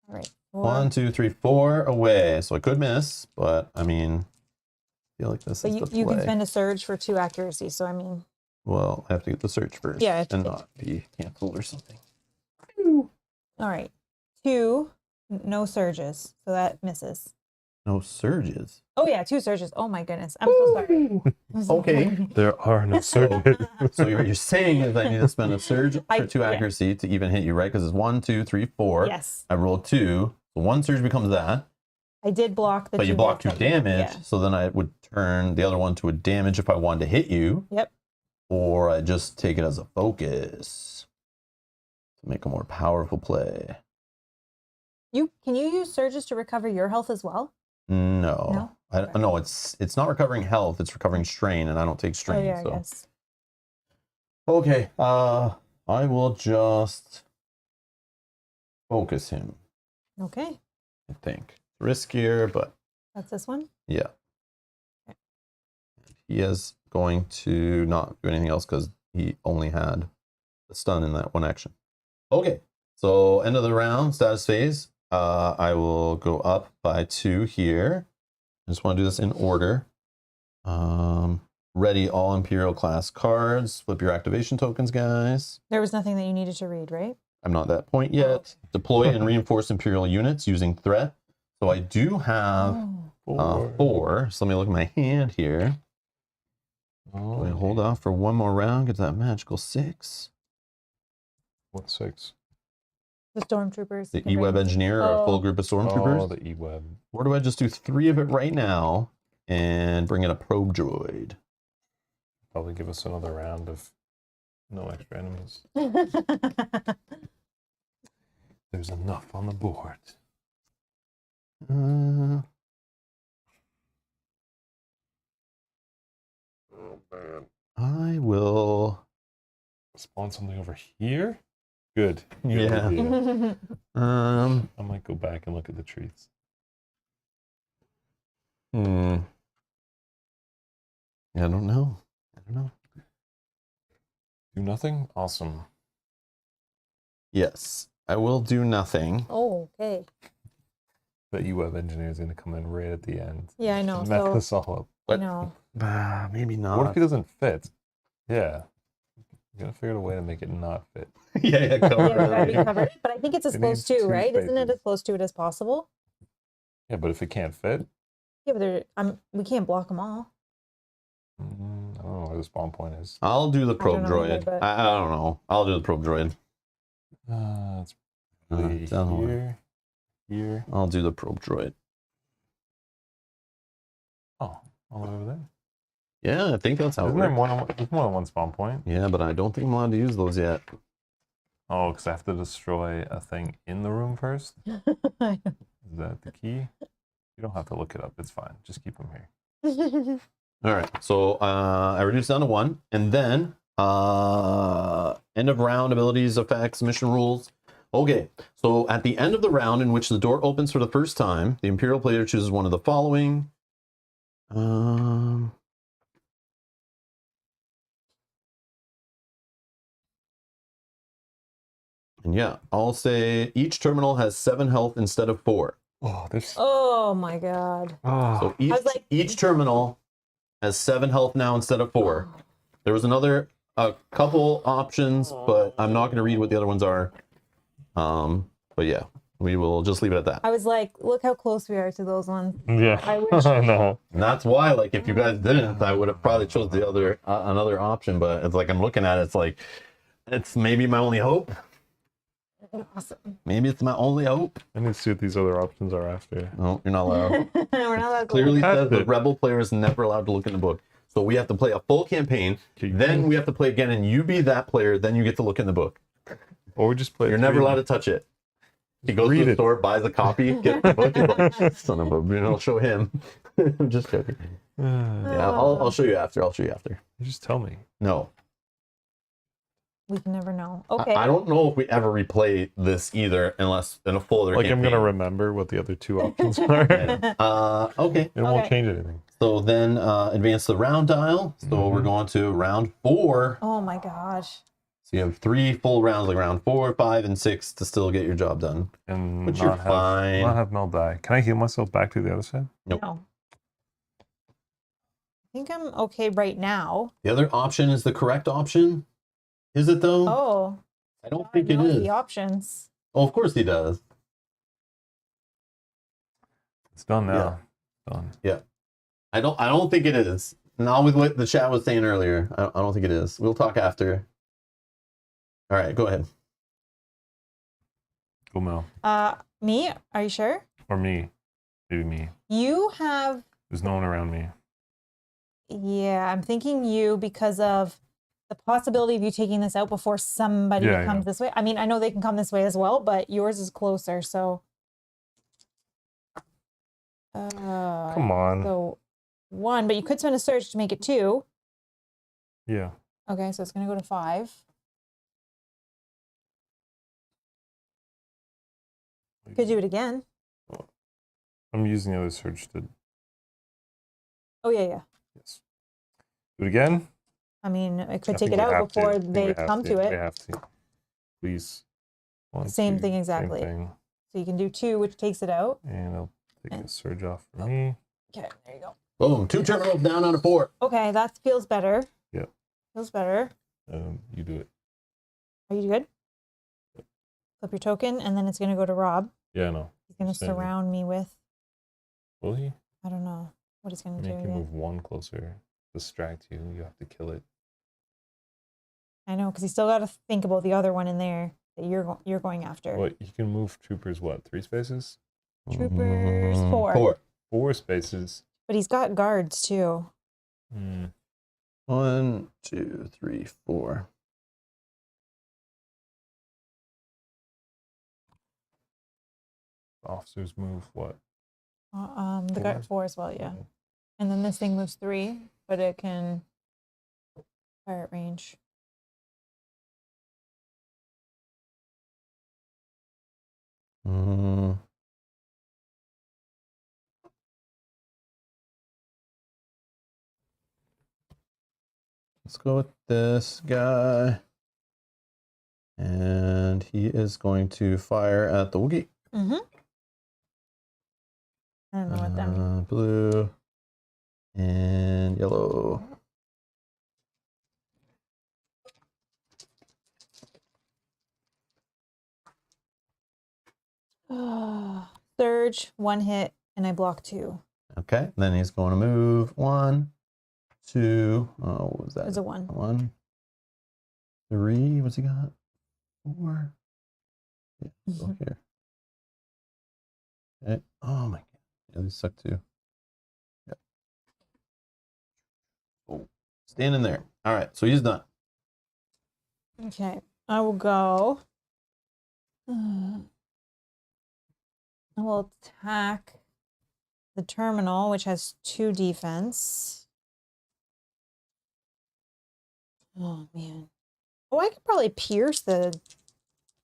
All right. 4. 1, 2, 3, 4 away. So I could miss, but I mean, I feel like this But is you, the you can play. spend a surge for 2 accuracy. So I mean, Well, I have to get the search first. Yeah, and not be canceled or something. all right. 2, no surges, so that misses. No surges. Oh yeah, 2 surges. Oh my goodness, I'm so sorry. I'm so Okay. sorry. There are no surges. So what you're saying is I need to spend a surge for 2 yeah. accuracy to even hit you, right? Because it's 1, 2, 3, 4. Yes, I rolled 2. So 1 surge becomes that. I did block the. But you 2 block 2 hits that you- damage. Yeah. So then I would turn the other one to a damage if I wanted to hit you. Yep. Or I just take it as a focus to make a more powerful play. Can you use surges to recover your health as well? No. No? No, it's not recovering health, it's recovering strain, and I don't take strain. Oh yeah, so. I guess. Okay, I will just focus him, Okay, I think. Riskier, but that's this one. yeah. Okay. He is going to not do anything else because he only had the stun in that one action. Okay, so end of the round, status phase. I will go up by 2 here. I just want to do this in order. Ready all Imperial class cards. Flip your activation tokens, guys. There was nothing that you needed to read, right? I'm not at that point yet. Deploy and reinforce Imperial units using threat. So I do have Oh. 4. So let me look at my hand here. Do I hold off for one more round? Get that magical 6. What 6? The stormtroopers. The can bring E-Web it. engineer or a full Oh. group of Oh, stormtroopers. the E-Web. Or do I just do 3 of it right now and bring in a probe droid? Probably give us another round of no extra enemies. There's enough on the board. Uh, Oh, man. I will. Spawn something over here? Good. Good Yeah. idea. I might go back and look at the trees. Yeah, I don't know. Do nothing? Awesome. Yes, I will do nothing. Oh, okay. The E-Web engineer is going to come in right at the end. Yeah, I know. And mess So this all I up. know. Maybe What not. if he doesn't fit? Yeah. You gotta figure out a way to make it not fit. yeah, cover Yeah, we gotta be everything. covered. But I think it's as It close needs to, two right? Isn't it spaces. as close to it as possible? Yeah, but if it can't fit, Yeah, but we can't block them all. I don't know where the spawn point is. I'll do the probe know either, droid. but- I don't know. I'll do the probe droid. It's probably down the way. here. I'll do the probe droid. Oh, all the way over there. Yeah, I think that's how it Isn't there works. there's more than one spawn point? Yeah, but I don't think I'm allowed to use those yet. Oh, because I have to destroy a thing in the room first? Is that the key? You don't have to look it up. It's fine. Just keep them here. All right, so I reduced down to 1, and then end of round abilities, effects, mission rules. Okay, so at the end of the round in which the door opens for the first time, the Imperial player chooses one of the following. And yeah, I'll say each terminal has 7 health instead of 4. Oh, this. Oh my god. So each, was like- each terminal has 7 health now instead of 4. There was a couple options, but I'm not going to read what the other ones are. But yeah, we will just leave it at that. I was like, look how close we are to those ones. Yeah. I wish- No. And that's why, like, if you guys didn't, I would have probably chose the other another option. But it's like I'm looking at it, it's like it's maybe my only hope. Awesome. Maybe it's my only hope. I need to see what these other options are after. No, you're not allowed. We're not allowed to Clearly That's says the it. rebel player is never allowed to look in the book. So we have to play a full campaign. Okay. Then we have to play again, and you be that player. Then you get to look in the book. Or we just play. You're never allowed to touch it. He goes Read to the it. store, buys a copy, gets the book, he's like, son of a, I'll show him. I'm just joking. Yeah, I'll show you after. I'll show you after. You just tell me. No, We can never know. Okay. I don't know if we ever replay this either, unless in a full other Like I'm gonna campaign. remember what the other two options are. It Okay. won't Okay. change anything. So then advance the round dial. So we're going to round 4. Oh my gosh. So you have 3 full rounds, like round 4, 5, and 6 to still get your job done. And But not you're have, fine. Not have Mel die. Can I heal myself back to the other side? Nope. No. I think I'm okay right now. The other option is the correct option. Is it though? Oh. I don't think it know is. the options. Oh, of course he does. It's done now. Done. I don't think it is. Not with what the chat was saying earlier. I don't think it is. We'll talk after. All right, go ahead. Go Mel. Me? Are you sure? Or me. Maybe me. You have, There's no one around me. yeah, I'm thinking you because of the possibility of you taking this out before somebody Yeah, comes this way. I mean, I know they can come this way as well, but yours is closer, so. Come on. So 1, but you could spend a surge to make it 2. Yeah. Okay, so it's going to go to 5. You could do it again. I'm using the other surge to. Oh, yeah. Yes. Do it again? I mean, it I could think take it we out have to. before I think they we have come to We it. have to. Please. One, Same two, thing exactly. Same thing. So you can do 2, which takes it out. And I'll take a surge off for me. Okay, there you go. Boom. 2 terminals down out of 4. Okay, that feels better. Yeah. Feels better. You do it. Are you good? Flip your token, and then it's going to go to Rob. Yeah, I know. He's going to Same. surround me with, Will he? I don't know what he's going to Make do you again. move 1 closer. Distract you. You have to kill it. I know, because he's still got to think about the other one in there. that you're going after. Well, you can move troopers, what, 3 spaces? Troopers 4. 4. 4 spaces. But he's got guards too. 1, 2, 3, 4. Officers move, what? The guard 4 as well, yeah. And then this thing moves 3, but it can fire at range. Let's go with this guy. And he is going to fire at the Wookiee. Mm-hmm. I don't know what that means. Blue and yellow. Surge, 1 hit, and I block 2. Okay, then he's going to move 1, 2. Oh, what was that? There's a 1. 1, 3. What's he got? 4. Yeah, go here. Okay. Oh my god. Yeah, these suck too. Yeah. Oh, stand in there. All right, so he's done. Okay, I will go. I will attack the terminal, which has 2 defense. Oh, man. Oh, I could probably pierce the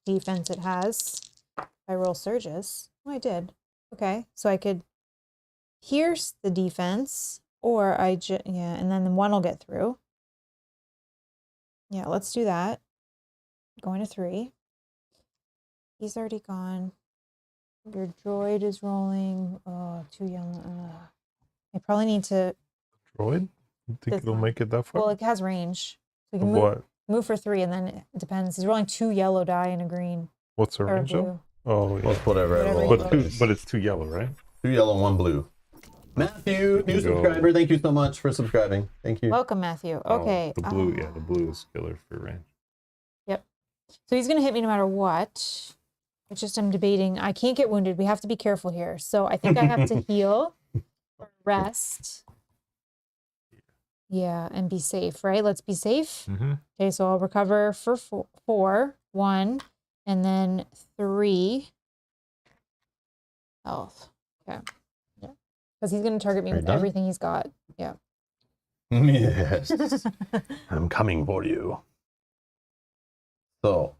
defense it has if I roll surges. Oh, I did. Okay, so I could pierce the defense, or yeah, and then 1 will get through. Yeah, let's do that. Going to 3. He's already gone. Your droid is rolling. Oh, 2 yellow. I probably need to. Droid? You think This it'll one. make it that far? Well, it has range. So you Of can what? move for 3, and then it depends. He's rolling 2 yellow die and a green What's the or a range? Though? blue. Oh, yeah. Well, whatever. I Whatever roll. you But, roll. but it's 2 yellow, right? 2 yellow, 1 blue. Matthew, new you go. subscriber. Thank you so much for subscribing. Thank you. Welcome, Matthew. Okay. Oh, the blue, yeah, the blue is killer for range. Yep. So he's going to hit me no matter what. It's just I'm debating. I can't get wounded. We have to be careful here. So I think I have to heal or rest. Yeah, and be safe, right? Let's be safe. Mm-hmm. Okay, so I'll recover for 4, 1, and then 3 health. Okay. Yeah. Because he's going to target me Are you with done? everything he's got. Yeah. Yes. I'm coming for you. So,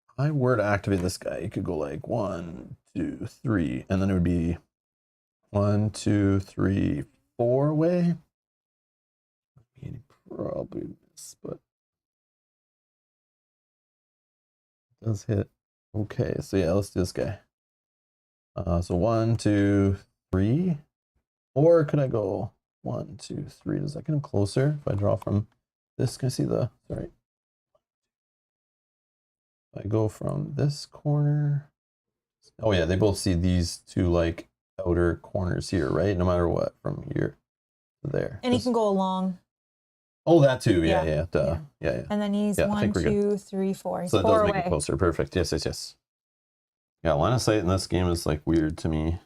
if I were to activate this guy, it could go like 1, 2, 3, and then it would be 1, 2, 3, 4 way. He'd probably miss, but it does hit. Okay, so yeah, let's do this guy. So 1, 2, 3, or could I go 1, 2, 3? Does that get him closer if I draw from this? Can I see the? Sorry. If I go from this corner. Oh yeah, they both see these 2 like outer corners here, right? No matter what, from here to there. And he can go along. Oh, that too. Yeah, Yeah, yeah, duh. Yeah. And then he's Yeah, I 1, think we're good. 2, 3, 4. He's So that 4 does away. make it closer. Perfect. Yes, yes, yes. Yeah, line of sight in this game is like weird to me.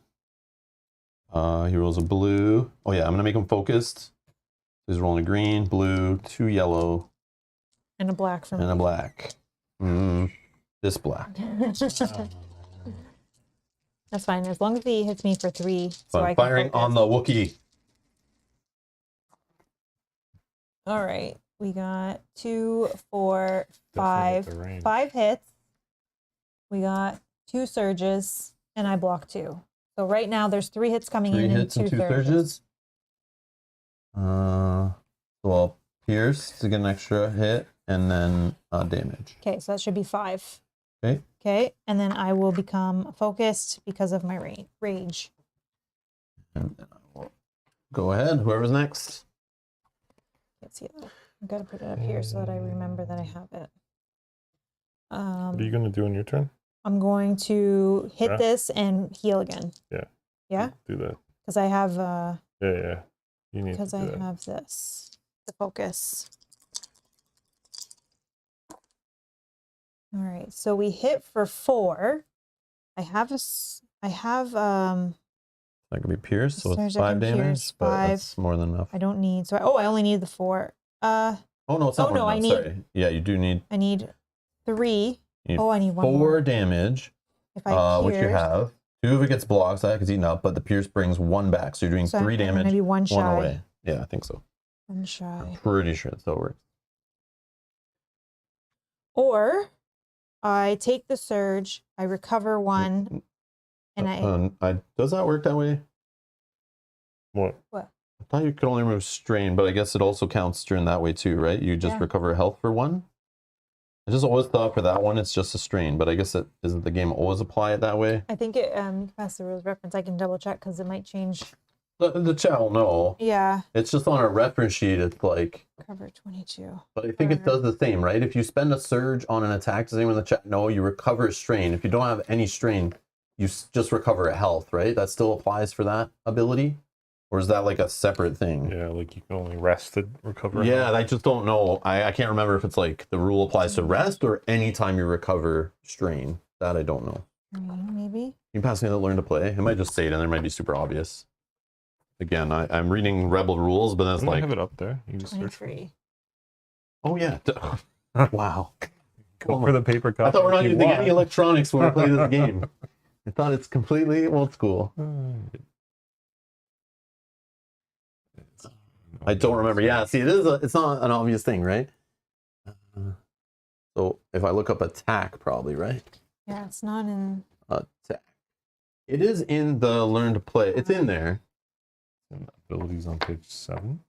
He rolls a blue. Oh yeah, I'm gonna make him focused. He's rolling a green, blue, 2 yellow, And a black from and a black. This black. That's fine, as long as he hits me for 3. So I'm firing on the Wookiee. All right, we got 2, 4, Definitely hit 5. the range. 5 hits. We got 2 surges, and I block 2. So right now there's 3 hits coming 3 in hits and 2 surges. So I'll pierce to get an extra hit, and then damage. Okay, so that should be 5. Okay. Okay, and then I will become focused because of my rage. And then I will go ahead. Whoever's next. Can't see it though. I've got to put it up here so that I remember that I have it. What are you going to do on your turn? I'm going to hit Yeah. this and heal again. Yeah. Yeah? Do that. Because I have Yeah. You need because to do I that. have this. The focus. All right, so we hit for 4. I have That could be pierce, so it's Surge that 5 can damage, pierce, but 5. that's more than enough. I don't need, so I only need the 4. Oh no, it's not oh, more no, than I enough. need- Sorry. Yeah, you do need. I need 3. You need Oh, I need 1 4 more. damage. If I Which you pierce, have. 2 of it gets blocked, so that gets eaten up, but the pierce brings 1 back, so you're doing so 3 I'm damage. gonna be 1 1 shy. away. Yeah, I think so. 1 I'm shy. pretty sure that's how it works. Or I take the surge, I recover 1, and does that work that way? What? What? I thought you could only remove strain, but I guess it also counts during that way too, right? You just Yeah. recover health for 1. I just always thought for that one it's just a strain, but I guess it isn't the game always apply it that way. I think it, you can pass the rules reference. I can double check because it might change. The chat will know. Yeah, It's just on a reference sheet. It's like, cover 22. but I think it does the same, right? If you spend a surge on an attack, does anyone in the chat know you recover a strain? If you don't have any strain, you just recover a health, right? That still applies for that ability, or is that like a separate thing? Yeah, like you can only rest to recover. Yeah, I just don't know. I can't remember if it's like the rule applies to rest or anytime you recover strain. That I don't know. Maybe. You can pass me that learn to play. It might just say it and there might be super obvious. Again, I'm reading Rebel rules, but that's I like, have it up there. You just search. 23. oh yeah. Wow. Go for the paper copy. I thought we're not if you using want. any electronics when we play this game. I thought it's completely old school. I don't remember. Yeah, see, it's not an obvious thing, right? So if I look up attack, probably, right? Yeah, it's not in. Attack. It is in the learn to play. It's in there. Abilities on page 7.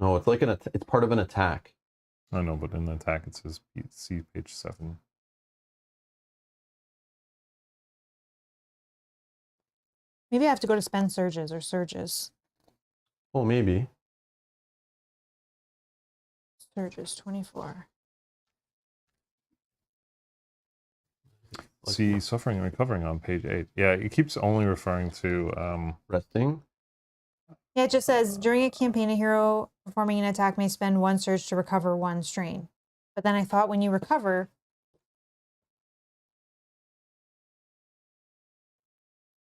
No, it's like it's part of an attack. I know, but in the attack it says see page 7. Maybe I have to go to spend surges or surges. Oh, maybe. Surges 24. See suffering and recovering on page 8. Yeah, it keeps only referring to Resting. Yeah, it just says during a campaign, a hero performing an attack may spend 1 surge to recover 1 strain. But then I thought when you recover,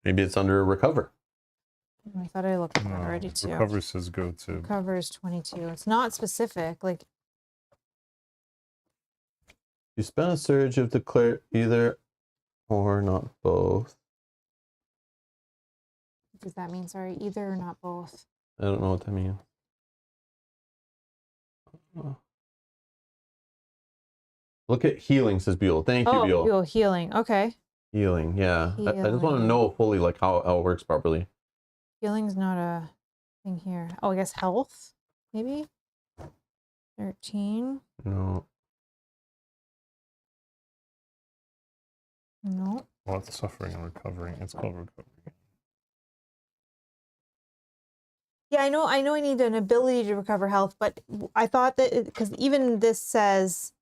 Maybe it's under recover. I thought I looked at that already too. recover says go to. Recover is 22. It's not specific. Like, You spend a surge of declare either or not both. what does that mean? Sorry, either or not both. I don't know what that means. Look at healing, says Buell. Thank you, Buell. Buell, healing. Okay. Healing, yeah. I just want to Healing. know fully like how it works properly. Healing's not a thing here. Oh, I guess health, maybe? 13. No. No. Well, it's suffering and recovering. It's called recovery. Yeah, I know I need an ability to recover health, but I thought that because even this says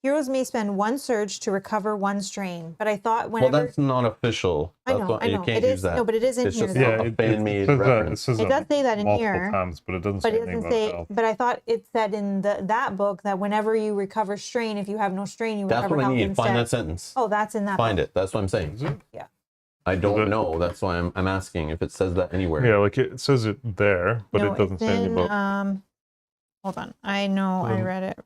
heroes may spend 1 surge to recover 1 strain. But I thought whenever Well, that's not official. I That's know, why I know. you can't It is use that. no, but it is in It's here. just though. a fan-made says reference. says It does say that in multiple here, times, but it doesn't but say it anything doesn't about say. health. But I thought it said in that book that whenever you recover strain, if you have no strain, you That's recover what I health need. instead. Find that sentence. Oh, that's in that. Find book. it. That's what I'm saying. Is it? Yeah. I don't it? know. That's why I'm asking if it says that anywhere. Yeah, like it says it there, but No, it doesn't it's say anything in, about. Hold on. I know. I Um, read it.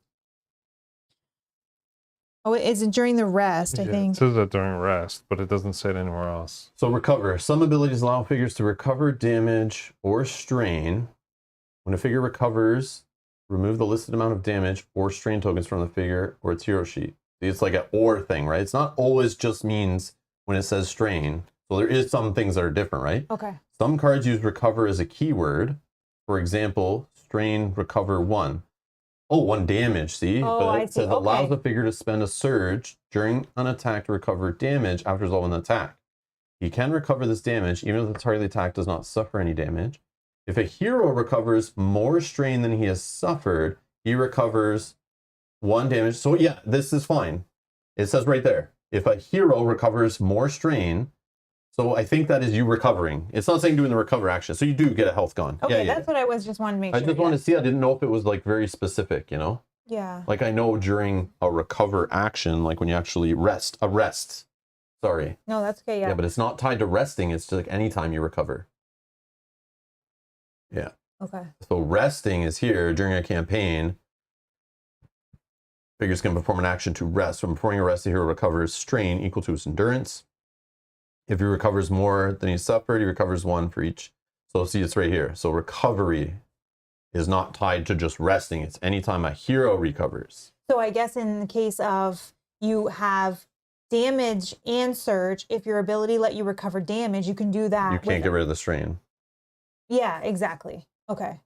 Oh, it's during the rest. I Yeah, think. it says that during rest, but it doesn't say it anywhere else. So recover. Some abilities allow figures to recover damage or strain. When a figure recovers, remove the listed amount of damage or strain tokens from the figure or its hero sheet. See, it's like an or thing, right? It's not always just means when it says strain. So there is some things that are different, right? Okay. Some cards use recover as a keyword. For example, strain recover 1. Oh, 1 damage, see? Oh, but I it see. says allows Okay. the figure to spend a surge during an attack to recover damage after resolving the attack. He can recover this damage even if the target of the attack does not suffer any damage. If a hero recovers more strain than he has suffered, he recovers 1 damage. So yeah, this is fine. It says right there. If a hero recovers more strain, so I think that is you recovering. It's not saying doing the recover action. So you do get a health gone. Okay, yeah. that's what I was just wanting to make I sure. just wanted to see. I didn't know if it was like very specific, you know? Yeah. Like I know during a recover action, like when you actually rest, sorry. No, that's okay. Yeah. Yeah, but it's not tied to resting. It's just like anytime you recover. Yeah. Okay. So resting is here during a campaign. Figure's going to perform an action to rest. When performing a rest, the hero recovers strain equal to his endurance. If he recovers more than he suffered, he recovers 1 for each. So see, it's right here. So recovery is not tied to just resting. It's anytime a hero recovers. So I guess in the case of you have damage and surge, if your ability let you recover damage, you can do that. You can't get rid of the strain. Yeah, exactly. Okay.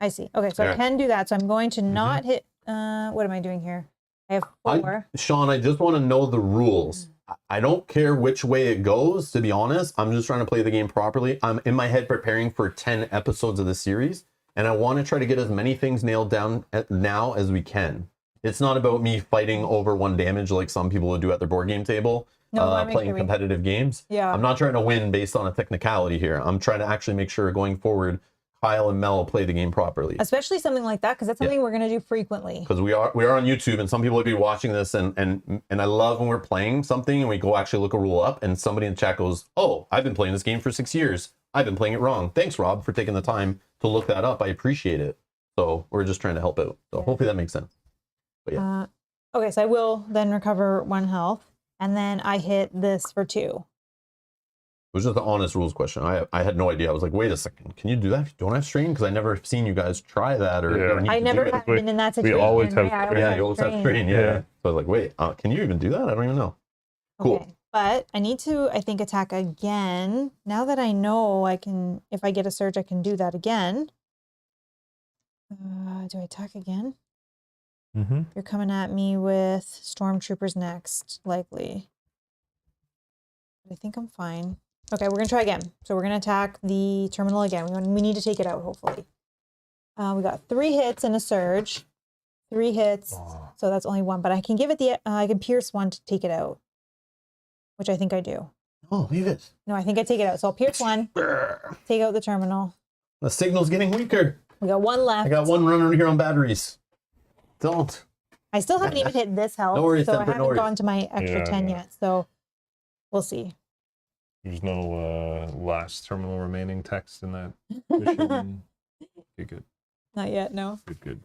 I see. Okay, so I Yeah. can do that. So I'm going to not hit, what am I doing here? I have 4. Sean, I just want to know the rules. I don't care which way it goes, to be honest. I'm just trying to play the game properly. I'm in my head preparing for 10 episodes of the series, and I want to try to get as many things nailed down now as we can. It's not about me fighting over 1 damage like some people would do at their board game table, No, playing competitive games. Yeah. I'm not trying to win based on a technicality here. I'm trying to actually make sure going forward, Kyle and Mel play the game properly. Especially something like that, because that's something we're going to do frequently. Because we are on YouTube, and some people would be watching this, and I love when we're playing something and we go actually look a rule up, and somebody in the chat goes, "Oh, I've been playing this game for 6 years. I've been playing it wrong. Thanks, Rob, for taking the time to look that up. I appreciate it." So we're just trying to help out. So hopefully that makes sense. But yeah. Okay, so I will then recover 1 health, and then I hit this for 2. It was just an honest rules question. I had no idea. I was like, wait a second, can you do that if you don't have strain? Because I never seen you guys try that or need I to never do it. have been in that situation. We always have Yeah, you always have strain. Yeah. So I was like, wait, can you even do that? I don't even know. Cool. Okay. But I need to, I think, attack again. Now that I know I can, if I get a surge, I can do that again. Do I attack again? You're coming at me with stormtroopers next, likely. I think I'm fine. Okay, we're going to try again. So we're going to attack the terminal again. We need to take it out, hopefully. We got 3 hits and a surge. 3 hits. So that's only 1. But I can give it the, I can pierce 1 to take it out. Which I think I do. Oh, leave it. No, I think I take it out. So I'll pierce 1. Take out the terminal. The signal's getting weaker. We got 1 left. I got 1 running here on batteries. Don't. I still haven't even hit this health. No worries, so I Temper, no haven't worries. gone to my extra 10 yet. So we'll see. There's no last terminal remaining text in that mission. Okay, good. Not yet, no. Good.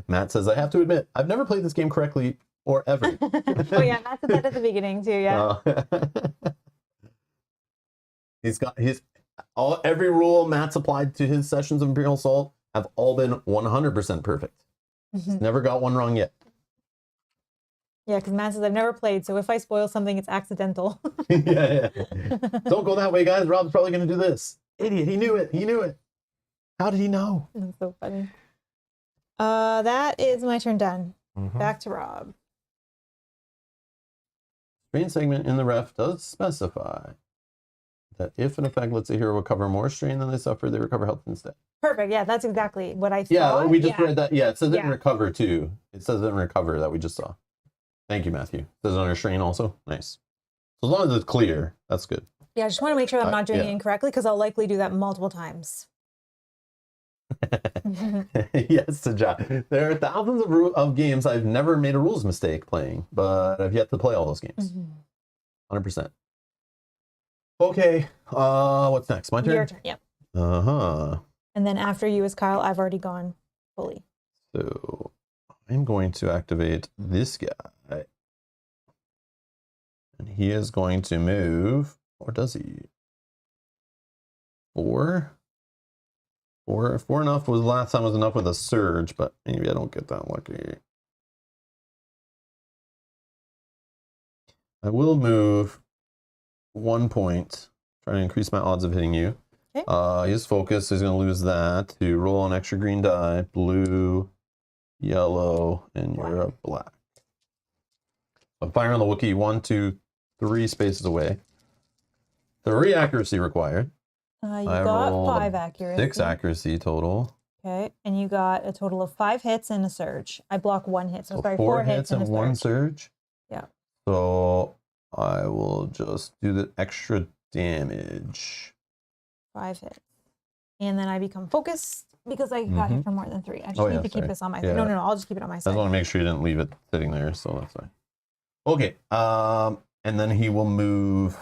Matt says, I have to admit, I've never played this game correctly or ever. Oh yeah, Matt said that at the beginning too, yeah. Every rule Matt's applied to his sessions of Imperial Assault have all been 100% perfect. He's never got one wrong yet. Yeah, because Matt says I've never played, so if I spoil something, it's accidental. yeah. Don't go that way, guys. Rob's probably going to do this. Idiot. He knew it. How did he know? That's so funny. That is my turn done. Back to Rob. Strain segment in the ref does specify that if an effect lets a hero recover more strain than they suffer, they recover health instead. Perfect. Yeah, that's exactly what I thought. Yeah, we just read that. Yeah, it says it in recover too. It says it in recover that we just saw. Thank you, Matthew. It says it on your strain also. Nice. So as long as it's clear, that's good. Yeah, I just want to make sure I'm not doing it incorrectly because I'll likely do that multiple times. Yes, Sajah. There are thousands of games I've never made a rules mistake playing, but I've yet to play all those games. 100%. Okay, what's next? My turn? Your turn, yep. And then after you is Kyle, I've already gone fully. So I'm going to activate this guy. And he is going to move, or does he? 4? 4 enough was last time was enough with a surge, but maybe I don't get that lucky. I will move 1 point, try to increase my odds of hitting you. Okay. His focus is going to lose that to roll an extra green die, blue, yellow, and you're a black. I'm firing on the Wookiee 1, 2, 3 spaces away. 3 accuracy required. You got 5 accuracy. 6 accuracy total. Okay, and you got a total of 5 hits and a surge. I block 1 hit, so sorry, 4 hits and 1 surge. Yeah. So I will just do the extra damage. 5 hits. And then I become focused, because I got hit for more than 3. I just Oh, need yeah, to keep sorry. this on my Yeah. No, I'll just keep it on my I just side. want to make sure you didn't leave it sitting there, so that's fine. Okay, and then he will move.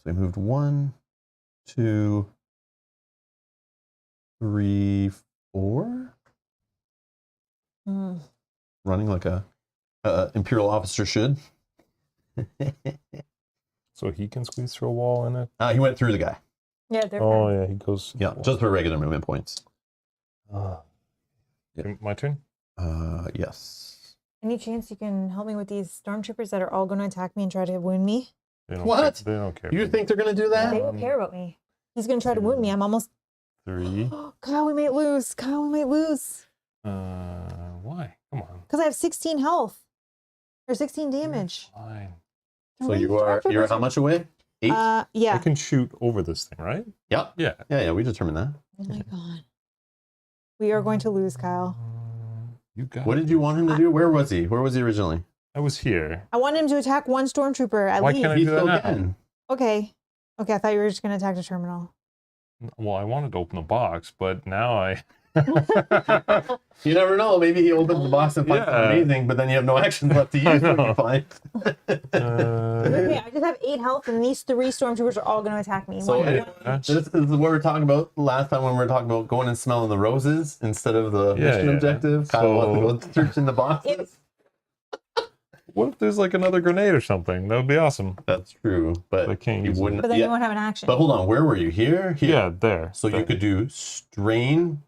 So he moved 1, 2, 3, 4. Mm. Running like a Imperial officer should. So he can squeeze through a wall in it? He went through the guy. Yeah, they're Oh, fine. yeah, he goes. Yeah, just for regular movement points. Yeah. My turn? Yes. Any chance you can help me with these stormtroopers that are all going to attack me and try to wound me? They don't What? Care. They don't care. You think they're gonna do that? They don't care about me. He's going to try to wound me. I'm almost... 3. Kyle, we might lose. Kyle, we might lose. Why? Come on. Because I have 16 health. Or 16 damage. Fine. So you're how much away? 8? Yeah. I can shoot over this thing, right? Yep. Yeah. Yeah, we determined that. Oh my god. We are going to lose, Kyle. You got What did you want him to do? Where was he? Where was he originally? I was here. I want him to attack one stormtrooper at Why least. can't I He do that still now? can. Okay. Okay, I thought you were just going to attack the terminal. Well, I wanted to open the box, but now I... You never know. Maybe he opens the box and finds something amazing, but then you have no actions left to use. I It'll be know. fine. Okay, I just have 8 health, and these 3 stormtroopers are all going to attack me. So One- this is what we were talking about last time when we were talking about going and smelling the roses instead of the mission objective. Kyle wants to go search in the boxes. What if there's like another grenade or something? That would be awesome. That's true, but I can't you use it. wouldn't. But then Yeah. you won't have an action. But hold on, where were you? Here? Yeah, there. So there. you could do strain,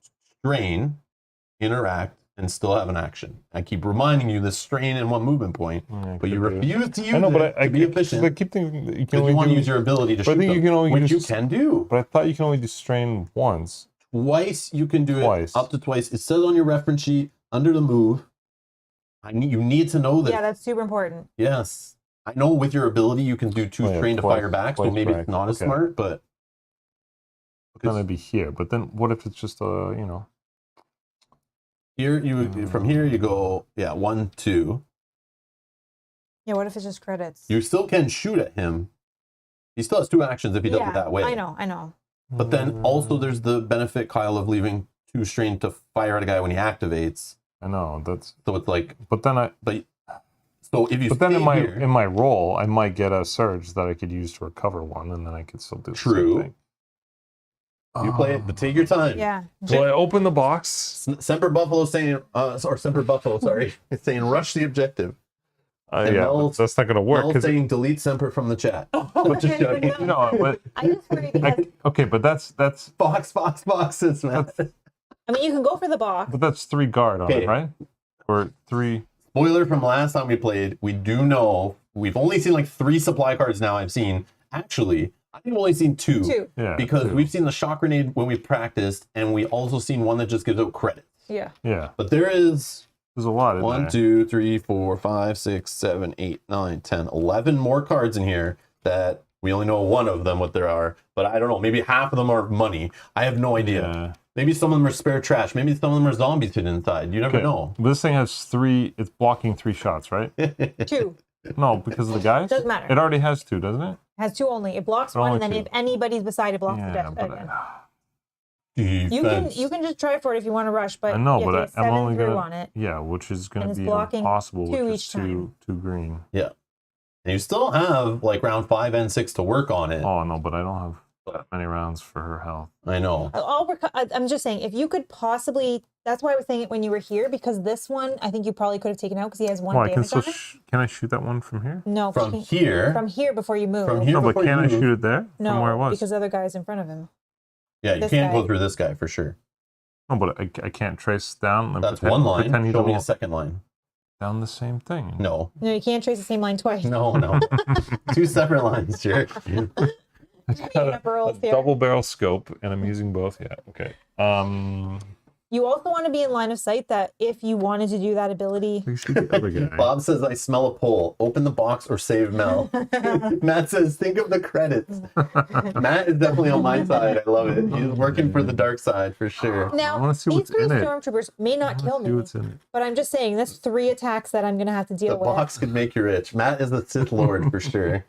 interact, and still have an action. I keep reminding you this strain in one movement point, Yeah, but you could do. refuse to use I know, it but I to be efficient. I keep thinking you can Because only you want do, to use your ability to but I shoot think them, you can only which you just- can do. But I thought you can only do strain once. Twice you can do Twice. it, up to twice. It says on your reference sheet under the move. You need to know this. Yeah, that's super important. Yes. I know with your ability you can do 2 Oh, yeah, strain to twice- fire back, so twice maybe back. it's not as Okay. smart, but Then I'd be here. But then what if it's just here you from here you go 1, 2. Yeah, what if it's just credits? You still can shoot at him. He still has 2 actions if he does it that way. I know. But then also there's the benefit, Kyle, of leaving 2 strain to fire at a guy when he activates. I know that's. So it's like, But then so if you But then in stay my here, in my roll, I might get a surge that I could use to recover one, and then I could still do the True. same thing. you play it, but take your time. Yeah. So I open the box. Semper Buffalo saying, or Semper Buffalo, sorry, it's saying rush the objective. And Yeah, Mel's- but that's not going to work. Mel 'Cause saying delete Semper from the chat. Just joking. no, but I just worry because, okay, but that's Boxes, man. I mean, you can go for the box. but that's 3 guard on Okay. it, right? Or 3. Spoiler from last time we played, we do know, we've only seen like 3 supply cards now I've seen. Actually, I think I've only seen 2. 2. Yeah, Because 2. we've seen the shock grenade when we practiced, and we also seen one that just gives out credits. Yeah. Yeah, But there is there's a lot in 1, there. 2, 3, 4, 5, 6, 7, 8, 9, 10, 11 more cards in here that we only know one of them what there are. But I don't know, maybe half of them are money. I have no idea. Yeah. Maybe some of them are spare trash. Maybe some of them are zombies hidden inside. You never Okay. know. But this thing has 3. It's blocking 3 shots, right? 2. No, because of the guys. Doesn't matter. It already has 2, doesn't it? Has 2 only. It blocks Oh, one, and only then 2. if anybody's beside it, blocks the Yeah, death but again. Defense. You can just try for it if you want to rush, but I know, you but have to get I'm 7 only through gonna. on it. Yeah, which is And gonna it's be blocking impossible 2 with each just time. two green. Yeah. And you still have like round 5 and 6 to work on it. Oh no, but I don't have that many rounds for her health. I know. I'm just saying, if you could possibly, that's why I was saying it when you were here, because this one, I think you probably could have taken out because he has 1 Oh, I can damage still. on it. Can I shoot that one from here? No, From you can- here. from here before you move. From here No, but before you can I move. shoot it there No, from where it was? because the other guy's in front of him. Yeah, you this can't guy. go through this guy for sure. No, but I can't trace down. And That's pretend, one line. Pretend he's Show me a all second line. down the same thing. No. No, you can't trace the same line twice. No. 2 separate lines, jerk. I got Upper rolls a here. double barrel scope, and I'm using both. Yeah. Okay. You also want to be in line of sight that if you wanted to do that ability. We shoot the other guy. Bob says, I smell a pole. Open the box or save Mel. Matt says, think of the credits. Matt is definitely on my side. I love it. He's working for the dark side for sure. I Now, wanna see these what's 3 in it. stormtroopers may not kill See me, what's in it. but I'm just saying, that's 3 attacks that I'm going to have to The deal with. box could make you rich. Matt is the Sith Lord for sure.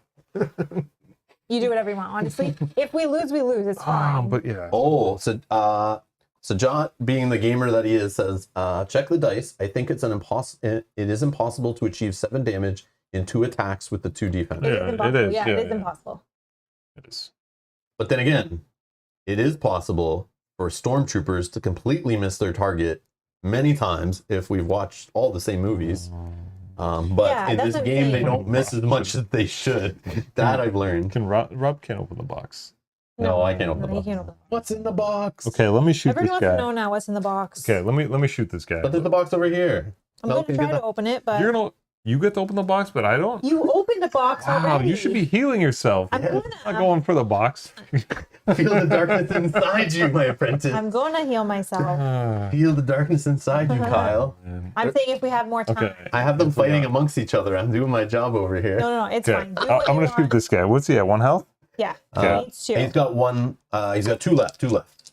You do whatever you want. Honestly, if we lose, we lose. It's fine. But yeah. Oh, so Jot, being the gamer that he is, says, check the dice. I think it is impossible to achieve 7 damage in 2 attacks with the 2 defense. It is Yeah, impossible. it is. Yeah, Yeah, it is yeah. impossible. It is. But then again, it is possible for stormtroopers to completely miss their target many times if we've watched all the same movies. But Yeah, in that's this what I'm game, they saying. don't miss as much as they should. That I've learned. Can Rob can't open the box. No, I can't open the you box. can't open. What's in the box? Okay, let me shoot Everyone this wants to guy. know now what's in the box. Okay, let me shoot this guy. But there's the box over here. I'm Mel going to can try get to that. open it, but You get to open the box, but I don't. you opened the box Wow, already. you should be healing yourself. I'm Yeah. gonna. Not going for the box. Feel the darkness inside you, my apprentice. I'm going to heal myself. Feel the darkness inside you, Kyle. I'm saying if we have more time. Okay. I have them That's what I fighting got. amongst each other. I'm doing my job over here. No, it's Okay, fine. Do I'm what you gonna shoot want. this guy. What's he at? 1 health? Yeah, Okay. he needs 2. He's got one. He's got 2 left. 2 left.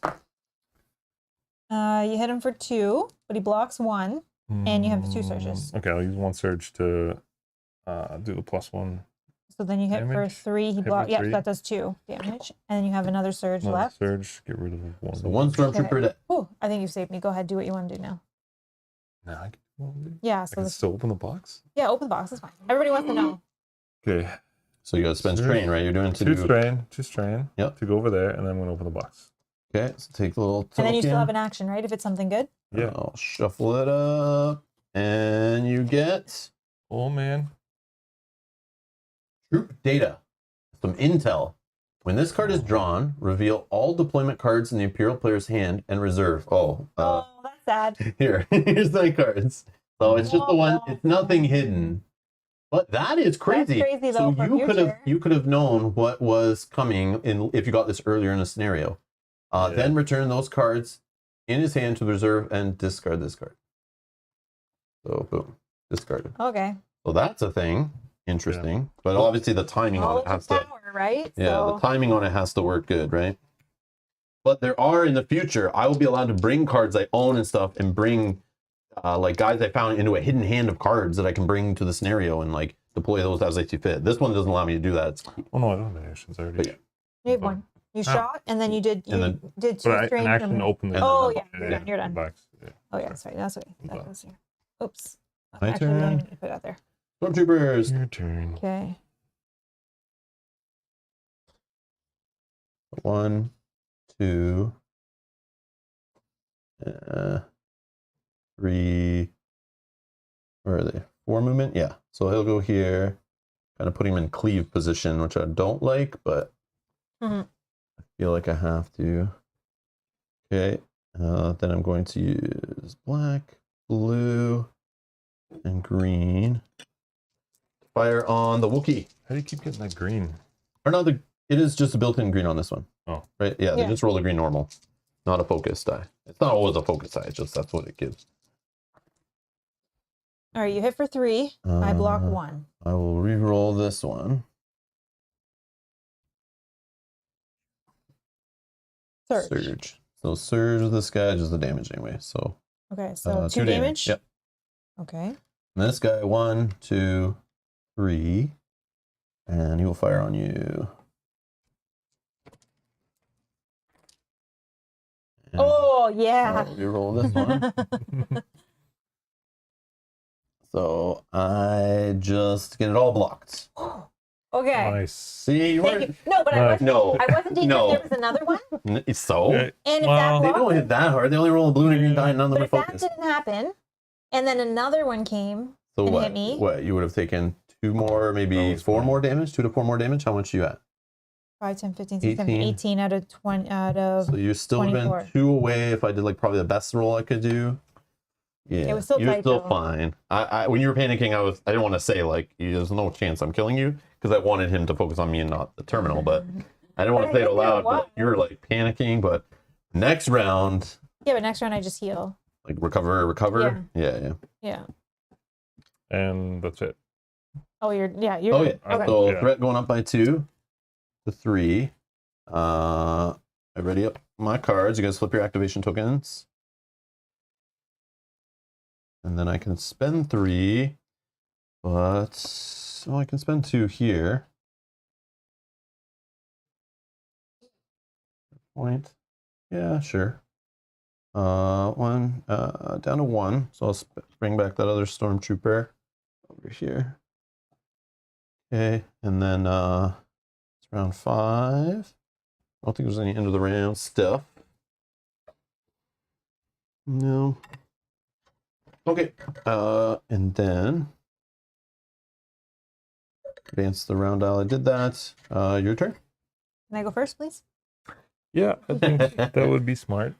You hit him for 2, but he blocks 1, and you have 2 surges. Okay, I'll use 1 surge to do the +1. So then you hit for Damage? 3. He Hit for blocks. Yeah, 3. that does 2 damage, and then you have another surge Another left. surge. Get rid of 1. So 1 stormtrooper dead. Oh, I think you saved me. Go ahead, do what you want to do now. Now I can, Yeah. I So can this, still open the box. yeah, open the box. It's fine. Everybody wants to know. Okay. So you got to spend Surge. strain, right? You're doing to 2 do. strain. 2 strain. Yep. To go over there, and then I'm gonna open the box. Okay, so take the little token. And then you still have an action, right? If it's something good. Yeah. I'll shuffle it up, and you get Oh man. troop data, some intel. When this card is drawn, reveal all deployment cards in the Imperial player's hand and reserve. Oh, that's sad. Here, here's my cards. So it's just the one. It's nothing hidden. But that is crazy. That's crazy, So though, for you future. could have known what was coming in if you got this earlier in a scenario. Yeah. Then return those cards in his hand to the reserve and discard this card. So boom, discarded. Okay. So that's a thing. Interesting. But obviously the timing on All it of has the to. power, right? Yeah, So, the timing on it has to work good, right? But there are in the future, I will be allowed to bring cards I own and stuff and bring like guys I found into a hidden hand of cards that I can bring to the scenario and like deploy those as I see fit. This one doesn't allow me to do that. It's, Oh no, I don't have actions already. But yeah. you have 1. You shot, and then you did. You And then- did 2 But I strain can action from- open the. Oh, then- yeah, you're done. You're done. Box. Yeah. Oh yeah, sorry. That's okay. That Wow. goes here. Oops. My Actually, we don't turn. even need to put it out there. Stormtroopers. Your turn. Okay. 1, 2, 3. Where are they? 4 movement? Yeah. So he'll go here. Kind of put him in cleave position, which I don't like, but Mhm. I feel like I have to. Okay. Then I'm going to use black, blue, and green. Fire on the Wookiee. How do you keep getting that green? Or no, it is just a built-in green on this one. Oh. Right? Yeah, they Yeah. just roll a green normal. Not a focus die. It's not always a focus die, it's just that's what it gives. All right, you hit for 3. I block Uh, 1. I will re-roll this one. Surge. So surge with this guy does the damage anyway. So Okay, so 2 2 damage. Yep. Okay. And this guy 1, 2, 3, and he will fire on you. And Oh yeah. I'll re-roll this one. So I just get it all blocked. Okay. Nice. See, you Thank weren't. you. No, but I Nice. wasn't. No. I wasn't thinking No. if there was another one. So Yeah, And if Well, that they blocked, don't hit that hard. They only roll a blue and a green die, and none of but them are if that focused. didn't happen, and then another one came So and what? hit me. What you would have taken 2 more, That maybe was 4 fine. more damage, 2 to 4 more damage. How much you at? 5, 10, 15, 16, 17, 18. 18 out of 20 out of. So you still have been 24. 2 away. If I did like probably the best roll I could do. Yeah, It was still you're tight, still though. fine. I when you were panicking, I didn't want to say like there's no chance I'm killing you because I wanted him to focus on me and not the terminal, but I didn't want to But say I it think out there loud. But you were like panicking. But next round, Yeah, but next round I just heal. like recover. Yeah. Yeah. And that's it. Oh, you're. Yeah, you're. Oh yeah. Okay. So Yeah. threat going up by 2 to 3. I ready up my cards. You guys flip your activation tokens. And then I can spend 3, but I can spend 2 here. point. Yeah, sure. One, down to one. So I'll bring back that other stormtrooper over here. Okay, and then it's round 5. I don't think there's any end of the round stuff. No. Okay, and then advance the round dial. I did that. Your turn. Can I go first, please? Yeah, I think that would be smart.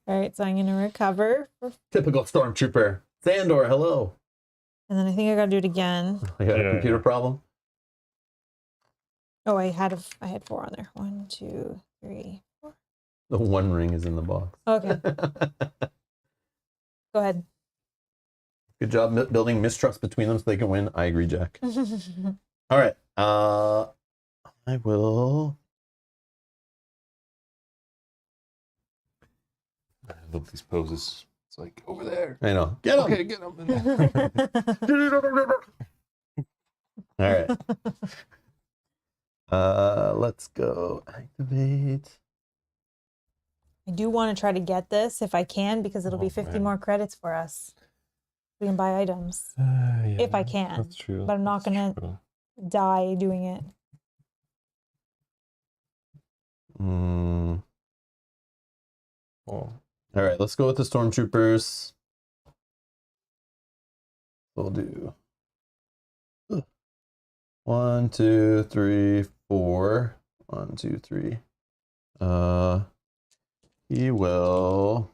All right, so I'm going to recover. Typical stormtrooper. Sandor, hello. And then I think I got to do it again. I got a computer problem. Oh, I had 4 on there. 1, 2, 3, 4. The one ring is in the box. Okay. Go ahead. Good job building mistrust between them so they can win. I agree, Jack. All right. I will. I love these poses. It's like over there. I know. Get him. Okay, get him. All right. Let's go activate. I do want to try to get this if I can, because it'll be 50 more credits for us. We can buy items. Yeah, if I can. That's true. But I'm not going to die doing it. Oh. All right, let's go with the stormtroopers. We'll do 1, 2, 3, 4. 1, 2, 3. He will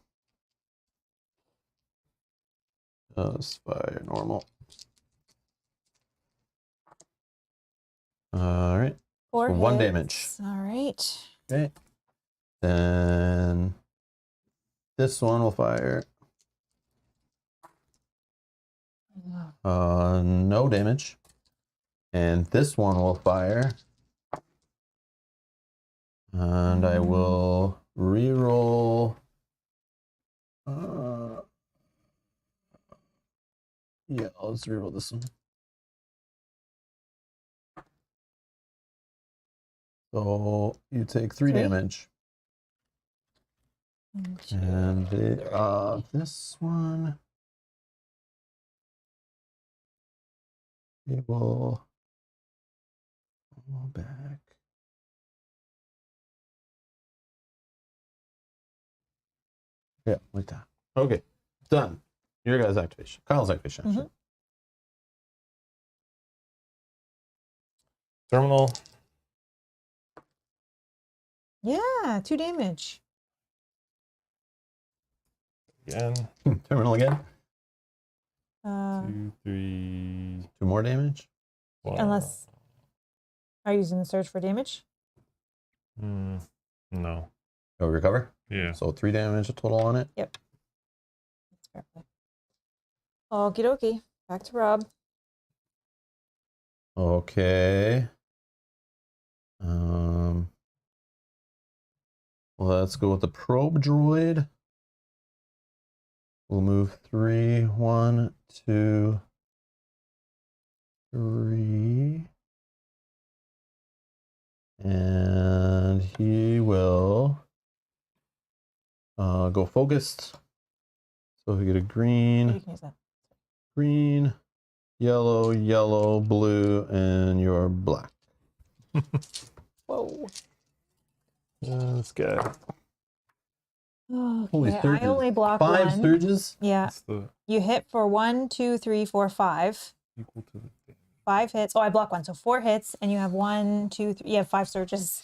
just fire normal. All right. 4 So hits. 1 damage. All right. Okay. Then this one will fire. No damage. And this one will fire. And I will reroll. Yeah, let's reroll this one. So you take 3 damage. And this one, it will go back. Yeah, like that. Okay, done. Your guys' activation. Kyle's activation. Actually. Terminal. Yeah, 2 damage. Again. Terminal again. 2, 3. 2 more damage. Unless, are you using the surge for damage? No. Go recover. Yeah. So 3 damage total on it. Yep. That's perfect. Okie dokie. Back to Rob. Okay. Let's go with the probe droid. We'll move 3, 1, 2, 3. And he will go focused. So we get a green, You can use that. green, yellow, yellow, blue, and you're black. Whoa. This guy. Okay, Holy I surges. only block 5 1. surges? Yeah. That's the You hit for 1, 2, 3, 4, 5. equal to the thing. 5 hits. Oh, I block 1. So 4 hits, and you have 1, 2, 3. You have 5 surges.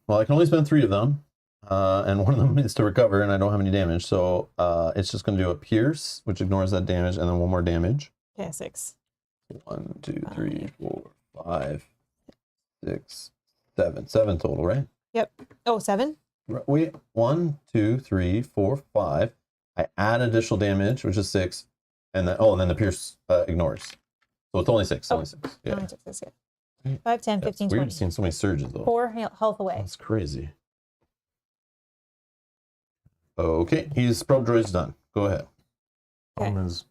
Well, I can only spend 3 of them. And one of them is to recover, and I don't have any damage. So it's just going to do a pierce, which ignores that damage, and then 1 more damage. Okay, 6. 1, 2, 3, 4, 5, 6, 7. 7 total, right? Yep. Oh, 7? Wait, 1, 2, 3, 4, 5. I add additional damage, which is 6, and then and then the pierce ignores. So it's only 6. Oh, Only 6. Yeah. Only 6. That's good. 5, 10, 15, Weird 20. seeing so many surges though. 4 health away. That's crazy. Okay, his probe droid's done. Go ahead. Problem is, at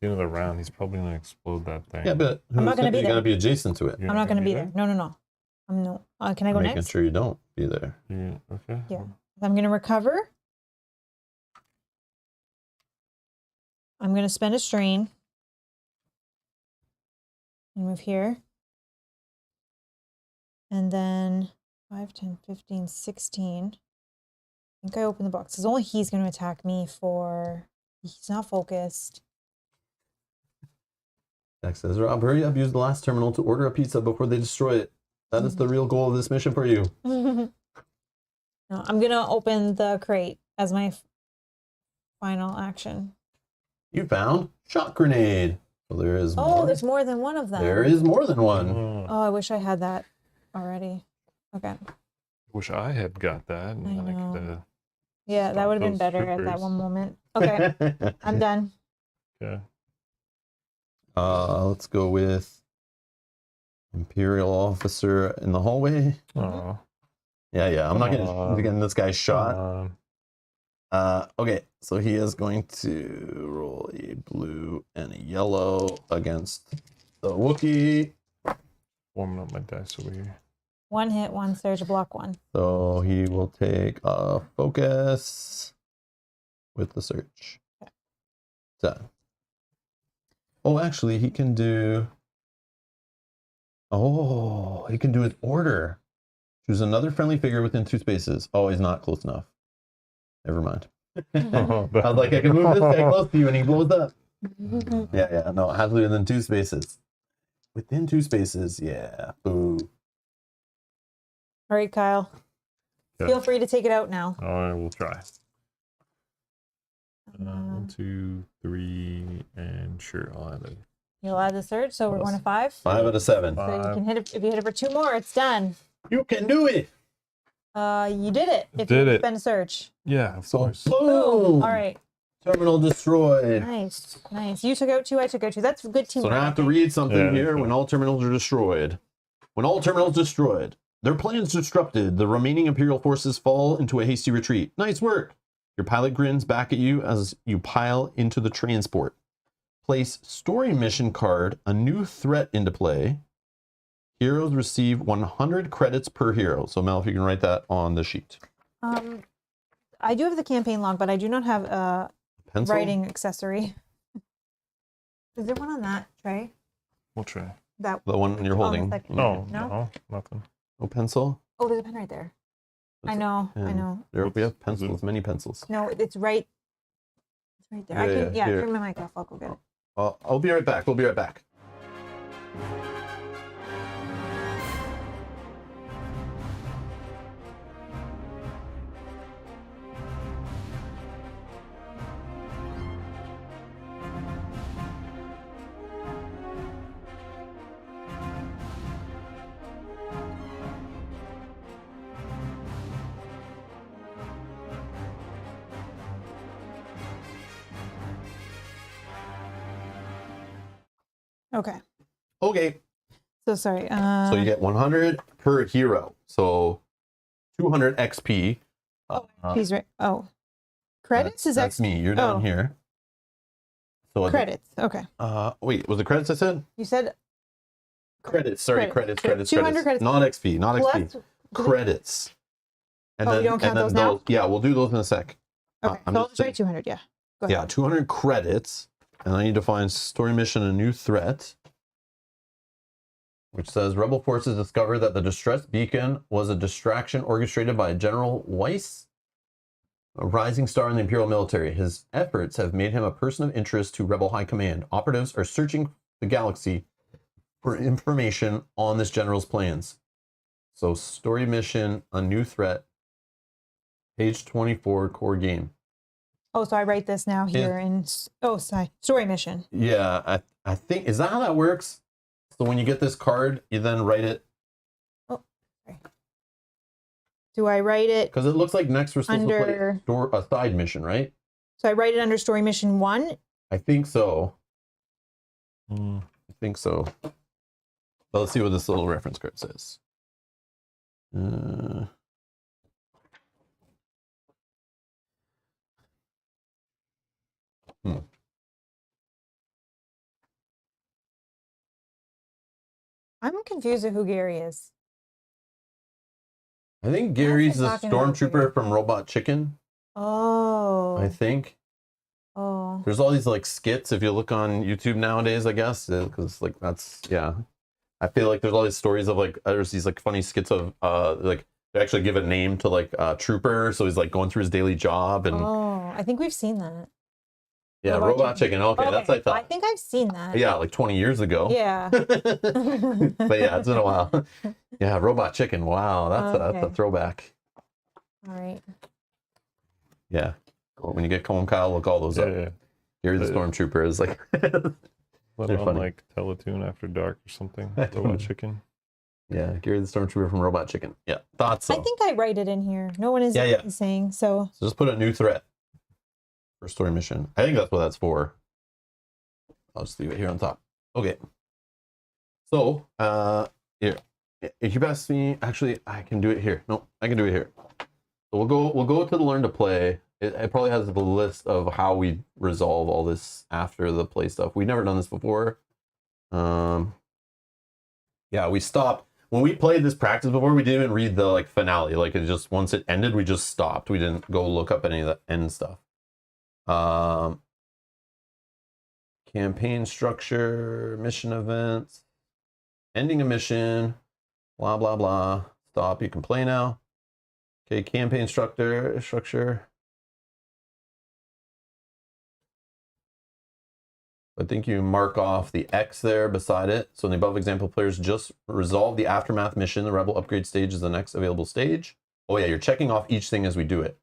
the end of the round, he's probably going to explode that thing. Yeah, but I'm not gonna be you're there. gonna be adjacent to it. You're I'm not going to be there? there. No, no, no. No. Can I go Making next? sure you don't be there. Yeah, okay. Yeah. I'm going to recover. I'm going to spend a strain. And move here. And then 5, 10, 15, 16. I think I open the box. Because only he's going to attack me for... He's not focused. Jack says, Rob, hurry up. Use the last terminal to order a pizza before they destroy it. That is the real goal of this mission for you. No, I'm going to open the crate as my final action. You found shot grenade. So there is more. Oh, there's more than one of them. There is more than one. Oh, I wish I had that already. Okay. Wish I had got that. And I then I know. could, Yeah, that Stop would have been those better at that troopers. one moment. Okay, I'm done. okay. Let's go with Imperial officer in the hallway. Oh, Yeah. I'm not getting this guy shot. Okay, so he is going to roll a blue and a yellow against the Wookiee. warming up my dice over here. 1 hit, 1 surge, block 1. So he will take a focus with the search. Done. Oh, actually, he can do... Oh, he can do his order. Choose another friendly figure within 2 spaces. Oh, he's not close enough. Never mind. I was like, I can move this guy close to you and he blows up. Yeah. No, it has to be within 2 spaces. Within 2 spaces, yeah. Boo. All right, Kyle. Yeah. Feel free to take it out now. I will try. 1, 2, 3, and sure, I'll add it. You'll add the surge, so we're going to 5. 5 out of 7. So you can hit it. If you hit it for 2 more, it's done. You can do it. You did it. If Did you it. spend a surge. Yeah, of So course. boom. All right. Terminal destroyed. Nice. You took out 2. I took out 2. That's good teamwork. So now I have to read something Yeah, here. that's When cool. all terminals are destroyed. When all terminals destroyed, their plans disrupted, the remaining Imperial forces fall into a hasty retreat. Nice work. Your pilot grins back at you as you pile into the transport. Place story mission card, a new threat into play. Heroes receive 100 credits per hero. So Mel, if you can write that on the sheet. I do have the campaign log, but I do not have a Pencil? writing accessory. Is there one on that tray? We'll try. That. The one you're holding. second. No, No? no, nothing. No pencil? Oh, there's a pen right there. I That's a know. I pen. know. There, we have Is it- pencils, many pencils. No, it's right. It's right there. I Yeah, can. yeah, Yeah, here. turn my mic off. I'll go get it. I'll be right back. We'll be right back. Okay. Okay. So sorry. So you get 100 per hero. So 200 XP. He's right. Oh, credits is That's me. You're down oh. here. So credits. Okay. wait, was it credits I said? You said Credits. Sorry, credits. 200 credits. Not XP. Not plus. XP. Credits. And Oh, you don't count those now? Yeah, we'll do those in a sec. Okay. I'm So I'll just just write 200. Yeah. Go ahead. Yeah, 200 credits. And I need to find story mission, a new threat. Which says rebel forces discover that the distress beacon was a distraction orchestrated by General Weiss, a rising star in the Imperial military. His efforts have made him a person of interest to rebel high command. Operatives are searching the galaxy for information on this general's plans. So story mission, a new threat, page 24, core game. Oh, so I write this now here in. Oh, sorry. Story mission. Yeah, I think, is that how that works? So when you get this card, you then write it. Oh, sorry. Do I write it? Because it looks like next we're supposed Under- to play a side mission, right? So I write it under story mission 1. I think so. Mm. I think so. But let's see what this little reference card says. I'm confused at who Gary is. I think Gary's the talking about stormtrooper from Robot Chicken. Oh. I think. Oh. There's all these like skits if you look on YouTube nowadays, I guess, because like that's yeah. I feel like there's all these stories of like there's these like funny skits of like they actually give a name to like a trooper, so he's like going through his daily job and Oh, I think we've seen that. yeah, Robot Chicken. Okay, that's what I thought. I think I've seen that. Yeah, like 20 years ago. Yeah. But yeah, it's been a while. Yeah, Robot Chicken. Wow, that's a throwback. All right. Yeah. When you get home, Kyle, look all those up. Yeah. Gary the Stormtrooper is like. What They're on funny. like Teletoon After Dark or something? Robot Chicken. Yeah, Gary the Stormtrooper from Robot Chicken. Yeah, thought so. I think I write it in here. No one is saying so. So just put a new threat for story mission. I think that's what that's for. I'll just leave it here on top. Okay. So, here. If you pass me, actually, I can do it here. No, I can do it here. So we'll go to the learn to play. It probably has the list of how we resolve all this after the play stuff. We've never done this before. Yeah, we stopped when we played this practice before. We didn't even read the like finale. Like it just once it ended, we just stopped. We didn't go look up any of the end stuff. Campaign structure, mission events, ending a mission, blah blah blah. Stop. You can play now. Okay, campaign structure. I think you mark off the X there beside it. So in the above example, players just resolve the aftermath mission. The rebel upgrade stage is the next available stage. Oh yeah, you're checking off each thing as we do it.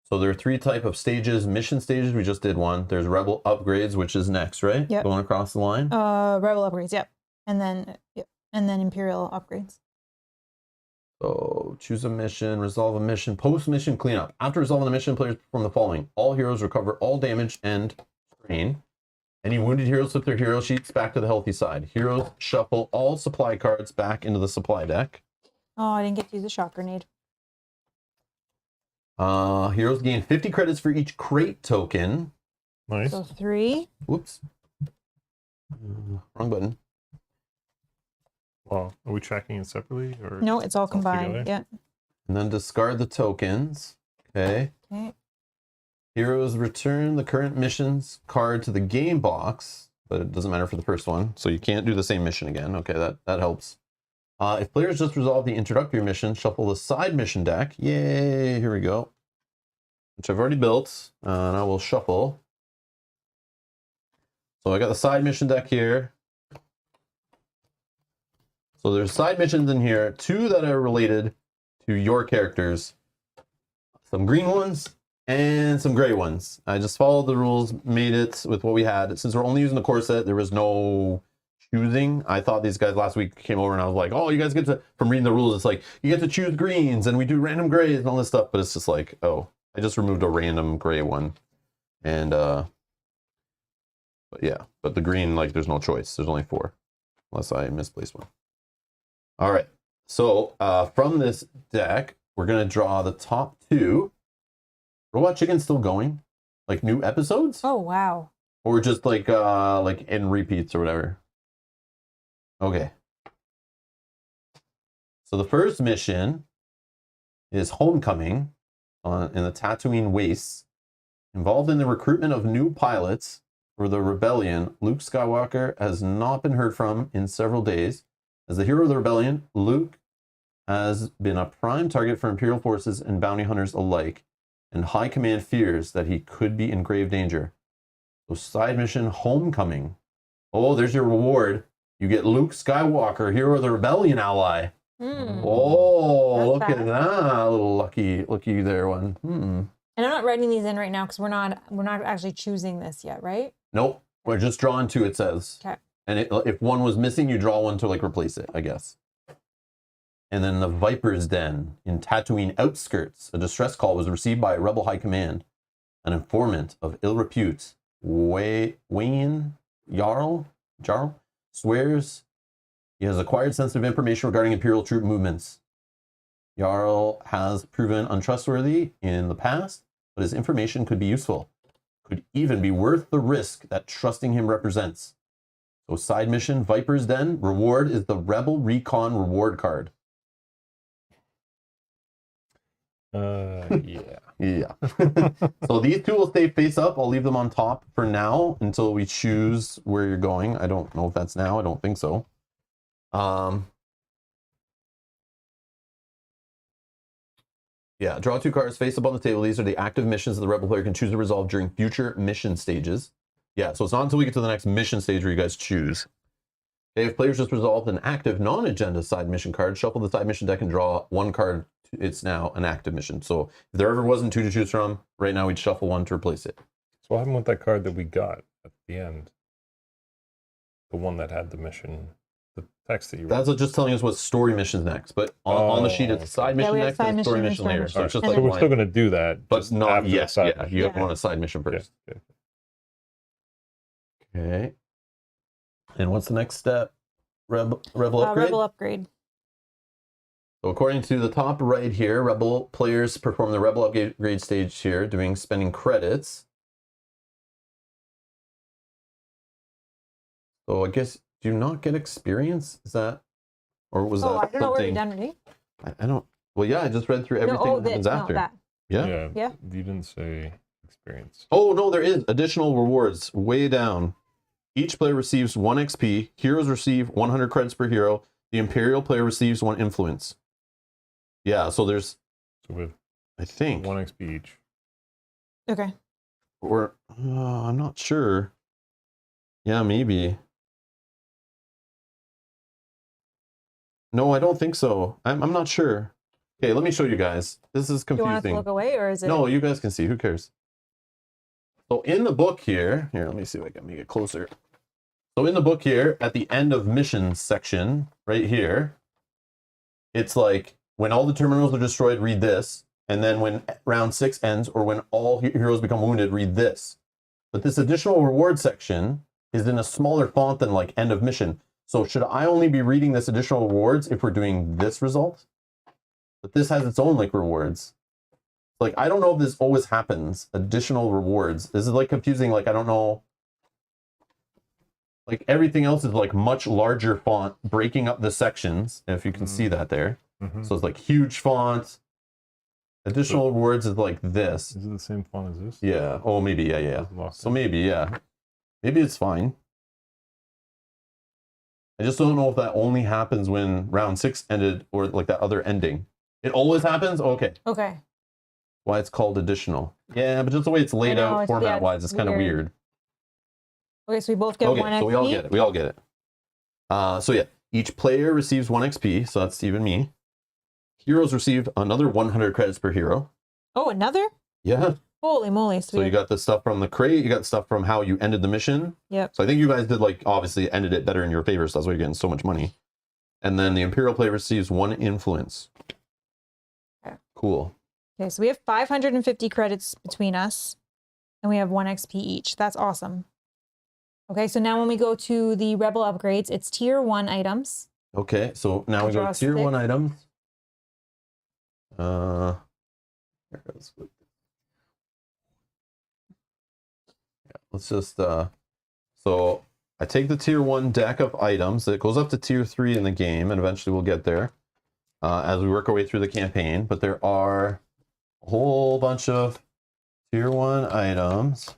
So there are 3 types of stages. Mission stages, we just did one. There's rebel upgrades, which is next, right? Yep. Going across the line. Rebel upgrades, yep. And then Imperial upgrades. So choose a mission, resolve a mission, post-mission cleanup. After resolving the mission, players perform the following. All heroes recover all damage and strain. Any wounded heroes flip their hero sheets back to the healthy side. Heroes shuffle all supply cards back into the supply deck. Oh, I didn't get to use a shock grenade. Heroes gain 50 credits for each crate token. Nice. So 3. Whoops. Wrong button. Well, are we tracking it separately or? No, it's all combined. together? Yeah. And then discard the tokens. Okay. Okay. Heroes return the current missions card to the game box, but it doesn't matter for the first one, so you can't do the same mission again. Okay, that helps. If players just resolve the introductory mission, shuffle the side mission deck. Yay, here we go. Which I've already built, and I will shuffle. So I got the side mission deck here. So there's side missions in here, 2 that are related to your characters. Some green ones and some gray ones. I just followed the rules, made it with what we had. Since we're only using the core set, there was no choosing. I thought these guys last week came over and I was like, oh, you guys get to, from reading the rules, it's like, you get to choose greens and we do random grays and all this stuff, but it's just like, oh, I just removed a random gray one. And, but yeah, but the green, like, there's no choice. There's only 4, unless I misplaced one. All right, so from this deck, we're gonna draw the top 2. Robot Chicken's still going? Like new episodes? Oh, wow. Or just like in repeats or whatever? Okay. So the first mission is Homecoming in the Tatooine Wastes. Involved in the recruitment of new pilots for the rebellion, Luke Skywalker has not been heard from in several days. As the hero of the rebellion, Luke has been a prime target for Imperial forces and bounty hunters alike, and High Command fears that he could be in grave danger. So side mission Homecoming. Oh, there's your reward. You get Luke Skywalker, hero of the rebellion ally. Oh, That's look at that little lucky there one. And I'm not writing these in right now because we're not actually choosing this yet, right? Nope, we're just drawing 2. It says. Okay. And if one was missing, you draw one to like replace it, I guess. And then the Viper's Den in Tatooine outskirts. A distress call was received by a rebel high command. An informant of ill repute, Wayne Jarl, swears he has acquired sensitive information regarding Imperial troop movements. Jarl has proven untrustworthy in the past, but his information could be useful. Could even be worth the risk that trusting him represents. So side mission, Viper's Den. Reward is the Rebel Recon reward card. Yeah. Yeah. So these two will stay face up. I'll leave them on top for now until we choose where you're going. I don't know if that's now. I don't think so. Yeah, draw 2 cards face up on the table. These are the active missions that the rebel player can choose to resolve during future mission stages. Yeah, so it's not until we get to the next mission stage where you guys choose. Okay, if players just resolved an active non-agenda side mission card, shuffle the side mission deck and draw 1 card. It's now an active mission. So if there ever wasn't 2 to choose from, right now we'd shuffle 1 to replace it. So what happened with that card that we got at the end? The one that had the mission, the text that you wrote. That's just telling us what story mission's next. But on the sheet, it's side mission we have next side and story mission mission and later. story So it's just mission. like So we're line- still going to do that, but just not after the yet. side Yeah, mission. you Yeah. want a side mission Yeah, first. yeah. Okay. And what's the next step? Rebel upgrade? Rebel upgrade. So according to the top right here, Rebel players perform the Rebel upgrade stage here, spending credits. So I guess, do you not get experience? Is that, or was that I don't know where something? you're done already. I don't, well, yeah, I just read through everything that happens after. that. Yeah? Yeah. You didn't say experience. Oh, no, there is additional rewards way down. Each player receives 1 XP. Heroes receive 100 credits per hero. The Imperial player receives 1 influence. Yeah, so there's, So we have I think, 1 XP each. Okay. or I'm not sure. Yeah, maybe. No, I don't think so. I'm not sure. Okay, let me show you guys. This is Do you want us to confusing. look away or is it? No, you guys can see. Who cares? So in the book here, let me see if I can make it closer. So in the book here, at the end of missions section, right here, it's like, when all the terminals are destroyed, read this. And then when round 6 ends, or when all heroes become wounded, read this. But this additional reward section is in a smaller font than like end of mission. So should I only be reading this additional rewards if we're doing this result? But this has its own like rewards. Like, I don't know if this always happens. Additional rewards. This is like confusing. Like, I don't know. Like everything else is like much larger font, breaking up the sections. If you can see that there. Mm-hmm. So it's like huge font. Additional rewards is like this. Is it the same font as this? Yeah. Oh, maybe. Yeah. Lost So it. maybe, yeah. Maybe it's fine. I just don't know if that only happens when round 6 ended or like that other ending. It always happens? Okay. Okay. Why it's called additional. Yeah, but just the way it's laid know, out it's- format yeah, wise, it's kind of weird. Okay, so we both get Okay, 1 so XP. we all get it. We all get it. So yeah, each player receives 1 XP, so that's even me. Heroes receive another 100 credits per hero. Oh, another? Yeah. Holy moly. So you got the stuff from the crate, you got stuff from how you ended the mission. Yep. So I think you guys did like obviously ended it better in your favor, so that's why you're getting so much money. And then the Imperial player receives 1 influence. Okay. Cool. Okay, so we have 550 credits between us, and we have 1 XP each. That's awesome. Okay, so now when we go to the Rebel upgrades, it's tier 1 items. Okay, so now we go Draw to tier 1 6. items. Here goes. Yeah, let's just so I take the tier 1 deck of items. It goes up to tier 3 in the game, and eventually we'll get there as we work our way through the campaign. But there are a whole bunch of tier 1 items.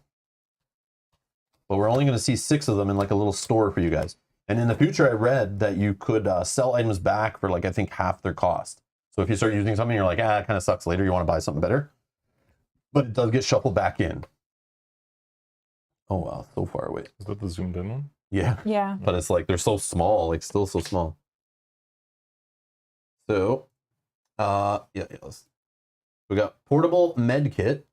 But we're only going to see 6 of them in like a little store for you guys. And in the future, I read that you could sell items back for like, I think, half their cost. So if you start using something, you're like, it kind of sucks later. You want to buy something better. But it does get shuffled back in. Oh, wow. So far away. Is that the zoomed in one? Yeah. Yeah. But it's like, they're so small, like still so small. So, we got portable med kit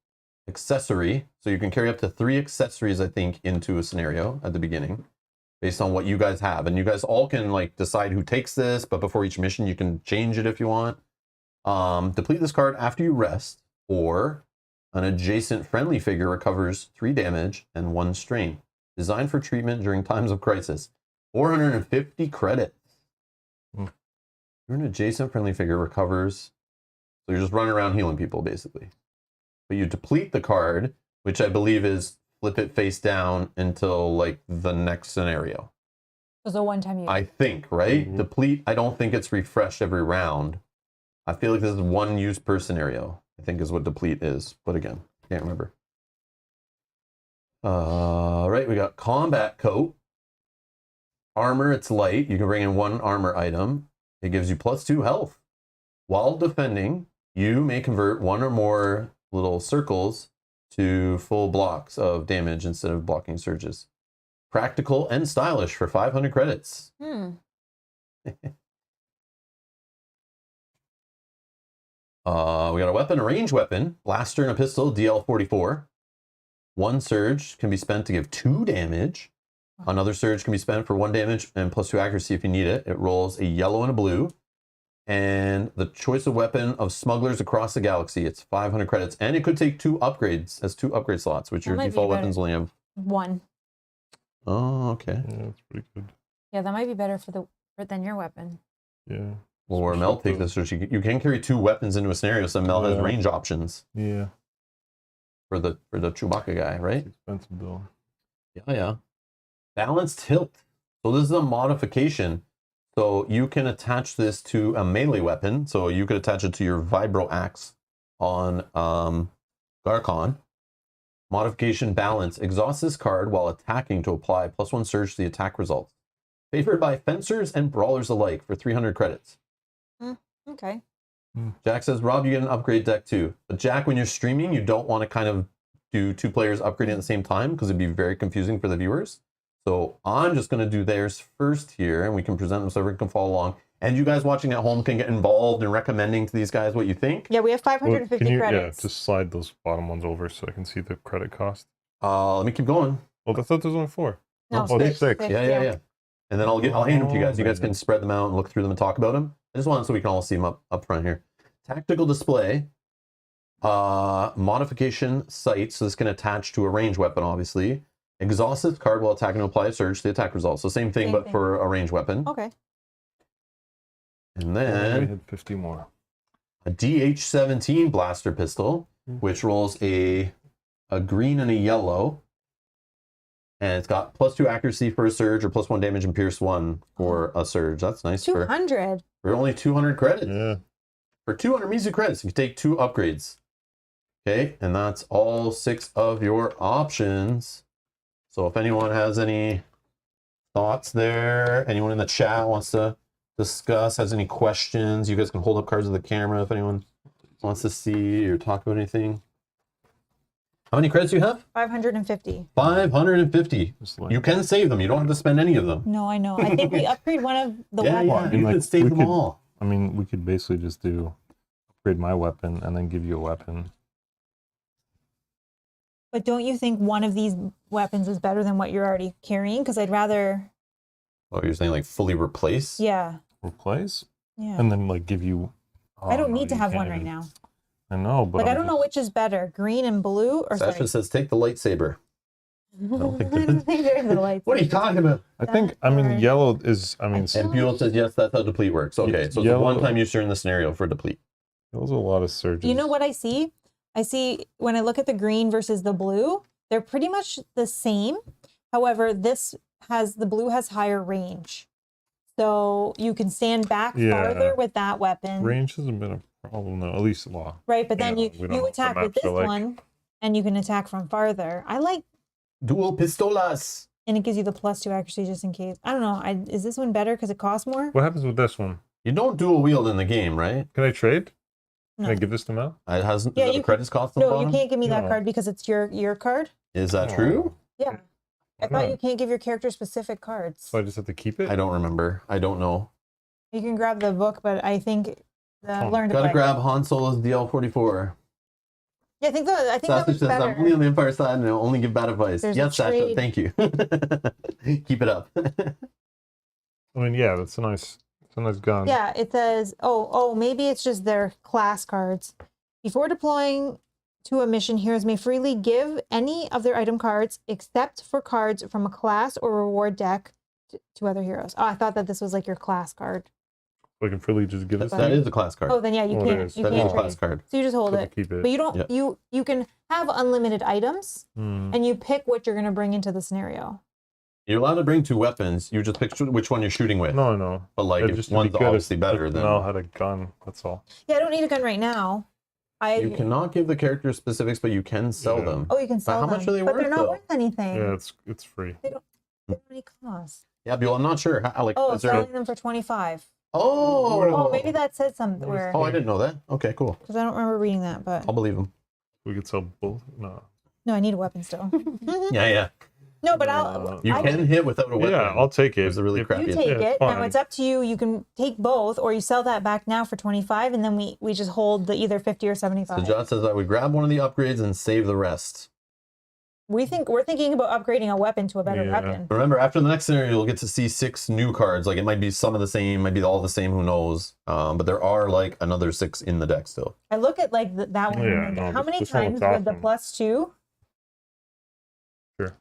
accessory. So you can carry up to 3 accessories, I think, into a scenario at the beginning based on what you guys have. And you guys all can like decide who takes this, but before each mission, you can change it if you want. Deplete this card after you rest, or an adjacent friendly figure recovers 3 damage and 1 strain. Designed for treatment during times of crisis. 450 credits. Hmm. You're an adjacent friendly figure recovers. So you're just running around healing people, basically. But you deplete the card, which I believe is flip it face down until like the next scenario. It was a one-time use. I think, right? Mhm. Deplete, I don't think it's refreshed every round. I feel like this is 1 use per scenario. I think is what deplete is. But again, can't remember. Right, we got combat coat. Armor, it's light. You can bring in 1 armor item. It gives you +2 health. While defending, you may convert 1 or more little circles to full blocks of damage instead of blocking surges. Practical and stylish for 500 credits. We got a weapon, a range weapon, blaster and a pistol, DL44. 1 surge can be spent to give 2 damage. Another surge can be spent for 1 damage and +2 accuracy if you need it. It rolls a yellow and a blue. And the choice of weapon of smugglers across the galaxy. It's 500 credits. And it could take 2 upgrades as 2 upgrade slots, which your default weapons only have 1. Oh, okay. Yeah, that's pretty good. Yeah, that might be better than your weapon. Yeah. Well, where Mel takes this, so you can carry 2 weapons into a scenario, so Mel has range options. Yeah. For the Chewbacca guy, right? It's expensive though. Yeah. Balanced hilt. So this is a modification. So you can attach this to a melee weapon. So you could attach it to your vibro axe on Garcon. Modification balance. Exhaust this card while attacking to apply +1 surge to the attack results. Favored by fencers and brawlers alike for 300 credits. Okay. Jack says, Rob, you get an upgrade deck too. But Jack, when you're streaming, you don't want to kind of do 2 players upgrading at the same time because it'd be very confusing for the viewers. So I'm just going to do theirs first here, and we can present them so everyone can follow along. And you guys watching at home can get involved in recommending to these guys what you think. Yeah, we have 550 credits. Yeah, just slide those bottom ones over so I can see the credit cost. Let me keep going. Well, I thought there was only 4. No, oh, 6. 6. Yeah. And then I'll hand them to you guys. You guys can spread them out and look through them and talk about them. I just wanted so we can all see them up front here. Tactical display. Modification sight. So this can attach to a range weapon, obviously. Exhaust this card while attacking to apply a surge to the attack result. So same thing, but for a range weapon. Okay. And We then had 50 more. a DH-17 blaster pistol, which rolls a green and a yellow. And it's got +2 accuracy for a surge or +1 damage and pierce 1 for a surge. That's nice. 200. For only 200 credits. Yeah. For 200 music credits, you can take 2 upgrades. Okay, and that's all 6 of your options. So if anyone has any thoughts there, anyone in the chat wants to discuss, has any questions, you guys can hold up cards of the camera if anyone wants to see or talk about anything. How many credits do you have? 550. 550. You can save them. You don't have to spend any of them. No, I know. I think we upgrade one of the Yeah, weapons. you can save them all. I mean, we could basically just upgrade my weapon and then give you a weapon. But don't you think one of these weapons is better than what you're already carrying? Because I'd rather... Oh, you're saying like fully replace? Yeah. Replace? Yeah. And then like give you... Oh, I don't no, need to you have can't one right even- now. I know, but Like, I don't know which is better, green and blue or Sasha sorry. says take the lightsaber. I don't think I don't think there's a light. What are you talking about? I think, I mean, yellow is, I mean, And Buell says, yes, that's how deplete works. Okay, so it's a Yellow- one-time use during the scenario for deplete. those are a lot of surges. You know what I see? I see when I look at the green versus the blue, they're pretty much the same. However, the blue has higher range. So you can stand back farther with that weapon. Range hasn't been a problem, though, at least law. Right, but then we don't know you what the attack with maps this are like. one, and you can attack from farther. I like, Dual pistolas. and it gives you the +2 accuracy just in case. I don't know. Is this one better because it costs more? What happens with this one? You don't dual wield in the game, right? Can I trade? No. Can I give this to Mel? It hasn't. Yeah, Is that you a credits cost on the No, bottom? you can't give me that No. card because it's your card. Is that true? Yeah. I thought you can't give your character specific cards. So I just have to keep it? I don't remember. I don't know. You can grab the book, but I think learn to Gotta play. grab Han Solo's DL44. Yeah, I think that Sasha was says, better. I'm only on the Empire side and I'll only give bad advice. There's Yes, a Sasha, trade. thank you. Keep it up. I mean, yeah, that's a nice gun. Yeah, it says, maybe it's just their class cards. Before deploying to a mission, heroes may freely give any of their item cards except for cards from a class or reward deck to other heroes. Oh, I thought that this was like your class card. So I can freely just give this to That you? is a class card. Oh, then yeah, you Oh, it can't. is. You That is can't a class trade. card. So you just hold So I it. keep it. But you don't. Yep. You can have unlimited items, Hmm. and you pick what you're going to bring into the scenario. You're allowed to bring 2 weapons. You just pick which one you're shooting with. No, no. But like, It'd if just be one's good obviously if better, then Mel had a gun, that's all. Yeah, I don't need a gun right now. You cannot give the character specifics, but you can sell them. Oh, you can sell how them. much are they but worth, they're not though? worth anything. Yeah, it's free. They don't have any cost. Yeah, Bill, I'm not sure. How, like, Oh, is there... selling them for 25. Oh! Oh, maybe that said something where. Oh, I didn't know that. Okay, cool. Because I don't remember reading that, but. I'll believe him. We could sell both. No. No, I need a weapon still. Yeah. No, but I'll. You can hit without a weapon. Yeah, I'll take it. It's a really crappy. You take Yeah, it. it's Now it's up to you. You can take both, or you sell that back now for 25, and then we just hold the either 50 or 75. So John says I would grab one of the upgrades and save the rest. We're thinking about upgrading a weapon to a better weapon. Remember, after the next scenario, you'll get to see 6 new cards. Like, it might be some of the same, might be all the same, who knows. But there are, like, another 6 in the deck still. I look at, like, that one. Yeah, no, how many this one times looks would the awesome. +2? Sure.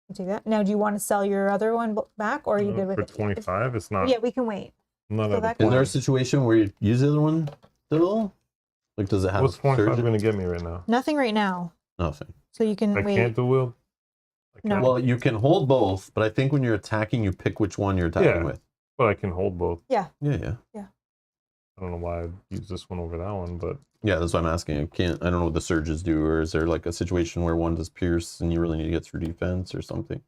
You take that. Now, do you want to sell your other one back, or are you good with for it? 25? It's not. Yeah, we can wait. Not So at that the Is there a point. situation where you use the other one still? Like, does it have What's 25 surge? going to get me right now? Nothing right now. Nothing. So you can I wait. can't dual wield? I No. can't. Well, you can hold both, but I think when you're attacking, you pick which one you're attacking Yeah. with. But I can hold both. Yeah. I don't know why I'd use this one over that one, but Yeah, that's what I'm asking. I don't know what the surges do, or is there like a situation where one does pierce and you really need to get through defense or something?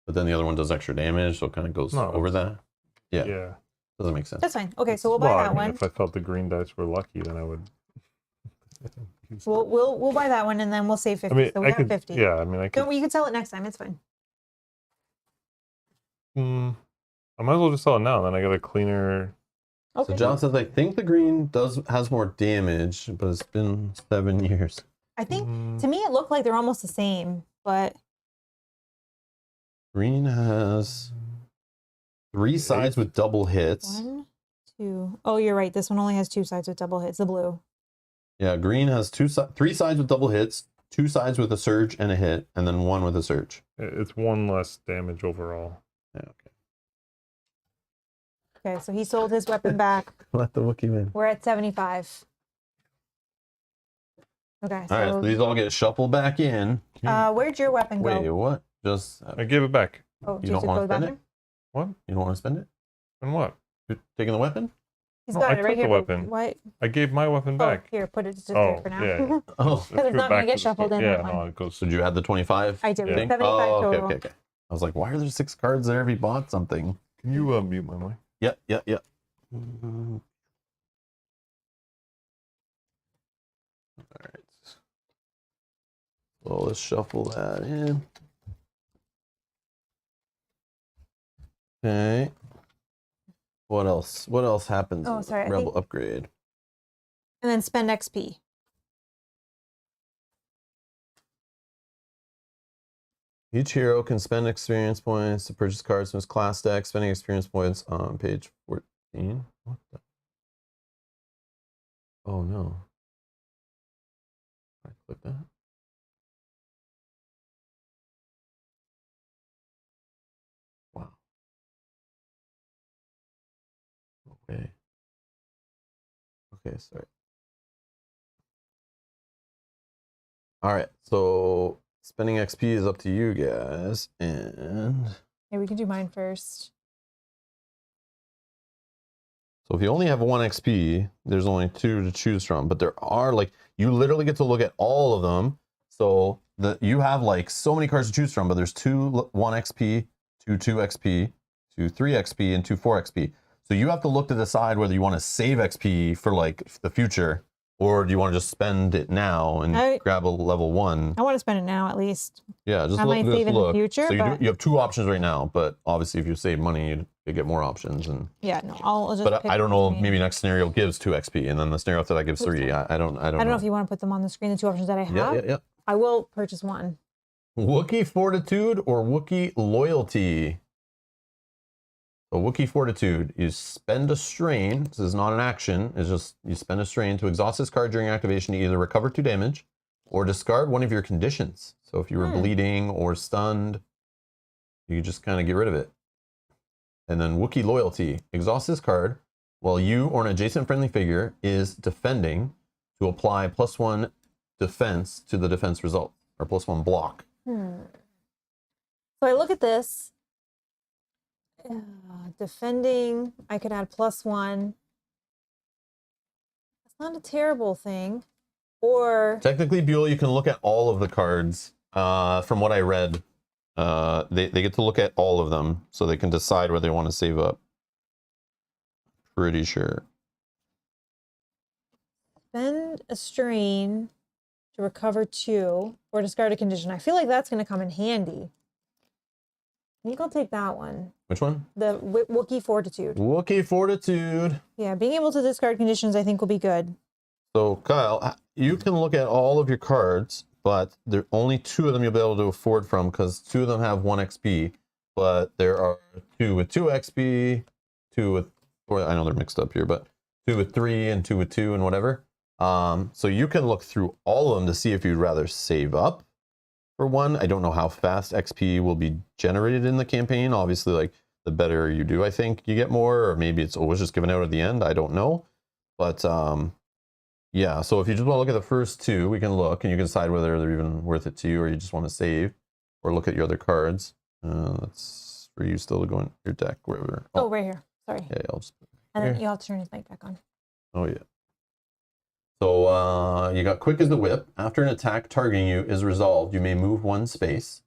But then the other one does extra damage, so it kind of goes No, over that. Yeah, yeah. doesn't make sense. That's fine. Okay, so we'll buy Well, that I mean, one. if I felt the green dice were lucky, then I would. use We'll buy that one, and then we'll save 50. I mean, so we I have could. 50. Yeah, I mean, I could. No, you can sell it next time. It's fine. I might as well just sell it now. Then I got a cleaner. Okay. So John says, I think the green has more damage, but it's been 7 years. I think to me it looked like they're almost the same, but Green has 3 sides with double hits. 1, 2. Oh, you're right. This one only has 2 sides with double hits. The blue. Yeah, green has 3 sides with double hits, 2 sides with a surge and a hit, and then 1 with a surge. It's 1 less damage overall. Yeah, okay. Okay, so he sold his weapon back. Let the Wookiee win. We're at 75. Okay, so, All right, so these all get shuffled back in. where'd your weapon go? Wait, what? Just I gave it back. Oh, you just don't to want go to to the spend it? bathroom? What? You don't want to spend it? And what? You're taking the weapon? He's No, got I it right took the here. but weapon. Why? I gave my weapon Oh, back. here, put it just Oh, there for now. yeah. Oh, Because it's Threw it not back gonna to get the shuffled store. in Yeah, that no, one. it goes. so did you add the 25? I did. Yeah. 75 Oh, total. okay. I was like, why are there 6 cards there if he bought something? Can you mute my mic? Yep. All right. Well, let's shuffle that in. Okay. What else? What else happens? Oh, in sorry, I Rebel think- upgrade. And then spend XP. Each hero can spend experience points to purchase cards from his class deck. Spending experience points on page 14. What the? Oh no. I click that. Wow. Okay. Okay, sorry. All right, so spending XP is up to you guys, and Yeah, we can do mine first. so if you only have 1 XP, there's only 2 to choose from, but there are like, you literally get to look at all of them. So you have like so many cards to choose from, but there's 2 1 XP, 2 2 XP, 2 3 XP, and 2 4 XP. So you have to look to decide whether you want to save XP for like the future, or do you want to just spend it now and grab a level 1? I want to spend it now at least. Yeah, just I might save in the future, So you, but- you have 2 options right now, but obviously if you save money, you get more options. And Yeah, no, I'll just. but pick I don't know. between- Maybe next scenario gives 2 XP, and then the scenario after that gives 3. I don't know. If you want to put them on the screen, the 2 options that I have. Yeah. I will purchase one. Wookiee Fortitude or Wookiee Loyalty? So Wookiee Fortitude, you spend a strain. This is not an action. It's just you spend a strain to exhaust this card during activation to either recover 2 damage or discard one of your conditions. So if you were bleeding or stunned, you just kind of get rid of it. And then Wookiee Loyalty, exhaust this card while you or an adjacent friendly figure is defending to apply +1 defense to the defense result, or +1 block. So I look at this. Defending, I could add +1. That's not a terrible thing. Or Technically, Buell, you can look at all of the cards. From what I read, they get to look at all of them, so they can decide whether they want to save up. Pretty sure. spend a strain to recover 2 or discard a condition. I feel like that's going to come in handy. I think I'll take that one. Which one? The Wookiee Fortitude. Wookiee Fortitude. Yeah, being able to discard conditions I think will be good. So, Kyle, you can look at all of your cards, but there are only 2 of them you'll be able to afford from because 2 of them have 1 XP, but there are 2 with 2 XP, 2 with, or I know they're mixed up here, but 2 with 3 and 2 with 2 and whatever. So you can look through all of them to see if you'd rather save up for one. I don't know how fast XP will be generated in the campaign. Obviously, like the better you do, I think you get more, or maybe it's always just given out at the end. I don't know, but yeah. So if you just want to look at the first 2, we can look and you can decide whether they're even worth it to you, or you just want to save, or look at your other cards. That's for you still to go in your deck wherever. Oh, right here. Sorry. Yeah, I'll just And then you'll have to turn his mic back on. Oh yeah. So you got quick as the whip. After an attack targeting you is resolved, you may move 1 space.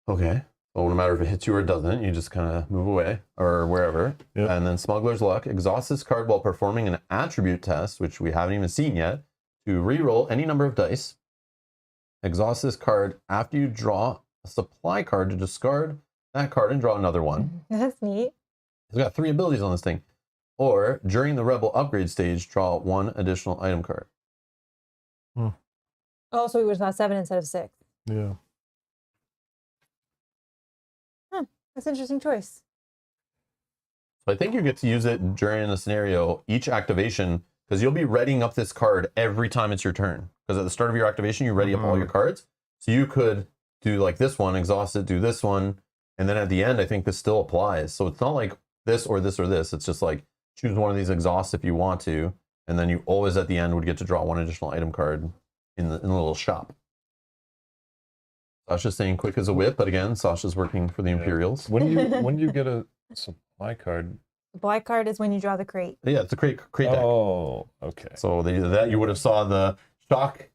Okay. So no matter if it hits you or it doesn't, you just kind of move away or wherever. Yep. And then Smuggler's Luck. Exhaust this card while performing an attribute test, which we haven't even seen yet, to re-roll any number of dice. Exhaust this card after you draw a supply card to discard that card and draw another one. That's neat. It's got 3 abilities on this thing. Or during the Rebel upgrade stage, draw 1 additional item card. Oh, so we would have thought 7 instead of 6. Yeah. That's an interesting choice. So I think you get to use it during the scenario, each activation, because you'll be readying up this card every time it's your turn. Because at the start of your activation, you ready up all your cards. So you could do like this one, exhaust it, do this one, and then at the end, I think this still applies. So it's not like this or this or this. It's just like choose one of these exhausts if you want to, and then you always at the end would get to draw 1 additional item card in the little shop. Sasha's saying quick as a whip, but again, Sasha's working for the Imperials. When do you get a supply card? The black card is when you draw the crate. Yeah, it's a crate deck. Oh, okay. So that you would have saw the shock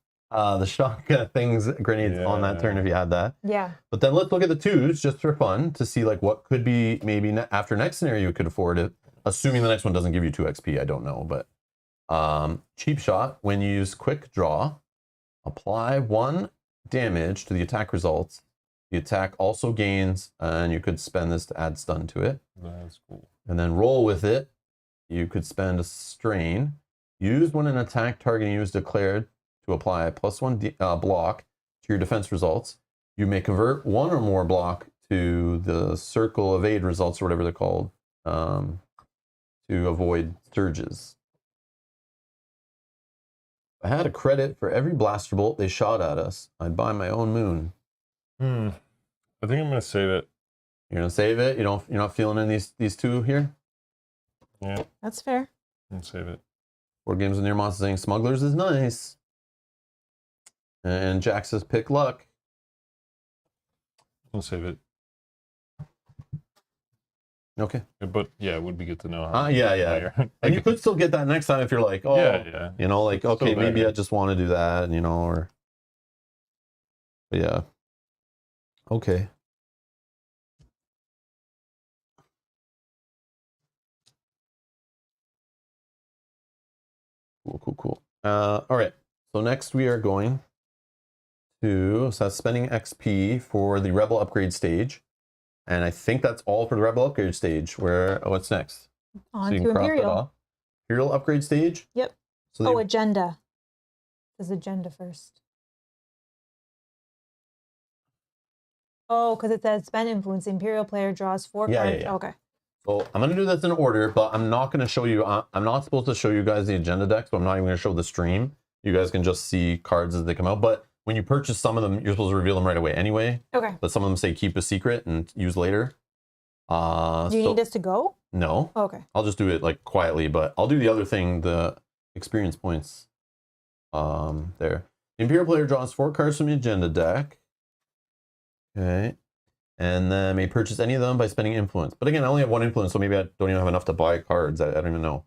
things, grenades on that turn if you had that. Yeah. But then let's look at the 2s just for fun to see like what could be maybe after next scenario you could afford it. Assuming the next one doesn't give you 2 XP, I don't know. But cheap shot, when you use quick draw, apply 1 damage to the attack results. The attack also gains, and you could spend this to add stun to it. That's cool. And then roll with it. You could spend a strain. Used when an attack targeting you is declared to apply a +1 block to your defense results. You may convert 1 or more block to the circle evade results, or whatever they're called, to avoid surges. If I had a credit for every blaster bolt they shot at us, I'd buy my own moon. I think I'm gonna save it. You're gonna save it? You're not feeling in these 2 here? Yeah, That's fair. I'm gonna save it. Board Games with Near Monster saying Smugglers is nice. And Jack says pick luck. I'm gonna save it. Okay. But yeah, it would be good to know how. Yeah. And you could still get that next time if you're like, oh, yeah. you know, like, okay, maybe I just want to do that, you know, or, but yeah. Okay. Cool. All right. So next we are going to, so that's spending XP for the Rebel upgrade stage. And I think that's all for the Rebel upgrade stage. What's next? On to Imperial. Imperial upgrade stage? Yep. So agenda. There's agenda first. Oh, because it says spend influence. The Imperial player draws 4 cards. Yeah. Okay. So I'm going to do this in order, but I'm not going to show you, I'm not supposed to show you guys the agenda deck, so I'm not even going to show the stream. You guys can just see cards as they come out. But when you purchase some of them, you're supposed to reveal them right away anyway. Okay. But some of them say keep a secret and use later. Do you need us to go? No. Okay. I'll just do it like quietly, but I'll do the other thing, the experience points there. The Imperial player draws 4 cards from the agenda deck. Okay. And then may purchase any of them by spending influence. But again, I only have 1 influence, so maybe I don't even have enough to buy cards. I don't even know.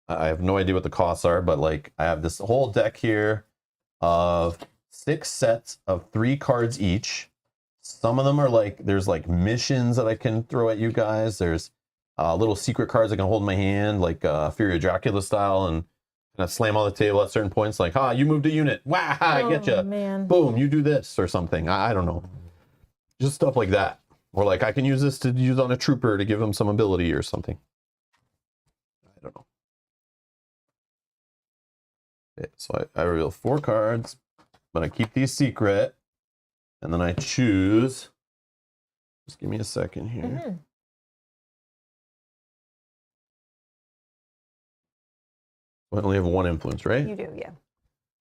I have no idea what the costs are, but like I have this whole deck here of 6 sets of 3 cards each. Some of them are like, there's like missions that I can throw at you guys. There's little secret cards I can hold in my hand, like Fury of Dracula style, and kind of slam on the table at certain points, like, you moved a unit. Wow, I get you. Man. Boom, you do this or something. I don't know. Just stuff like that. Or like I can use this to use on a trooper to give him some ability or something. I don't know. Okay, so I reveal 4 cards, but I keep these secret. And then I choose. Just give me a second here. Mm-hmm. I only have 1 influence, right? You do, yeah.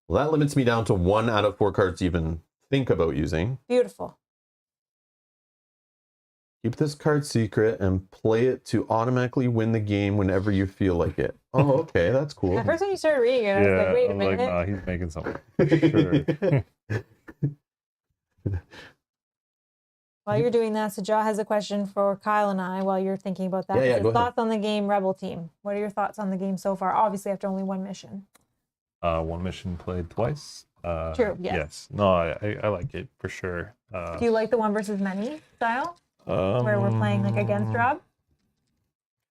Well, that limits me down to 1 out of 4 cards to even think about using. Beautiful. Keep this card secret and play it to automatically win the game whenever you feel like it. Oh, okay, that's cool. At first when you started reading it, I was like, wait a minute. Nah, he's making something. Sure. While you're doing that, Sajah has a question for Kyle and I while you're thinking about that. Yeah, His go ahead. thoughts on the game Rebel Team. What are your thoughts on the game so far? Obviously after only 1 mission. 1 mission played twice. True, yes. Yes. No, I like it for sure. Do you like the 1 versus many style? Where we're playing like against Rob?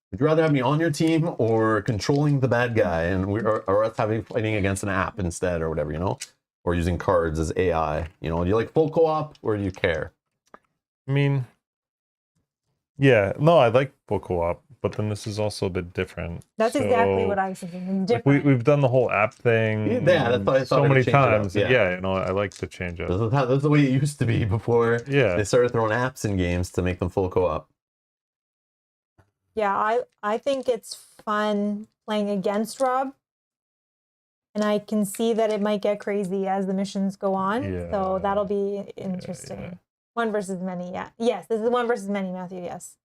Would you rather have me on your team or controlling the bad guy, and or us fighting against an app instead, or whatever, you know, or using cards as AI? You know, do you like full co-op or do you care? I mean, yeah, no, I like full co-op, but then this is also a bit different. That's exactly what I was thinking. It's Like different. we've done the whole app thing. Yeah, that's why I thought so I many could change it up, times. yeah. Yeah, you know, I like to change up. That's the way it used to be before Yeah. they started throwing apps in games to make them full co-op. Yeah, I think it's fun playing against Rob. And I can see that it might get crazy as the missions go on. So Yeah. that'll be interesting. yeah. 1 versus many, yeah. Yes, this is 1 versus many, Matthew, yes.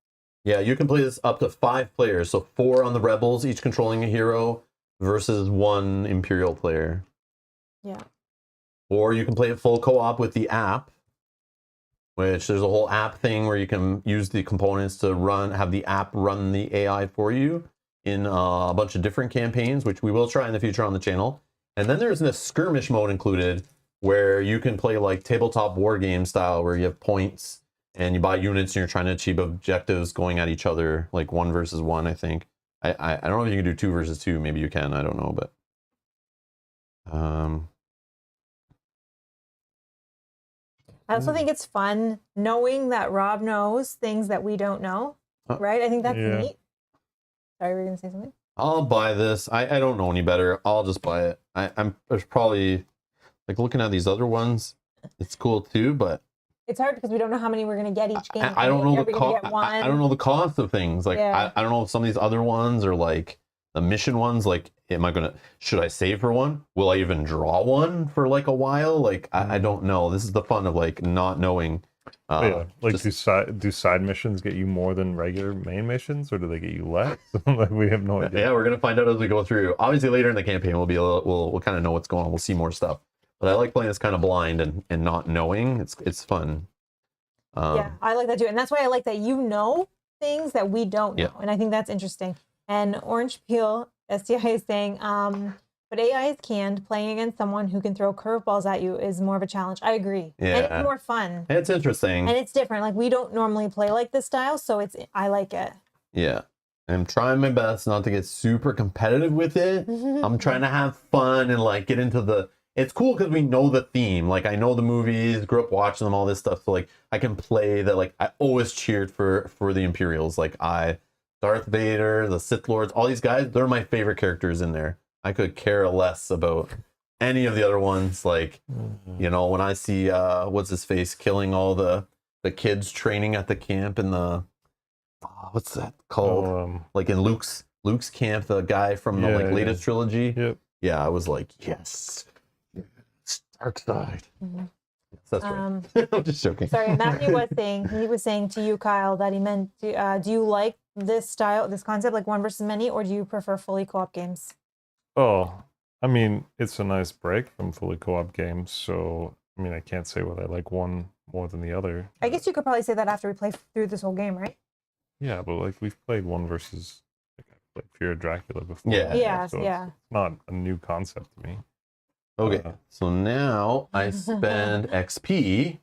Yeah, you can play this up to 5 players, so 4 on the Rebels, each controlling a hero, versus 1 Imperial player. Yeah. Or you can play it full co-op with the app, which there's a whole app thing where you can use the components to have the app run the AI for you in a bunch of different campaigns, which we will try in the future on the channel. And then there's a skirmish mode included where you can play like tabletop war game style, where you have points and you buy units and you're trying to achieve objectives going at each other, like 1 versus 1, I think. I don't know if you can do 2 versus 2. Maybe you can. I don't know, but I also think it's fun knowing that Rob knows things that we don't know, right? I think that's neat. Sorry, were you going to say something? I'll buy this. I don't know any better. I'll just buy it. There's probably, like, looking at these other ones, it's cool too, but It's hard because we don't know how many we're going to get each game. I don't know Are the we gonna cost. get one? I don't know the cost of things. Like Yeah. I don't know if some of these other ones are like the mission ones. Like, should I save for one? Will I even draw one for like a while? Like I don't know. This is the fun of like not knowing. Yeah, like just- do side missions get you more than regular main missions, or do they get you less? Like we have no idea. Yeah, we're gonna find out as we go through. Obviously, later in the campaign, we'll kind of know what's going on. We'll see more stuff. But I like playing this kind of blind and not knowing. It's fun. Yeah, I like that too. And that's why I like that you know things that we don't know. Yeah. And I think that's interesting. And Orange Peel, STI is saying, but AI is canned. Playing against someone who can throw curveballs at you is more of a challenge. I agree. Yeah. And it's more fun. It's interesting. And it's different. Like we don't normally play like this style, so I like it. Yeah. I'm trying my best not to get super competitive with it. I'm trying to have fun and like get into the. It's cool because we know the theme. Like I know the movies, grew up watching them, all this stuff. So like I can play that. Like I always cheered for the Imperials. Like Darth Vader, the Sith Lords, all these guys. They're my favorite characters in there. I could care less about any of the other ones. Like you know, when I see what's his face killing all the kids training at the camp in the what's that called? Like in Luke's camp, the guy from the latest trilogy. Yep. Yeah, I was like, yes. Dark side. That's right. I'm just joking. Sorry, Matthew was saying to you, Kyle, that he meant, do you like this style, this concept, like 1 versus many, or do you prefer fully co-op games? Oh, I mean, it's a nice break from fully co-op games. So, I mean, I can't say whether I like one more than the other. I guess you could probably say that after we play through this whole game, right? Yeah, but like we've played 1 versus, like, like Fear of Dracula before. Yeah. Yeah, so yeah. It's not a new concept to me. Okay, so now I spend XP.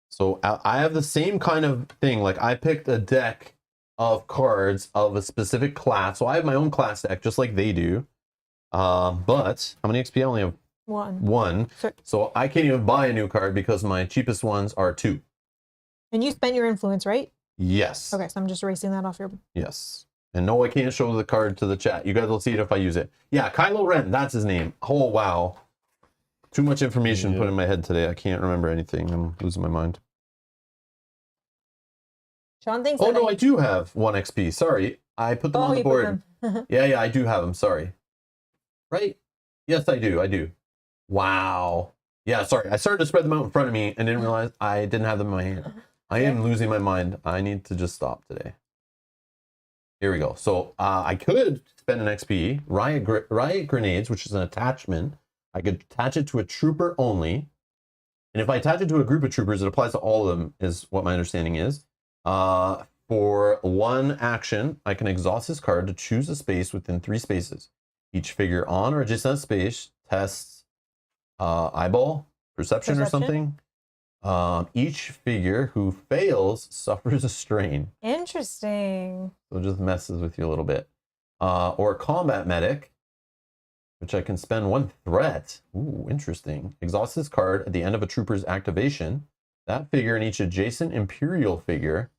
So I have the same kind of thing. Like I picked a deck of cards of a specific class. So I have my own class deck, just like they do. But how many XP? I only have one. So I can't even buy a new card because my cheapest ones are 2. And you spent your influence, right? Yes. Okay, so I'm just erasing that off your... Yes. And no, I can't show the card to the chat. You guys will see it if I use it. Yeah, Kylo Ren, that's his name. Oh, wow. Too much information put in my head today. I can't remember anything. I'm losing my mind. Sean thinks Oh, no, I do have 1 XP. Sorry. I put them on the board. Yeah, I do have them. Sorry. Right? Yes, I do. Wow. Yeah, sorry. I started to spread them out in front of me and didn't realize I didn't have them in my hand. I am losing my mind. I need to just stop today. Here we go. So I could spend an XP, riot grenades, which is an attachment. I could attach it to a trooper only. And if I attach it to a group of troopers, it applies to all of them, is what my understanding is. For 1 action, I can exhaust this card to choose a space within 3 spaces. Each figure on or adjacent space tests eyeball, perception or something. Each figure who fails suffers a strain. Interesting. So it just messes with you a little bit. Or combat medic, which I can spend 1 threat. Ooh, interesting. Exhaust this card at the end of a trooper's activation. That figure and each adjacent Imperial figure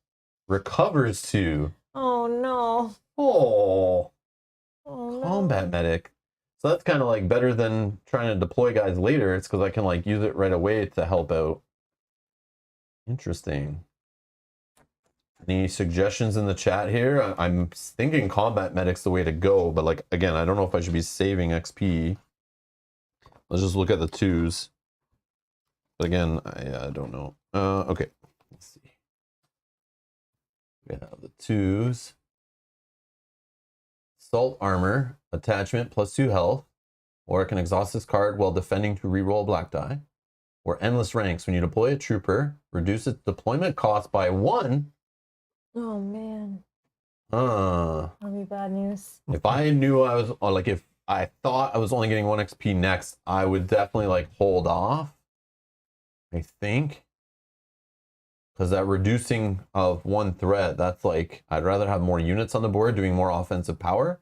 recovers to... Oh, no. Oh, no. Combat medic. So that's kind of like better than trying to deploy guys later. It's because I can like use it right away to help out. Interesting. Any suggestions in the chat here? I'm thinking combat medic's the way to go, but like again, I don't know if I should be saving XP. Let's just look at the 2s. But again, I don't know. Okay, let's see. We have the 2s. Assault armor attachment plus 2 health, or it can exhaust this card while defending to reroll a black die. Or endless ranks. When you deploy a trooper, reduce its deployment cost by 1. Oh, man. That'll be bad news. If I knew I was, or like if I thought I was only getting 1 XP next, I would definitely like hold off. I think. Because that reducing of 1 threat, that's like, I'd rather have more units on the board doing more offensive power.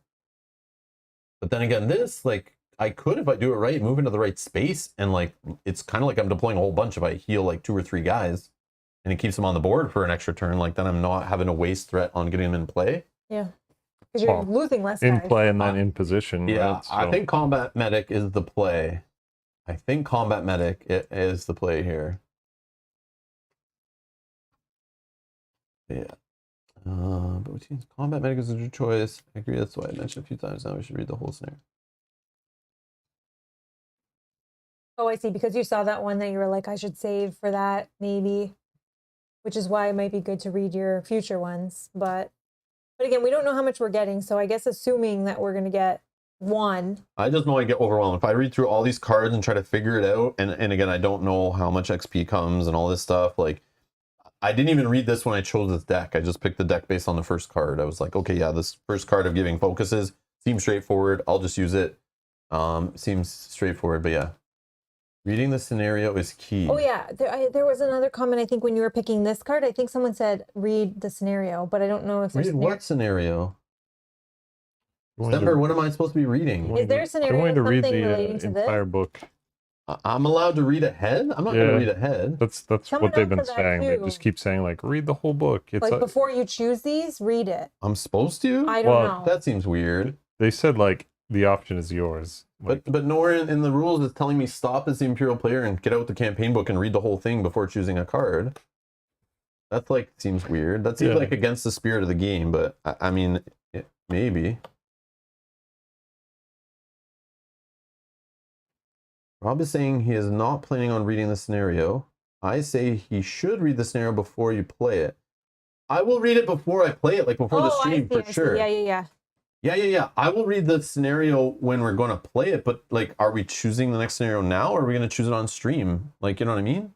But then again, this, like, I could, if I do it right, move into the right space. And like, it's kind of like I'm deploying a whole bunch if I heal like 2 or 3 guys. And it keeps them on the board for an extra turn. Like, then I'm not having a waste threat on getting them in play. Yeah. Because you're losing less in guys. play and then in position. Yeah, right? So, I think combat medic is the play. I think combat medic is the play here. Yeah. But which means combat medic is a good choice. I agree. That's why I mentioned a few times now. We should read the whole scenario. Oh, I see. Because you saw that one that you were like, I should save for that, maybe. Which is why it might be good to read your future ones. But again, we don't know how much we're getting. So I guess assuming that we're going to get 1. I just know I get overwhelmed. If I read through all these cards and try to figure it out, and again, I don't know how much XP comes and all this stuff. Like, I didn't even read this when I chose this deck. I just picked the deck based on the first card. I was like, okay, yeah, this first card of giving focuses seems straightforward. I'll just use it. Seems straightforward, but yeah. Reading the scenario is key. Oh, yeah. There was another comment, I think, when you were picking this card. I think someone said, read the scenario, but I don't know if there's... Read what scenario? December, what am I supposed to be reading? Is there a scenario, I'm going to read something the relating to this? entire book. I'm allowed to read ahead? I'm not going to read ahead. That's Someone what they've else been said that saying. They too. just keep saying, like, read the whole book. It's Like, before you choose these, read it. I'm supposed to? I don't know. That seems weird. They said, like, the option is yours. Like, But nowhere in the rules is telling me stop as the Imperial player and get out the campaign book and read the whole thing before choosing a card. That's like, seems weird. That seems like against the spirit of the game, but I mean, maybe. Rob is saying he is not planning on reading the scenario. I say he should read the scenario before you play it. I will read it before I play it, like before the stream, for sure. Yeah. Yeah. I will read the scenario when we're going to play it, but like, are we choosing the next scenario now, or are we going to choose it on stream? Like, you know what I mean?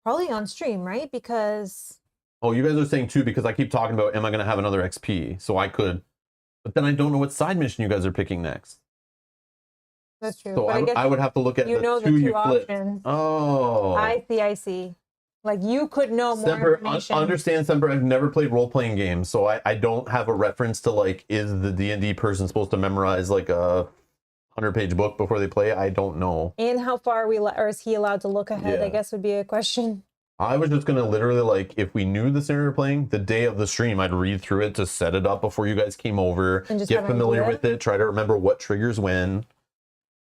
Probably on stream, right? Because Oh, you guys are saying 2 because I keep talking about, am I going to have another XP? So I could, but then I don't know what side mission you guys are picking next. that's true. So But I guess I would have to look at you the know the 2 two you flipped. options. Oh. I see. Like you could know more Semper, information. understand, Semper, I've never played role-playing games, so I don't have a reference to, like, is the D&D person supposed to memorize, like, a 100-page book before they play? I don't know. And how far are we, or is he allowed to look ahead? Yeah. I guess would be a question. I was just gonna literally, like, if we knew the scenario we're playing, the day of the stream, I'd read through it to set it up before you guys came over, And just get have an familiar idea? with it, try to remember what triggers when.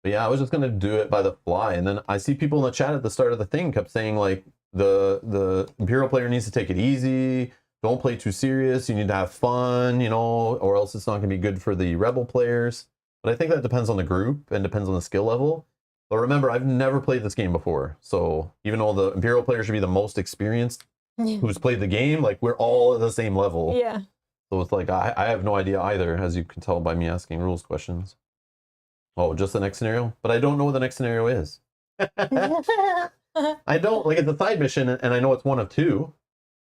But yeah, I was just gonna do it by the fly, and then I see people in the chat at the start of the thing kept saying, like, the Imperial player needs to take it easy, don't play too serious, you need to have fun, you know, or else it's not gonna be good for the Rebel players. But I think that depends on the group and depends on the skill level. But remember, I've never played this game before. So even though the Imperial player should be the most experienced who's played the game, like, we're all at the same level. Yeah. So it's like, I have no idea either, as you can tell by me asking rules questions. Oh, just the next scenario? But I don't know what the next scenario is. I don't, like, it's a side mission, and I know it's one of 2,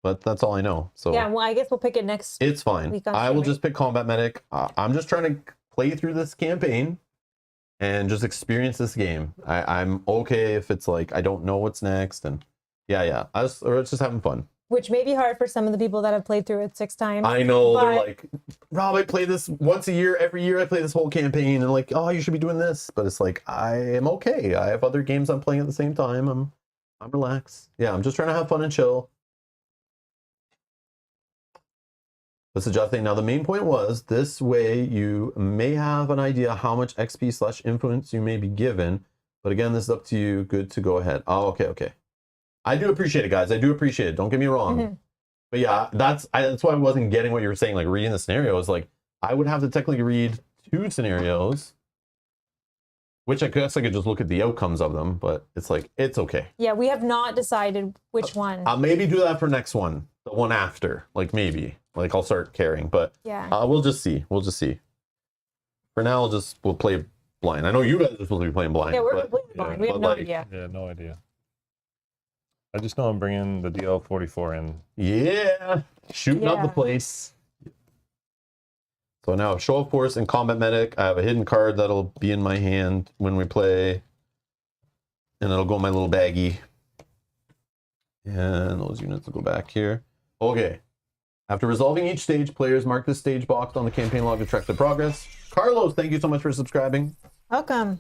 but that's all I know. So Yeah, well, I guess we'll pick it next. it's fine. week on I will stream. just pick Combat Medic. I'm just trying to play through this campaign and just experience this game. I'm okay if it's like I don't know what's next, and or it's just having fun. Which may be hard for some of the people that have played through it 6 times. I know they're But- like, Rob, I play this once a year. Every year I play this whole campaign, and like, oh, you should be doing this. But it's like I am okay. I have other games I'm playing at the same time. I'm relaxed. Yeah, I'm just trying to have fun and chill. Let's adjust thing. Now the main point was this way you may have an idea how much XP/influence you may be given. But again, this is up to you. Good to go ahead. Oh, okay. I do appreciate it, guys. I do appreciate it. Don't get me wrong. Mm-hmm. But yeah, that's why I wasn't getting what you were saying. Like reading the scenarios, like I would have to technically read 2 scenarios, which I guess I could just look at the outcomes of them. But it's like it's okay. Yeah, we have not decided which one. I'll maybe do that for next one, the one after. Like maybe, like I'll start caring. But Yeah. we'll just see. We'll just see. For now, we'll play blind. I know you guys are supposed to be playing blind. Yeah, we're but, completely blind. We have but, no like, idea. Yeah, no idea. I just know I'm bringing the DL44 in. Yeah, shooting up the Yeah. place. So now show of force and combat medic. I have a hidden card that'll be in my hand when we play, and it'll go in my little baggie. And those units will go back here. Okay. After resolving each stage, players mark the stage box on the campaign log to track their progress. Carlos, thank you so much for subscribing. Welcome.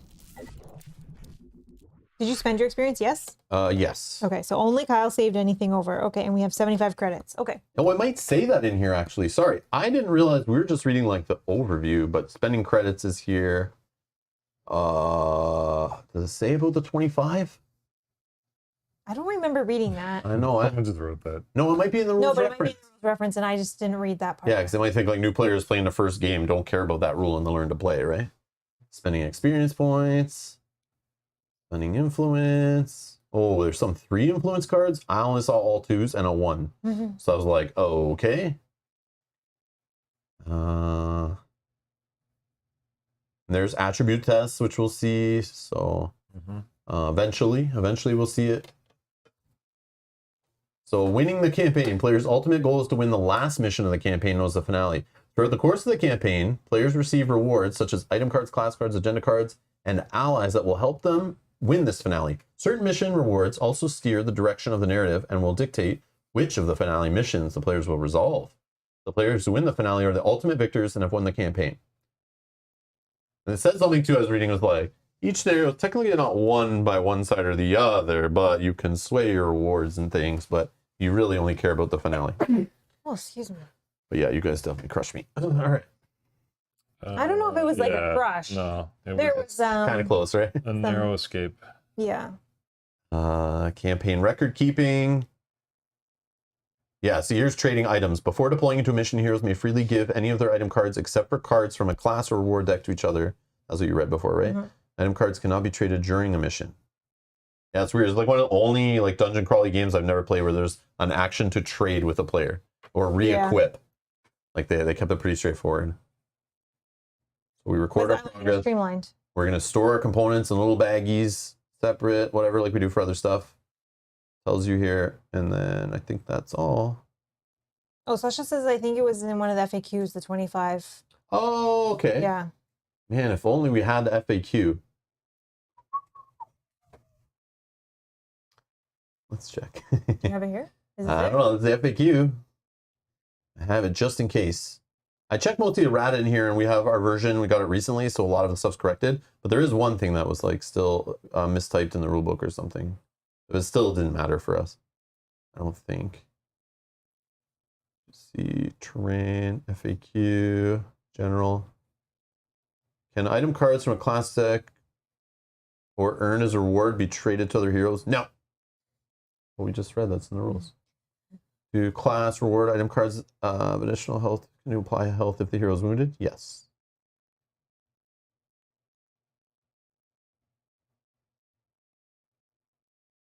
Did you spend your experience? Yes. Yes. Okay, so only Kyle saved anything over. Okay, and we have 75 credits. Okay. Oh, I might say that in here actually. Sorry, I didn't realize we were just reading like the overview, but spending credits is here. Does it say about the 25? I don't remember reading that. I know. Someone just wrote that. No, it might be in the rules No, but it might be reference. the rules reference, and I just didn't read that part. Yeah, because they might think like new players playing the first game don't care about that rule and they learn to play, right? Spending experience points, spending influence. Oh, there's some 3 influence cards. I only saw all 2s and a 1. Mhm. So I was like, oh, okay. There's attribute tests, which we'll see. So eventually we'll see it. So winning the campaign, players' ultimate goal is to win the last mission of the campaign, known as the finale. Throughout the course of the campaign, players receive rewards such as item cards, class cards, agenda cards, and allies that will help them win this finale. Certain mission rewards also steer the direction of the narrative and will dictate which of the finale missions the players will resolve. The players who win the finale are the ultimate victors and have won the campaign. And it said something too I was reading, was like, each scenario is technically not won by one side or the other, but you can sway your rewards and things, but you really only care about the finale. Oh, excuse me. But yeah, you guys definitely crushed me. All right. I don't know if it was like a crush. No, it There was was Kind of close, right? a narrow escape. Yeah. Campaign record keeping. Yeah, so here's trading items. Before deploying into a mission, heroes may freely give any of their item cards except for cards from a class or reward deck to each other. That's what you read before, right? Mhm. Item cards cannot be traded during a mission. Yeah, it's weird. It's like one of the only like dungeon crawly games I've never played where there's an action to trade with a player or re-equip. Like they kept it pretty straightforward. So we record our progress. Streamlined. We're gonna store our components in little baggies, separate, whatever, like we do for other stuff. tells you here, and then I think that's all. Oh, Sasha says I think it was in one of the FAQs, the 25. Oh, okay. Yeah. Man, if only we had the FAQ. Let's check. Do you have it here? Is it I there? don't know. It's the FAQ. I have it just in case. I checked multi errata in here, and we have our version. We got it recently, so a lot of the stuff's corrected. But there is one thing that was like still mistyped in the rulebook or something. But it still didn't matter for us. I don't think. Let's see, terrain, FAQ, general. Can item cards from a class deck or earn as a reward be traded to other heroes? No. Well, we just read that's in the rules. Do class reward item cards of additional health? Can you apply health if the hero is wounded? Yes.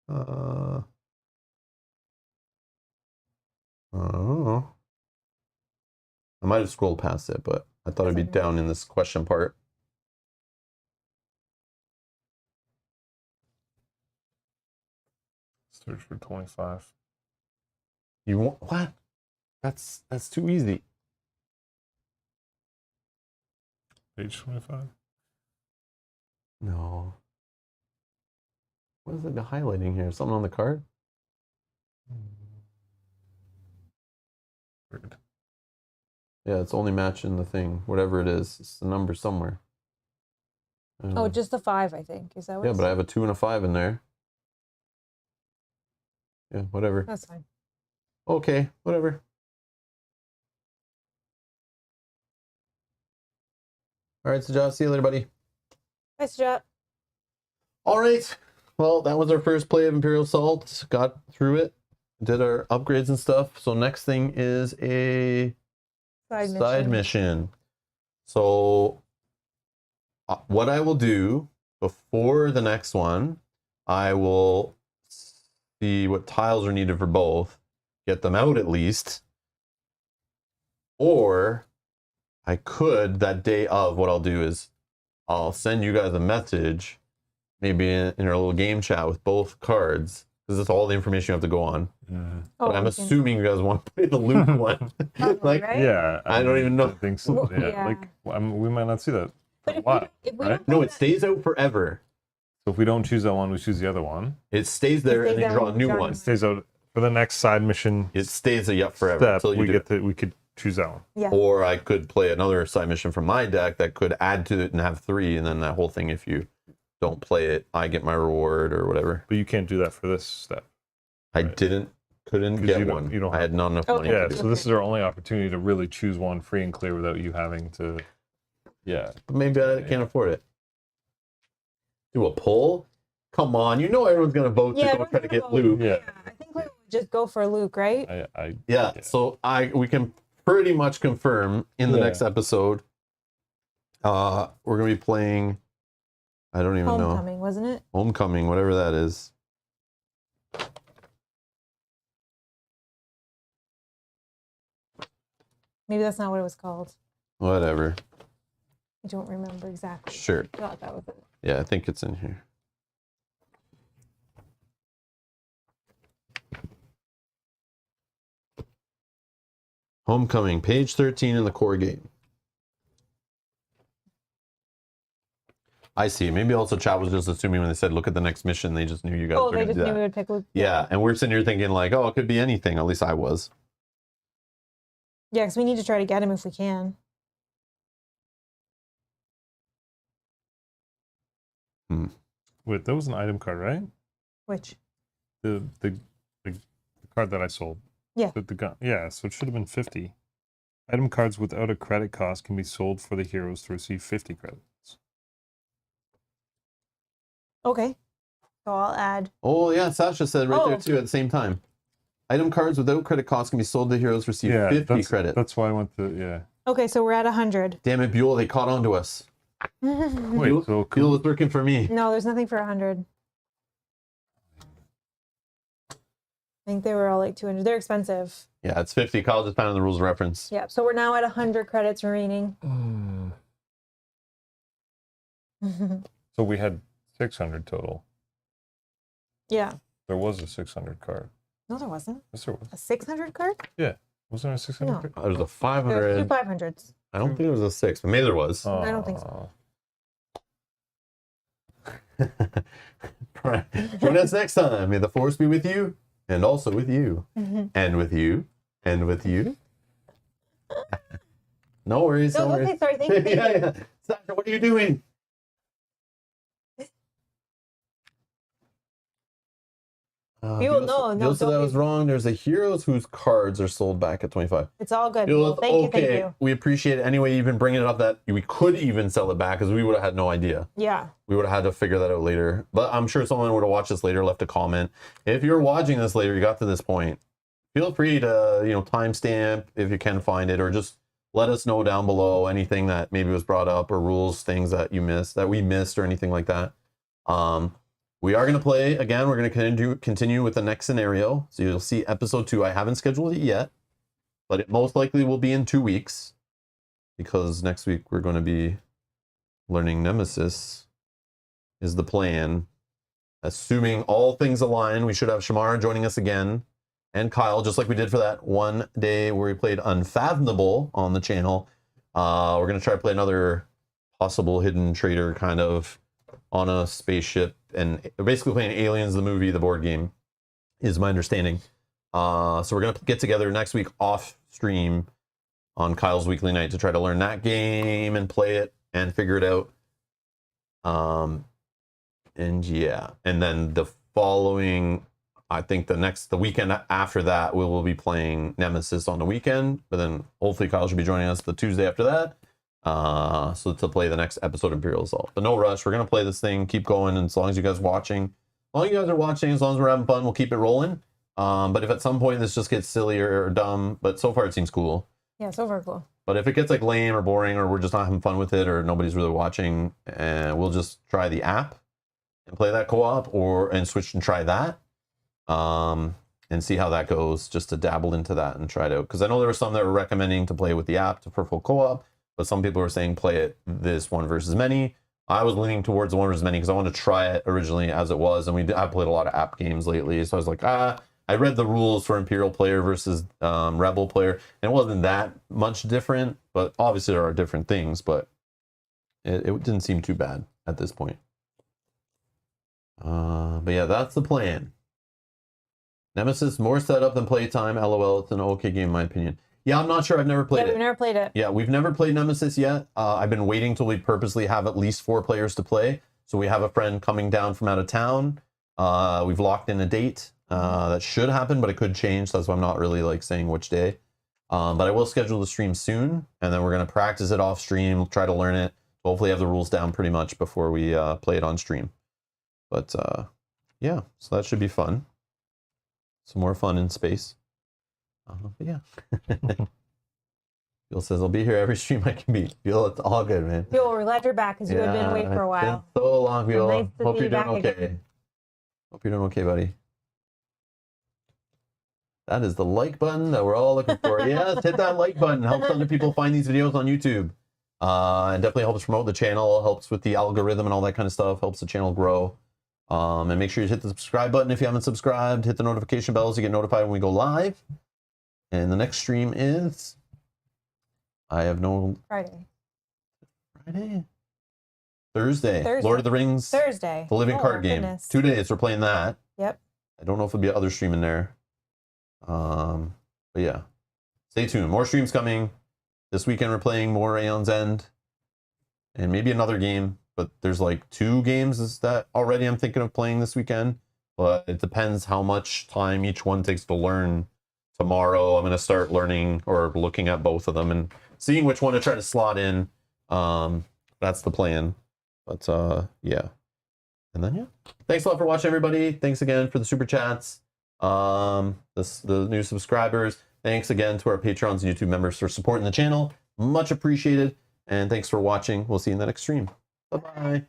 I don't know. I might have scrolled past it, but I thought it'd be down in this question part. Search for 25. You want what? That's too easy. Page 25. No. What is it highlighting here? Something on the card? Weird. Yeah, it's only matching the thing. Whatever it is, it's the number somewhere. Oh, just the 5, I think. Is that what? Yeah, it's- but I have a 2 and a 5 in there. Yeah, whatever. That's fine. Okay, whatever. All right, so Josh, see you later, buddy. Nice job. All right. Well, that was our first play of Imperial Assault. Got through it. Did our upgrades and stuff. So next thing is a side mission. So what I will do before the next one, I will see what tiles are needed for both, get them out at least. Or I could, that day of, what I'll do is I'll send you guys a message, maybe in our little game chat with both cards, because that's all the information you have to go on. But I'm assuming you guys want to play the Luke one. Probably, right? Yeah. I don't even know. Think so. Well, Yeah. yeah. Like, we might not see that for But a if we while. don't- if we right? don't- No, it stays out forever. So if we don't choose that one, we choose the other one. It stays there stays and then there draw a when new we draw one. new Stays out for the next side mission. It stays a forever Step, until you do it. we could choose that one. Yeah. Or I could play another side mission from my deck that could add to it and have 3, and then that whole thing, if you don't play it, I get my reward or whatever. But you can't do that for this step. I Right. couldn't 'Cause get you don't- one. you don't I had not enough money Okay. Yeah, to do so it. this is our only opportunity to really choose one free and clear without you having to. Yeah. But maybe I can't afford it. Do a poll? Come on, you know everyone's gonna vote to go everyone's try to gonna get vote. Luke. Yeah. I think we would just go for Luke, right? I Yeah, so we can pretty much confirm in the Yeah. next episode. We're gonna be playing. I don't even know. Homecoming, wasn't it? Homecoming, whatever that is. Maybe that's not what it was called. Whatever. I don't remember exactly. Sure. I thought that was it. Yeah, I think it's in here. Homecoming, page 13 in the core game. I see. Maybe also chat was just assuming when they said look at the next mission, they just knew you guys Oh, were they going to just do knew we that. would pick Luke. Yeah, and we're sitting here thinking like, oh, it could be anything. At least I was. Yeah, because we need to try to get him if we can. Wait, that was an item card, right? Which? The card that I sold. Yeah. The gun. Yeah, so it should have been 50. Item cards without a credit cost can be sold for the heroes to receive 50 credits. Okay. So I'll add. Oh, yeah, Sasha said right there Oh. too at the same time. Item cards without credit cost can be sold to heroes, receive 50 credit. That's why I went to, yeah. Okay, so we're at 100. Damn it, Buell, they caught on to us. Wait, Buell, so Buell was working for me. No, there's nothing for 100. I think they were all like 200. They're expensive. Yeah, it's 50. Kyle just found the rules of reference. Yeah, so we're now at 100 credits remaining. So we had 600 total. Yeah. There was a 600 card. No, there wasn't. Yes, there was. A 600 card? Yeah. Wasn't there a 600 No. card? There's a There 500. were two 500s. I don't think there was a 6, but maybe there was. I don't think so. Right. Join us next time. May the force be with you, and also with you, and with you, and with you. No worries. No, No okay, worries. sorry, thank you. Yeah. Sasha, what are you doing? We will know. No, Bill said don't that be- was wrong. There's a heroes whose cards are sold back at 25. It's all good. Bill, Well, thank you. We appreciate it. Anyway, you've been bringing it up that we could even sell it back because we would have had no idea. Yeah. We would have had to figure that out later. But I'm sure someone would have watched this later, left a comment. If you're watching this later, you got to this point, feel free to, timestamp if you can find it, or just let us know down below anything that maybe was brought up, or rules, things that you missed, that we missed, or anything like that. We are going to play again. We're going to continue with the next scenario. So you'll see episode 2. I haven't scheduled it yet, but it most likely will be in 2 weeks, because next week we're going to be learning Nemesis is the plan. Assuming all things align, we should have Shamara joining us again, and Kyle, just like we did for that one day where we played Unfathomable on the channel. We're going to try to play another possible hidden traitor kind of on a spaceship, and basically playing Aliens, the movie, the board game, is my understanding. So we're going to get together next week off stream on Kyle's weekly night to try to learn that game and play it and figure it out. And yeah, and then the following, I think the weekend after that, we will be playing Nemesis on the weekend, but then hopefully Kyle should be joining us the Tuesday after that. So to play the next episode of Imperial Assault. But no rush, we're going to play this thing, keep going, and as long as you guys are watching, as long as we're having fun, we'll keep it rolling. But if at some point this just gets silly or dumb, but so far it seems cool. Yeah, so far cool. But if it gets like lame or boring, or we're just not having fun with it, or nobody's really watching, we'll just try the app and play that co-op, and switch and try that, and see how that goes, just to dabble into that and try to, because I know there were some that were recommending to play with the app for full co-op, but some people were saying play it this one versus many. I was leaning towards the one versus many because I wanted to try it originally as it was, and I've played a lot of app games lately, so I was like, I read the rules for Imperial player versus Rebel player, and it wasn't that much different, but obviously there are different things, but it didn't seem too bad at this point. But yeah, that's the plan. Nemesis, more setup than playtime. LOL, it's an okay game in my opinion. Yeah, I'm not sure. I've never played it. We've never played it. Yeah, we've never played Nemesis yet. I've been waiting till we purposely have at least 4 players to play. So we have a friend coming down from out of town. We've locked in a date. That should happen, but it could change. That's why I'm not really like saying which day. But I will schedule the stream soon, and then we're going to practice it off stream, try to learn it. Hopefully have the rules down pretty much before we play it on stream. But yeah, so that should be fun. Some more fun in space. But yeah. Bill says, I'll be here every stream I can be. Bill, it's all good, man. Bill, we're glad you're back because you had been away for a while. It's been so long, Bill. Nice to Hope see you're you doing back okay. again. Hope you're doing okay, buddy. That is the like button that we're all looking for. Yes, hit that like button. Helps other people find these videos on YouTube. And definitely helps promote the channel, helps with the algorithm and all that kind of stuff, helps the channel grow. And make sure you hit the subscribe button if you haven't subscribed. Hit the notification bell so you get notified when we go live. And the next stream is... I have no... Friday. Thursday. Lord of the Rings. Thursday. The living card game. Goodness. 2 days. We're playing that. Yep. I don't know if there'll be other stream in there. But yeah. Stay tuned. More streams coming. This weekend we're playing more Aeon's End. And maybe another game. But there's like 2 games that already I'm thinking of playing this weekend. But it depends how much time each one takes to learn. Tomorrow I'm going to start learning or looking at both of them and seeing which one to try to slot in. That's the plan. But yeah. And then yeah. Thanks a lot for watching, everybody. Thanks again for the super chats. The new subscribers. Thanks again to our Patrons and YouTube members for supporting the channel. Much appreciated. And thanks for watching. We'll see you in the next stream. Bye-bye.